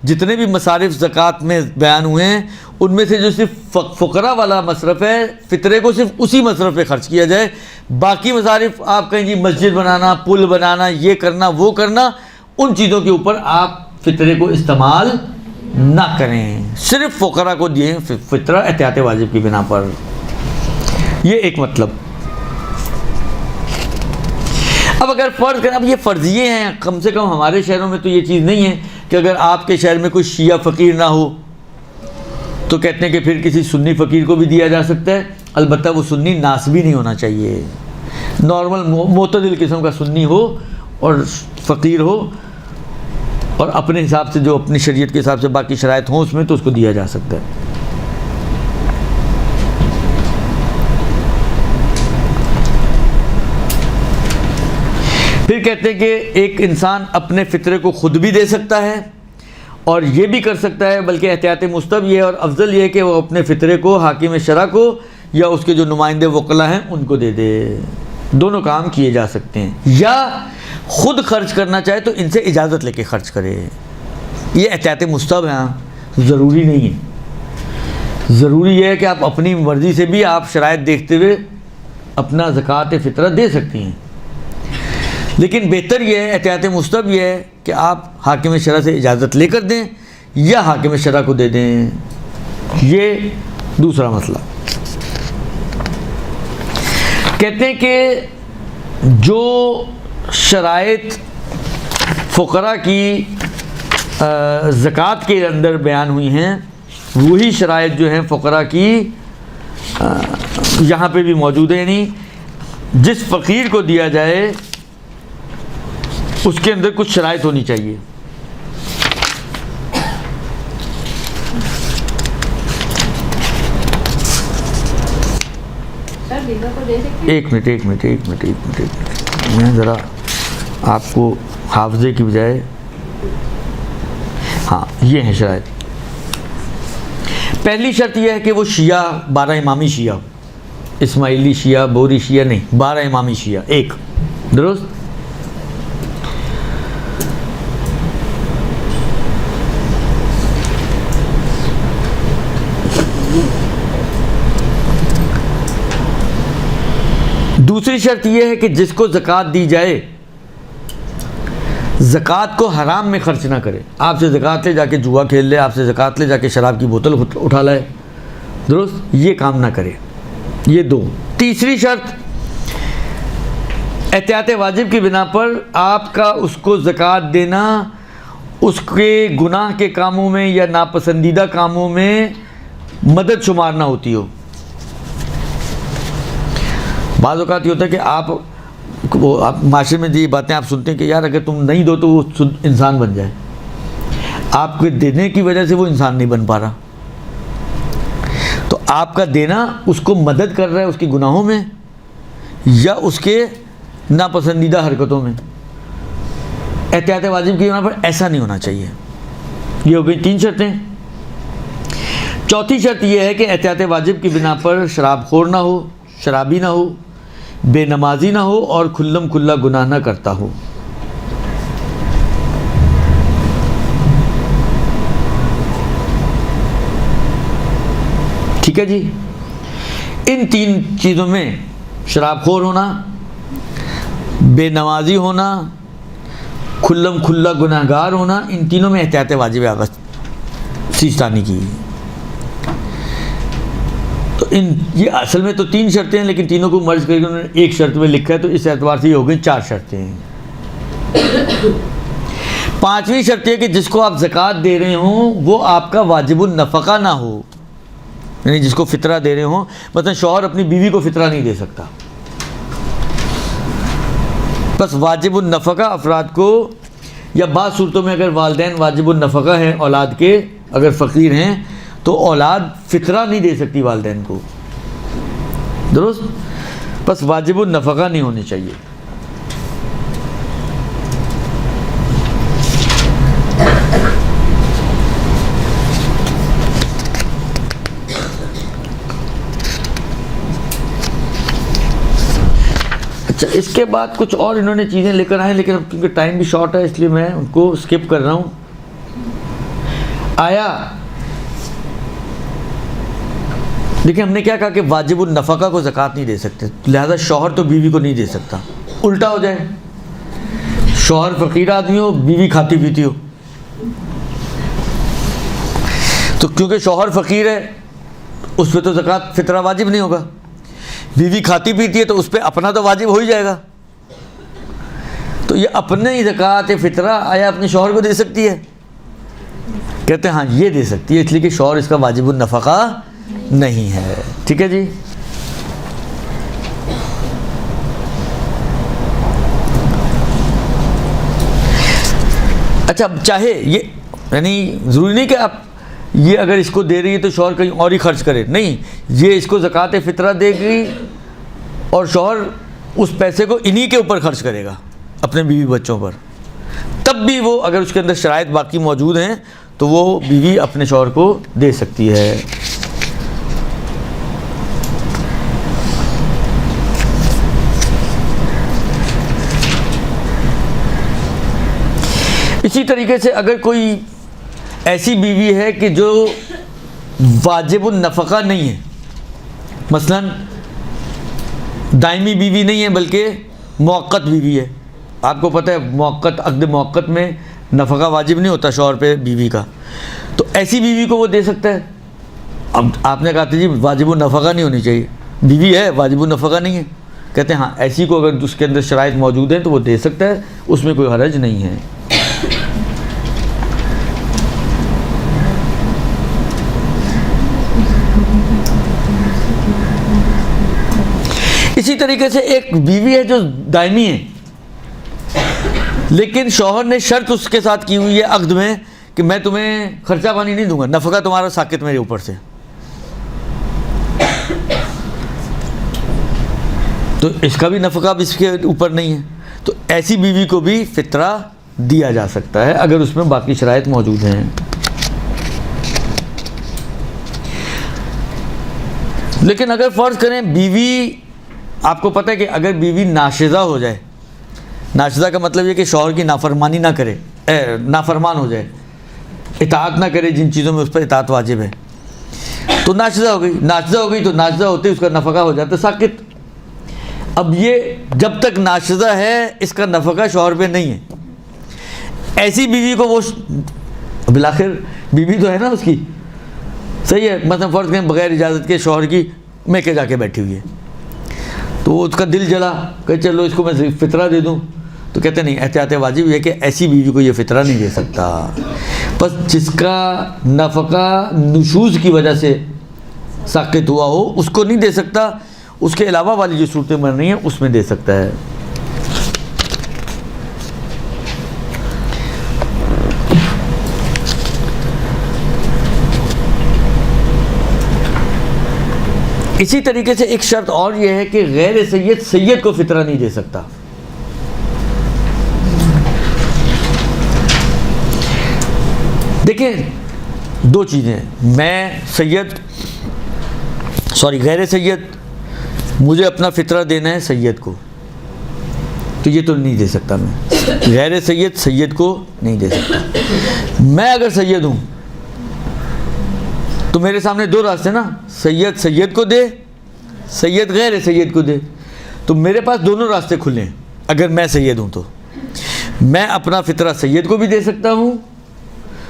جتنے بھی مصارف زکوٰۃ میں بیان ہوئے ہیں ان میں سے جو صرف فقراء والا مصرف ہے فطرے کو صرف اسی مصرف پہ خرچ کیا جائے. باقی مصارف آپ کہیں جی مسجد بنانا, پل بنانا, یہ کرنا وہ کرنا, ان چیزوں کے اوپر آپ فطرے کو استعمال نہ کریں, صرف فقراء کو دیں فطرہ احتیاط واجب کی بنا پر. یہ ایک مطلب. اب اگر فرض کریں, اب یہ فرضیے ہیں, کم سے کم ہمارے شہروں میں تو یہ چیز نہیں ہے کہ اگر آپ کے شہر میں کوئی شیعہ فقیر نہ ہو تو کہتے ہیں کہ پھر کسی سنی فقیر کو بھی دیا جا سکتا ہے. البتہ وہ سنی ناسبی نہیں ہونا چاہیے, نارمل معتدل قسم کا سنی ہو اور فقیر ہو, اور اپنے حساب سے جو اپنی شریعت کے حساب سے باقی شرائط ہوں اس میں تو اس کو دیا جا سکتا ہے. پھر کہتے ہیں کہ ایک انسان اپنے فطرے کو خود بھی دے سکتا ہے اور یہ بھی کر سکتا ہے, بلکہ احتیاط مستحب یہ ہے اور افضل یہ ہے کہ وہ اپنے فطرے کو حاکم شرع کو یا اس کے جو نمائندے وکلا ہیں ان کو دے دے. دونوں کام کیے جا سکتے ہیں. یا خود خرچ کرنا چاہے تو ان سے اجازت لے کے خرچ کرے. یہ احتیاط مستحب ہے, ضروری نہیں ہے. ضروری یہ ہے کہ آپ اپنی مرضی سے بھی آپ شرائط دیکھتے ہوئے اپنا زکوٰۃ فطرہ دے سکتی ہیں. لیکن بہتر یہ ہے, احتیاط مستحب یہ ہے کہ آپ حاکم شرع سے اجازت لے کر دیں یا حاکم شرع کو دے دیں. یہ دوسرا مسئلہ. کہتے ہیں کہ جو شرائط فقراء کی زکوٰۃ کے اندر بیان ہوئی ہیں وہی شرائط جو ہیں فقراء کی یہاں پہ بھی موجود ہیں. یعنی جس فقیر کو دیا جائے اس کے اندر کچھ شرائط ہونی چاہیے. ایک منٹ میں ذرا آپ کو حافظے کی بجائے, ہاں یہ ہیں شرائط. پہلی شرط یہ ہے کہ وہ شیعہ 12 امامی شیعہ, اسماعیلی شیعہ, بوری شیعہ نہیں, 12 امامی شیعہ. ایک درست. دوسری شرط یہ ہے کہ جس کو زکوٰۃ دی جائے زکوٰۃ کو حرام میں خرچ نہ کرے. آپ سے زکوٰۃ لے جا کے جوا کھیل لے, آپ سے زکوٰۃ لے جا کے شراب کی بوتل اٹھا لائے, درست, یہ کام نہ کرے. یہ دو. تیسری شرط, احتیاط واجب کی بنا پر آپ کا اس کو زکوٰۃ دینا اس کے گناہ کے کاموں میں یا ناپسندیدہ کاموں میں مدد شمار نہ ہوتی ہو. بعض اوقات یہ ہوتا ہے کہ آپ معاشرے میں یہ باتیں آپ سنتے ہیں کہ یار اگر تم نہیں دو تو وہ انسان بن جائے. آپ کے دینے کی وجہ سے وہ انسان نہیں بن پا رہا, تو آپ کا دینا اس کو مدد کر رہا ہے اس کے گناہوں میں یا اس کے ناپسندیدہ حرکتوں میں. احتیاط واجب کی بنا پر ایسا نہیں ہونا چاہیے. یہ ہو گئی 3 شرطیں. چوتھی شرط یہ ہے کہ احتیاط واجب کی بنا پر شراب خور نہ ہو, شرابی نہ ہو, بے نمازی نہ ہو اور کھلم کھلا گناہ نہ کرتا ہو. ٹھیک ہے جی. ان 3 چیزوں میں شراب خور ہونا, بے نمازی ہونا کھلم کھلا گناہ گار ہونا، ان تینوں میں احتیاط واجب ہے آغاز سیستانی کی. تو یہ اصل میں تو 3 شرطیں ہیں، لیکن تینوں کو مرج کر کے انہوں نے ایک شرط میں لکھا ہے، تو اس اعتبار سے یہ ہو گئی 4 شرطیں ہیں. 5ویں شرط یہ کہ جس کو آپ زکوٰۃ دے رہے ہوں وہ آپ کا واجب النفقہ نہ ہو، یعنی جس کو فطرہ دے رہے ہوں، مثلا شوہر اپنی بیوی کو فطرہ نہیں دے سکتا. بس واجب النفقہ افراد کو، یا بعض صورتوں میں اگر والدین واجب النفقہ ہیں اولاد کے، اگر فقیر ہیں تو اولاد فطرہ نہیں دے سکتی والدین کو، درست. بس واجب النفقہ نہیں ہونی چاہیے. اچھا، اس کے بعد کچھ اور انہوں نے چیزیں لے کر آئے، لیکن اب کیونکہ ٹائم بھی شارٹ ہے اس لیے میں ان کو اسکپ کر رہا ہوں. آیا دیکھیں، ہم نے کیا کہا کہ واجب النفقہ کو زکوٰۃ نہیں دے سکتے، لہذا شوہر تو بیوی کو نہیں دے سکتا. الٹا ہو جائے، شوہر فقیر آدمی ہو، بیوی کھاتی پیتی ہو، تو کیونکہ شوہر فقیر ہے اس پہ تو زکوٰۃ فطرہ واجب نہیں ہوگا. بیوی کھاتی پیتی ہے تو اس پہ اپنا تو واجب ہو ہی جائے گا. تو یہ اپنے ہی زکوٰۃ فطرہ آیا اپنے شوہر کو دے سکتی ہے؟ کہتے ہیں ہاں یہ دے سکتی ہے، اس لیے کہ شوہر اس کا واجب النفقہ نہیں ہے. ٹھیک ہے جی. اچھا، چاہے یہ یعنی ضروری نہیں کہ آپ یہ اگر اس کو دے رہی ہے تو شوہر کہیں اور ہی خرچ کرے، نہیں، یہ اس کو زکوٰۃ فطرہ دے گی اور شوہر اس پیسے کو انہی کے اوپر خرچ کرے گا، اپنے بیوی بچوں پر. تب بھی وہ اگر اس کے اندر شرائط باقی موجود ہیں تو وہ بیوی اپنے شوہر کو دے سکتی ہے. اسی طریقے سے اگر کوئی ایسی بیوی ہے کہ جو واجب النفقہ نہیں ہے، مثلا دائمی بیوی نہیں ہے بلکہ موقت بیوی ہے. آپ کو پتہ ہے موقت، عقد موقت میں نفقہ واجب نہیں ہوتا شوہر پہ بیوی کا، تو ایسی بیوی کو وہ دے سکتا ہے. اب آپ نے کہا تھا جی واجب النفقہ نہیں ہونی چاہیے، بیوی ہے واجب النفقہ نہیں ہے، کہتے ہیں ہاں ایسی کو اگر اس کے اندر شرائط موجود ہیں تو وہ دے سکتا ہے، اس میں کوئی حرج نہیں ہے. اسی طریقے سے ایک بیوی ہے جو دائمی ہے، لیکن شوہر نے شرط اس کے ساتھ کی ہوئی ہے عقد میں کہ میں تمہیں خرچہ پانی نہیں دوں گا، نفقہ تمہارا ساقط میرے اوپر سے، تو اس کا بھی نفقہ اب اس کے اوپر نہیں ہے. تو ایسی بیوی کو بھی فطرہ دیا جا سکتا ہے اگر اس میں باقی شرائط موجود ہیں. لیکن اگر فرض کریں بیوی، آپ کو پتہ ہے کہ اگر بیوی ناشزہ ہو جائے، ناشزہ کا مطلب یہ کہ شوہر کی نافرمانی نہ کرے، نافرمان ہو جائے، اطاعت نہ کرے جن چیزوں میں اس پر اطاعت واجب ہے، تو ناشزہ ہو گئی. ناشزہ ہو گئی تو ناشزہ ہوتے اس کا نفقہ ہو جاتا ہے ساقط. اب یہ جب تک ناشزہ ہے اس کا نفقہ شوہر پہ نہیں ہے. ایسی بیوی کو وہ بالآخر بیوی تو ہے نا اس کی، صحیح ہے، مثلا فرض کریں بغیر اجازت کے شوہر کی میکے جا کے بیٹھی ہوئی ہے، تو اس کا دل جلا کہ چلو اس کو میں فطرہ دے دوں، تو کہتے نہیں، احتیاط واجب یہ کہ ایسی بیوی کو یہ فطرہ نہیں دے سکتا. بس جس کا نفقہ نشوز کی وجہ سے ساقط ہوا ہو اس کو نہیں دے سکتا، اس کے علاوہ والی جو صورتیں بن رہی ہیں اس میں دے سکتا ہے. اسی طریقے سے ایک شرط اور یہ ہے کہ غیر سید سید کو فطرہ نہیں دے سکتا. دیکھیں دو چیزیں، میں غیر سید، مجھے اپنا فطرہ دینا ہے سید کو، تو یہ تو نہیں دے سکتا میں. غیر سید سید کو نہیں دے سکتا. میں اگر سید ہوں تو میرے سامنے دو راستے نا، سید سید کو دے، سید غیر سید کو دے، تو میرے پاس دونوں راستے کھلے ہیں اگر میں سید ہوں تو. میں اپنا فطرہ سید کو بھی دے سکتا ہوں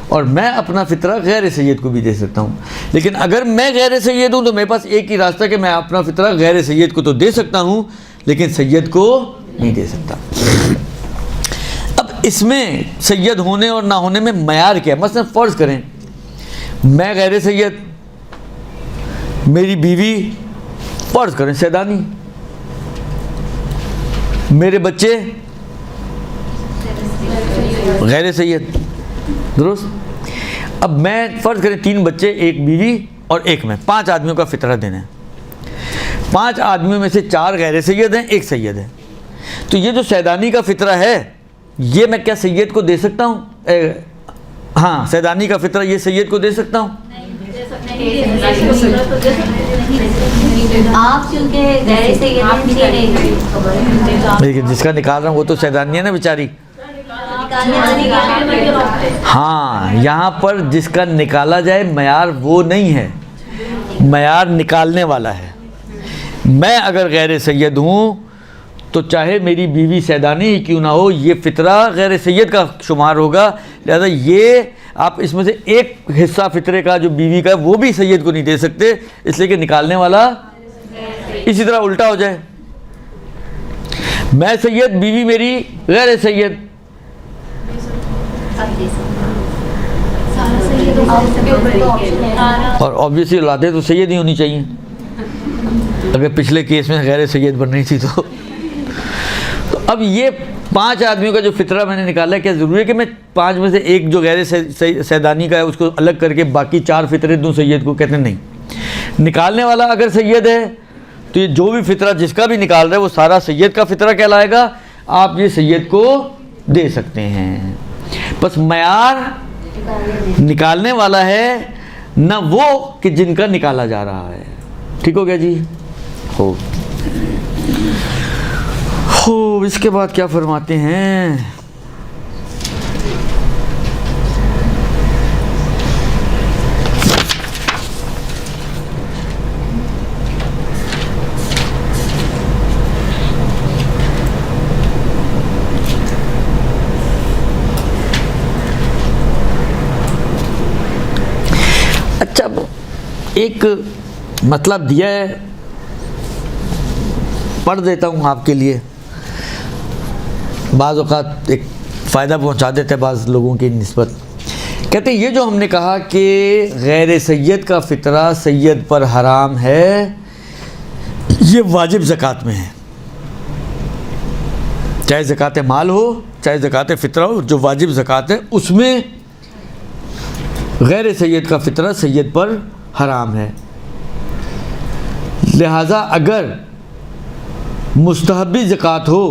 اور میں اپنا فطرہ غیر سید کو بھی دے سکتا ہوں. لیکن اگر میں غیر سید ہوں تو میرے پاس ایک ہی راستہ کہ میں اپنا فطرہ غیر سید کو تو دے سکتا ہوں لیکن سید کو نہیں دے سکتا. اب اس میں سید ہونے اور نہ ہونے میں معیار کیا ہے؟ مثلا فرض کریں میں غیر سید، میری بیوی فرض کریں سیدانی، میرے بچے غیر سید، درست. اب میں فرض کریں 3 بچے، 1 بیوی اور 1 میں، 5 آدمیوں کا فطرہ دینا ہے. 5 آدمیوں میں سے 4 غیر سید ہیں، 1 سید ہے. تو یہ جو سیدانی کا فطرہ ہے یہ میں کیا سید کو دے سکتا ہوں؟ ہاں سیدانی کا فطرہ یہ سید کو دے سکتا ہوں؟ آپ چونکہ غیر سید لیکن جس کا نکال رہا ہوں وہ تو سیدانی ہے نا بیچاری. ہاں یہاں پر جس کا نکالا جائے معیار وہ نہیں ہے، معیار نکالنے والا ہے. میں اگر غیر سید ہوں تو چاہے میری بیوی سیدانی ہی کیوں نہ ہو یہ فطرہ غیر سید کا شمار ہوگا. لہذا یہ آپ اس میں سے ایک حصہ فطرے کا جو بیوی کا ہے وہ بھی سید کو نہیں دے سکتے، اس لیے کہ نکالنے والا اسی طرح الٹا ہو جائے. میں سید، بیوی میری غیر سید. اور آبویسلی اولادیں تو سید ہی ہونی چاہیے اگر پچھلے کیس میں غیر سید بن رہی تھی تو. اب یہ 5 آدمیوں کا جو فطرہ میں نے نکالا ہے، کیا ضروری ہے کہ میں 5 میں سے ایک جو غیر سیدانی کا ہے اس کو الگ کر کے باقی 4 فطرے دوں سید کو؟ کہتے ہیں نہیں. نکالنے والا اگر سید ہے تو یہ جو بھی فطرہ جس کا بھی نکال رہا ہے وہ سارا سید کا فطرہ کہلائے گا. آپ یہ سید کو دے سکتے ہیں. بس معیار نکالنے والا ہے نہ وہ کہ جن کا نکالا جا رہا ہے. ٹھیک ہو گیا جی؟ ہو اس کے بعد کیا فرماتے ہیں؟ اچھا ایک مطلب دیا ہے، پڑھ دیتا ہوں آپ کے لیے. بعض اوقات ایک فائدہ پہنچا دیتے ہیں بعض لوگوں کی نسبت. کہتے ہیں یہ جو ہم نے کہا کہ غیر سید کا فطرہ سید پر حرام ہے، یہ واجب زکوٰۃ میں ہے. چاہے زکوٰۃ مال ہو چاہے زکوٰۃ فطرہ ہو، جو واجب زکوٰۃ ہے اس میں غیر سید کا فطرہ سید پر حرام ہے. لہذا اگر مستحبی زکوٰۃ ہو،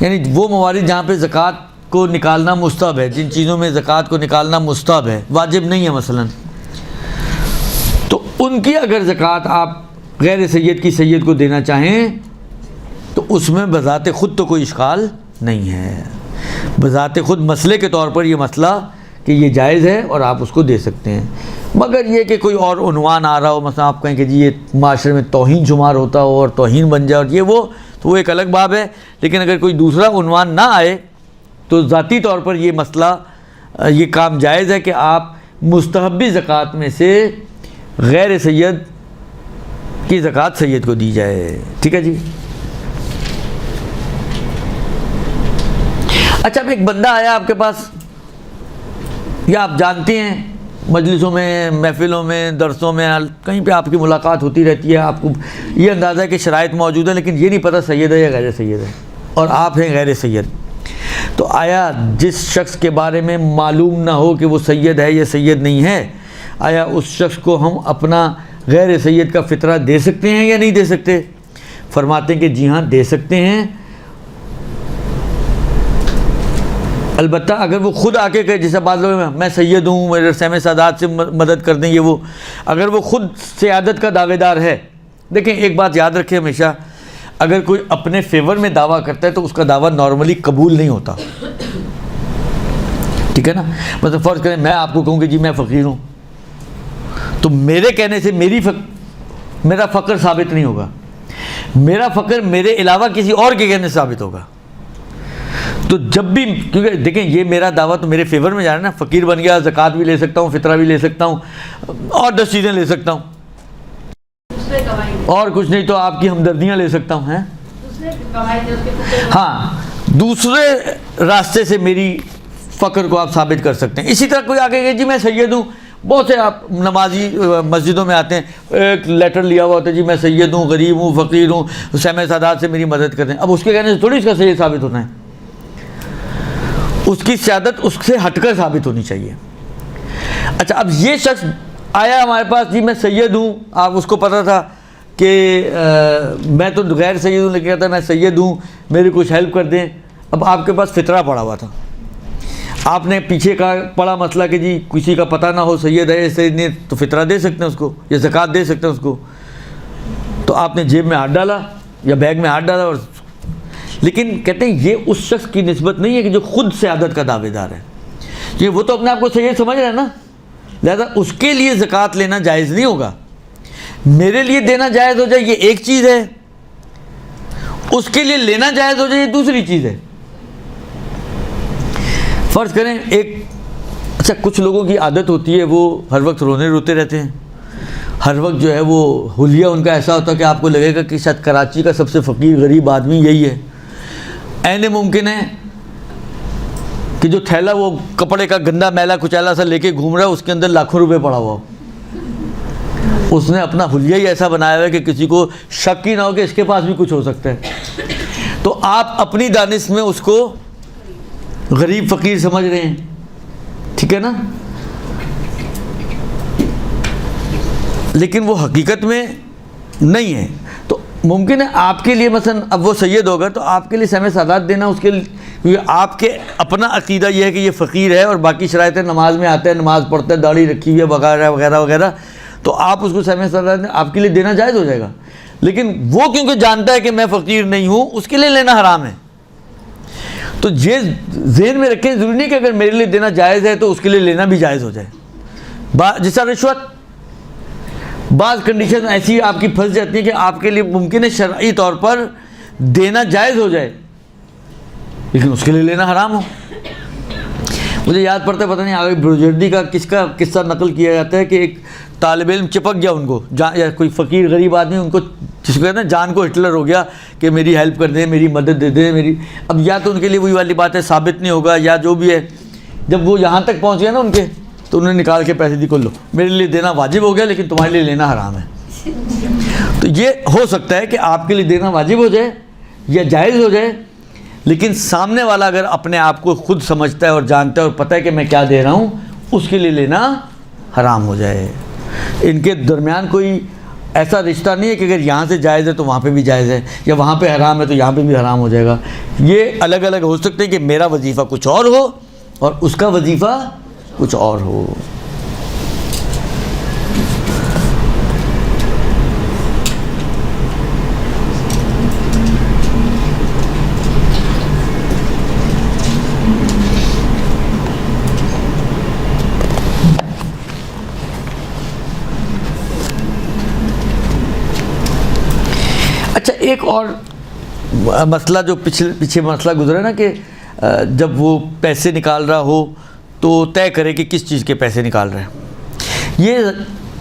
یعنی وہ موارد جہاں پہ زکوٰۃ کو نکالنا مستحب ہے، جن چیزوں میں زکوٰۃ کو نکالنا مستحب ہے، واجب نہیں ہے مثلا، تو ان کی اگر زکوٰۃ آپ غیر سید کی سید کو دینا چاہیں تو اس میں بذات خود تو کوئی اشکال نہیں ہے. بذات خود مسئلے کے طور پر یہ مسئلہ کہ یہ جائز ہے اور آپ اس کو دے سکتے ہیں. مگر یہ کہ کوئی اور عنوان آ رہا ہو، مثلا آپ کہیں کہ جی یہ معاشرے میں توہین شمار ہوتا ہو اور توہین بن جائے اور یہ وہ، تو وہ ایک الگ باب ہے. لیکن اگر کوئی دوسرا عنوان نہ آئے تو ذاتی طور پر یہ مسئلہ یہ کام جائز ہے کہ آپ مستحبی زکوٰۃ میں سے غیر سید کی زکوٰۃ سید کو دی جائے. ٹھیک ہے جی؟ اچھا اب ایک بندہ آیا آپ کے پاس، یا آپ جانتے ہیں مجلسوں میں، محفلوں میں، درسوں میں، کہیں پہ آپ کی ملاقات ہوتی رہتی ہے، آپ کو یہ اندازہ ہے کہ شرائط موجود ہیں لیکن یہ نہیں پتہ سید ہے یا غیر سید ہے، اور آپ ہیں غیر سید. تو آیا جس شخص کے بارے میں معلوم نہ ہو کہ وہ سید ہے یا سید نہیں ہے، آیا اس شخص کو ہم اپنا غیر سید کا فطرہ دے سکتے ہیں یا نہیں دے سکتے؟ فرماتے ہیں کہ جی ہاں دے سکتے ہیں. البتہ اگر وہ خود آ کے کہے، جیسے بعض لوگ میں سید ہوں، میرے سہم سادات سے مدد کر دیں، یہ وہ، اگر وہ خود سیادت کا دعوے دار ہے. دیکھیں ایک بات یاد رکھیں ہمیشہ، اگر کوئی اپنے فیور میں دعویٰ کرتا ہے تو اس کا دعویٰ نارملی قبول نہیں ہوتا. ٹھیک ہے نا؟ مطلب فرض کریں میں آپ کو کہوں کہ جی میں فقیر ہوں، تو میرے کہنے سے میرا فقر ثابت نہیں ہوگا. میرا فقر میرے علاوہ کسی اور کے کہنے سے ثابت ہوگا. تو جب بھی، کیونکہ دیکھیں یہ میرا دعویٰ تو میرے فیور میں جا رہا ہے نا، فقیر بن گیا زکوٰۃ بھی لے سکتا ہوں، فطرہ بھی لے سکتا ہوں، اور 10 چیزیں لے سکتا ہوں، دوسرے کمائی اور کچھ نہیں تو آپ کی ہمدردیاں لے سکتا ہوں، ہیں دوسرے کمائی تھے اس کے کتے ہاں، دوسرے راستے سے میری فقر کو آپ ثابت کر سکتے ہیں. اسی طرح کوئی آگے کہ جی میں سید ہوں، بہت سے آپ نمازی مسجدوں میں آتے ہیں، ایک لیٹر لیا ہوا ہوتا ہے جی میں سید ہوں، غریب ہوں، فقیر ہوں، سمع سادات سے میری مدد کرتے ہیں. اب اس کے کہنے سے تھوڑی اس کا سید ثابت ہونا ہے، اس کی سیادت اس سے ہٹ کر ثابت ہونی چاہیے. اچھا اب یہ شخص آیا ہمارے پاس، جی میں سید ہوں، آپ اس کو پتہ تھا کہ میں تو غیر سید ہوں، لیکن کہتا ہے میں سید ہوں، میری کچھ ہیلپ کر دیں. اب آپ کے پاس فطرہ پڑا ہوا تھا، آپ نے پیچھے کا پڑا مسئلہ کہ جی کسی کا پتہ نہ ہو سید ہے سید نہیں، تو فطرہ دے سکتے ہیں اس کو، یا زکوٰۃ دے سکتے ہیں اس کو. تو آپ نے جیب میں ہاتھ ڈالا یا بیگ میں ہاتھ ڈالا، اور لیکن کہتے ہیں یہ اس شخص کی نسبت نہیں ہے کہ جو خود سیادت کا دعوے دار ہے، کہ وہ تو اپنے آپ کو سید سمجھ رہا ہے نا، لہذا اس کے لیے زکوٰۃ لینا جائز نہیں ہوگا. میرے لیے دینا جائز ہو جائے یہ ایک چیز ہے، اس کے لیے لینا جائز ہو جائے یہ دوسری چیز ہے. فرض کریں ایک، اچھا کچھ لوگوں کی عادت ہوتی ہے وہ ہر وقت رونے روتے رہتے ہیں، ہر وقت جو ہے وہ حلیہ ان کا ایسا ہوتا ہے کہ آپ کو لگے گا کہ شاید کراچی کا سب سے فقیر غریب آدمی یہی ہے. عین ممکن ہے کہ جو تھیلا وہ کپڑے کا گندا میلا کچیلا سا لے کے گھوم رہا ہے، اس کے اندر لاکھوں روپے پڑا ہوا ہو. اس نے اپنا حلیہ ہی ایسا بنایا ہوا ہے کہ کسی کو شک ہی نہ ہو کہ اس کے پاس بھی کچھ ہو سکتا ہے. تو آپ اپنی دانش میں اس کو غریب فقیر سمجھ رہے ہیں، ٹھیک ہے نا، لیکن وہ حقیقت میں نہیں ہے. تو ممکن ہے آپ کے لیے مثلا اب وہ سید ہوگا تو آپ کے لیے سمع سادات دینا اس کے لیے، کیونکہ آپ کے اپنا عقیدہ یہ ہے کہ یہ فقیر ہے اور باقی شرائط نماز میں آتا ہے، نماز پڑھتا ہے، داڑھی رکھی ہوئی ہے وغیرہ وغیرہ وغیرہ، تو آپ اس کو سمع سادات آپ کے لیے دینا جائز ہو جائے گا. لیکن وہ کیونکہ جانتا ہے کہ میں فقیر نہیں ہوں، اس کے لیے لینا حرام ہے. تو یہ ذہن میں رکھیں، ضروری نہیں کہ اگر میرے لیے دینا جائز ہے تو اس کے لیے لینا بھی جائز ہو جائے. جس طرح رشوت، بعض کنڈیشن ایسی آپ کی پھنس جاتی ہے کہ آپ کے لیے ممکن ہے شرعی طور پر دینا جائز ہو جائے لیکن اس کے لیے لینا حرام ہو. مجھے یاد پڑتا ہے، پتہ نہیں آگے بروجردی کا کس کا قصہ نقل کیا جاتا ہے کہ ایک طالب علم چپک گیا ان کو، یا کوئی فقیر غریب آدمی ان کو، جس کو کہتے ہیں جان کو ہٹلر ہو گیا کہ میری ہیلپ کر دیں، میری مدد دے دیں میری. اب یا تو ان کے لیے وہی والی بات ہے ثابت نہیں ہوگا یا جو بھی ہے. جب وہ یہاں تک پہنچ گیا نا ان کے، تو انہوں نے نکال کے پیسے دی، کر لو میرے لیے دینا واجب ہو گیا لیکن تمہارے لیے لینا حرام ہے. تو یہ ہو سکتا ہے کہ آپ کے لیے دینا واجب ہو جائے یا جائز ہو جائے، لیکن سامنے والا اگر اپنے آپ کو خود سمجھتا ہے اور جانتا ہے اور پتہ ہے کہ میں کیا دے رہا ہوں، اس کے لیے لینا حرام ہو جائے. ان کے درمیان کوئی ایسا رشتہ نہیں ہے کہ اگر یہاں سے جائز ہے تو وہاں پہ بھی جائز ہے، یا وہاں پہ حرام ہے تو یہاں پہ بھی حرام ہو جائے گا. یہ الگ الگ ہو سکتے ہیں کہ میرا وظیفہ کچھ اور ہو اور اس کا وظیفہ کچھ اور ہو. اچھا ایک اور مسئلہ جو پیچھے مسئلہ گزرا نا، کہ جب وہ پیسے نکال رہا ہو تو طے کرے کہ کس چیز کے پیسے نکال رہے ہیں. یہ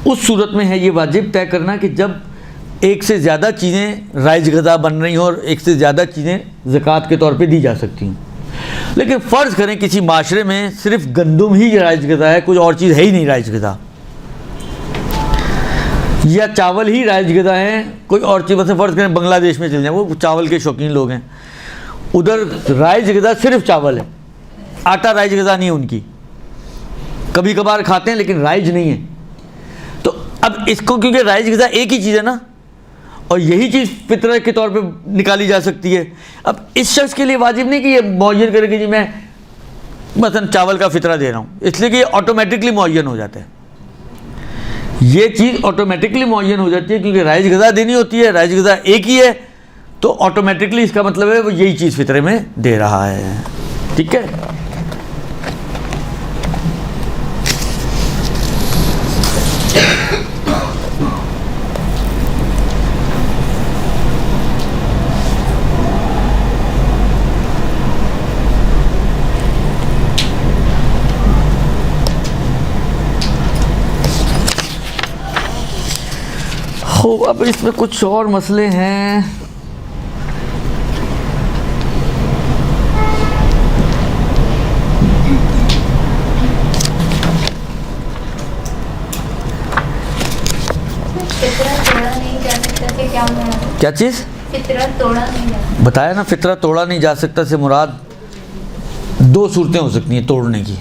اس صورت میں ہے یہ واجب طے کرنا کہ جب ایک سے زیادہ چیزیں رائج غذا بن رہی ہوں اور ایک سے زیادہ چیزیں زکوٰۃ کے طور پہ دی جا سکتی ہوں. لیکن فرض کریں کسی معاشرے میں صرف گندم ہی رائج غذا ہے، کوئی اور چیز ہے ہی نہیں رائج غذا، یا چاول ہی رائج غذا ہے، کوئی اور چیز. مثلا فرض کریں بنگلہ دیش میں چل جائیں، وہ چاول کے شوقین لوگ ہیں، ادھر رائج غذا صرف چاول ہے، آٹا رائج غذا نہیں ہے ان کی، کبھی کبھار کھاتے ہیں لیکن رائج نہیں ہے. تو اب اس کو کیونکہ رائج غذا ایک ہی چیز ہے نا، اور یہی چیز فطرہ کے طور پہ نکالی جا سکتی ہے. اب اس شخص کے لیے واجب نہیں کہ یہ معین کرے کہ جی میں مثلا چاول کا فطرہ دے رہا ہوں، اس لیے کہ یہ آٹومیٹکلی معین ہو جاتا ہے. یہ چیز آٹومیٹکلی معین ہو جاتی ہے کیونکہ رائج غذا دینی ہوتی ہے، رائج غذا ایک ہی ہے، تو آٹومیٹکلی اس کا مطلب ہے وہ یہی چیز فطرے میں دے رہا ہے. ٹھیک ہے. خوب، اب اس میں کچھ اور مسئلے ہیں. فطرت توڑا نہیں جا سکتا کہ کیا مراد؟ کیا چیز فطرت توڑا نہیں جا سکتا. بتایا نا، فطرت توڑا نہیں جا سکتا سے مراد دو صورتیں ہو سکتی ہیں توڑنے کی.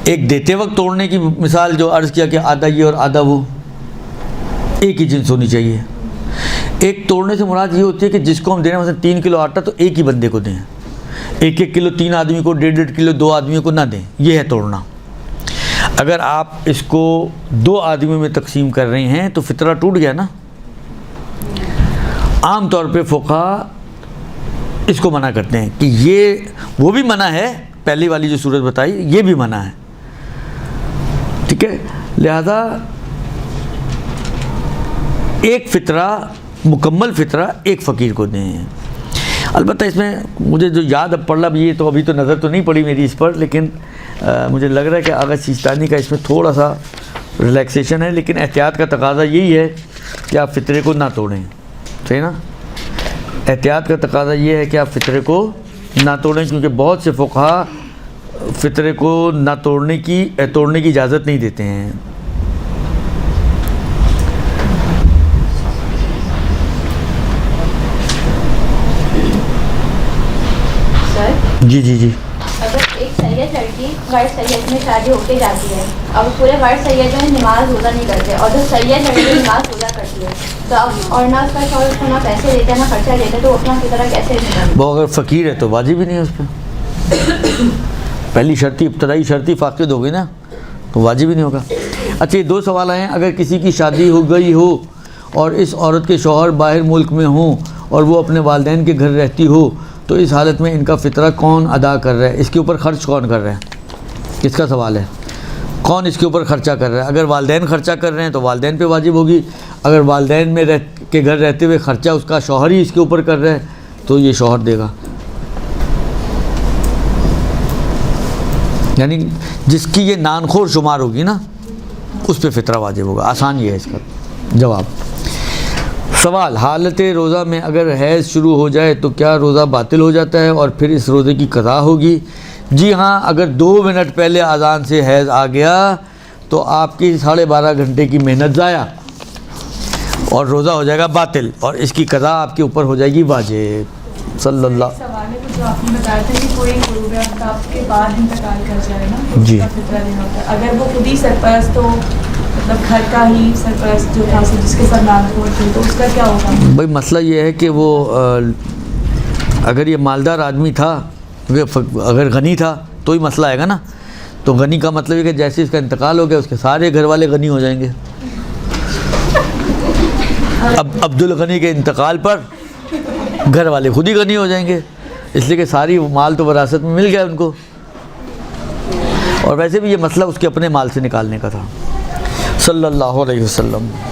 ایک دیتے وقت توڑنے کی مثال جو عرض کیا کہ آدھا یہ اور آدھا وہ، ایک ہی جنس ہونی چاہیے. ایک توڑنے سے مراد یہ ہوتی ہے کہ جس کو ہم دے رہے ہیں مثلا 3 کلو آٹا تو ایک ہی بندے کو دیں، 1 کلو 3 آدمی کو، 1.5 کلو 2 آدمیوں کو نہ دیں، یہ ہے توڑنا. اگر آپ اس کو 2 آدمیوں میں تقسیم کر رہے ہیں تو فطرہ ٹوٹ گیا نا. عام طور پہ فقہا اس کو منع کرتے ہیں کہ یہ وہ بھی منع ہے، پہلی والی جو صورت بتائی یہ بھی منع ہے، ٹھیک ہے. لہذا ایک فطرہ، مکمل فطرہ ایک فقیر کو دیں. البتہ اس میں مجھے جو یاد اب پڑا، یہ تو ابھی تو نظر تو نہیں پڑی میری اس پر، لیکن مجھے لگ رہا ہے کہ آغا سیستانی کا اس میں تھوڑا سا ریلیکسیشن ہے، لیکن احتیاط کا تقاضا یہی ہے کہ آپ فطرے کو نہ توڑیں. صحیح نا؟ احتیاط کا تقاضا یہ ہے کہ آپ فطرے کو نہ توڑیں، کیونکہ بہت سے فقہا فطرے کو نہ توڑنے کی اجازت نہیں دیتے ہیں. سر، جی جی جی. اگر ایک سید لڑکی غیر سید میں شادی ہو کے جاتی ہے، اب پورے غیر سید جو ہے نماز روزہ نہیں کرتے، اور جو سید لڑکی نماز روزہ کرتی ہے تو اب اور نہ اس کا شوہر اس کو نہ پیسے دیتے نہ خرچہ دیتے، تو اپنا فطرہ کیسے نکالے؟ وہ اگر فقیر ہے تو واجب ہی نہیں ہے اس پہ. پہلی شرطی، ابتدائی شرطی فاقد ہو گئی نا، تو واجب ہی نہیں ہوگا. اچھا، یہ 2 سوال ہیں. اگر کسی کی شادی ہو گئی ہو اور اس عورت کے شوہر باہر ملک میں ہوں اور وہ اپنے والدین کے گھر رہتی ہو، تو اس حالت میں ان کا فطرہ کون ادا کر رہا ہے؟ اس کے اوپر خرچ کون کر رہا ہے؟ کس کا سوال ہے؟ کون اس کے اوپر خرچہ کر رہا ہے؟ اگر والدین خرچہ کر رہے ہیں تو والدین پہ واجب ہوگی. اگر والدین میں کے گھر رہتے ہوئے خرچہ اس کا شوہر ہی اس کے اوپر کر رہا ہے تو یہ شوہر دے گا. یعنی جس کی یہ نانخور شمار ہوگی نا، اس پہ فطرہ واجب ہوگا. آسان یہ ہے اس کا جواب. سوال، حالت روزہ میں اگر حیض شروع ہو جائے تو کیا روزہ باطل ہو جاتا ہے اور پھر اس روزے کی قضا ہوگی؟ جی ہاں، اگر 2 منٹ پہلے اذان سے حیض آ گیا تو آپ کی 12.5 گھنٹے کی محنت ضائع اور روزہ ہو جائے گا باطل، اور اس کی قضا آپ کے اوپر ہو جائے گی واجب. صلی اللہ. سوال ہے جو آپ نے بتایا تھا کہ کوئی غروب آفتاب کے بعد انتقال کر جائے نا تو جی. اس کا فطرہ دینا ہوتا ہے. اگر وہ خود ہی سرپرست ہو، مطلب گھر کا ہی سرپرست جو تھا جس کے ساتھ نانخور تھے، تو اس کا کیا ہوگا؟ بھائی مسئلہ یہ ہے کہ وہ اگر یہ مالدار آدمی تھا، اگر غنی تھا تو ہی مسئلہ آئے گا نا. تو غنی کا مطلب ہے کہ جیسے اس کا انتقال ہو گیا اس کے سارے گھر والے غنی ہو جائیں گے. اب عبد الغنی کے انتقال پر گھر والے خود ہی غنی ہو جائیں گے، اس لیے کہ ساری مال تو وراثت میں مل گیا ان کو. اور ویسے بھی یہ مسئلہ اس کے اپنے مال سے نکالنے کا تھا. صلی اللہ علیہ وسلم.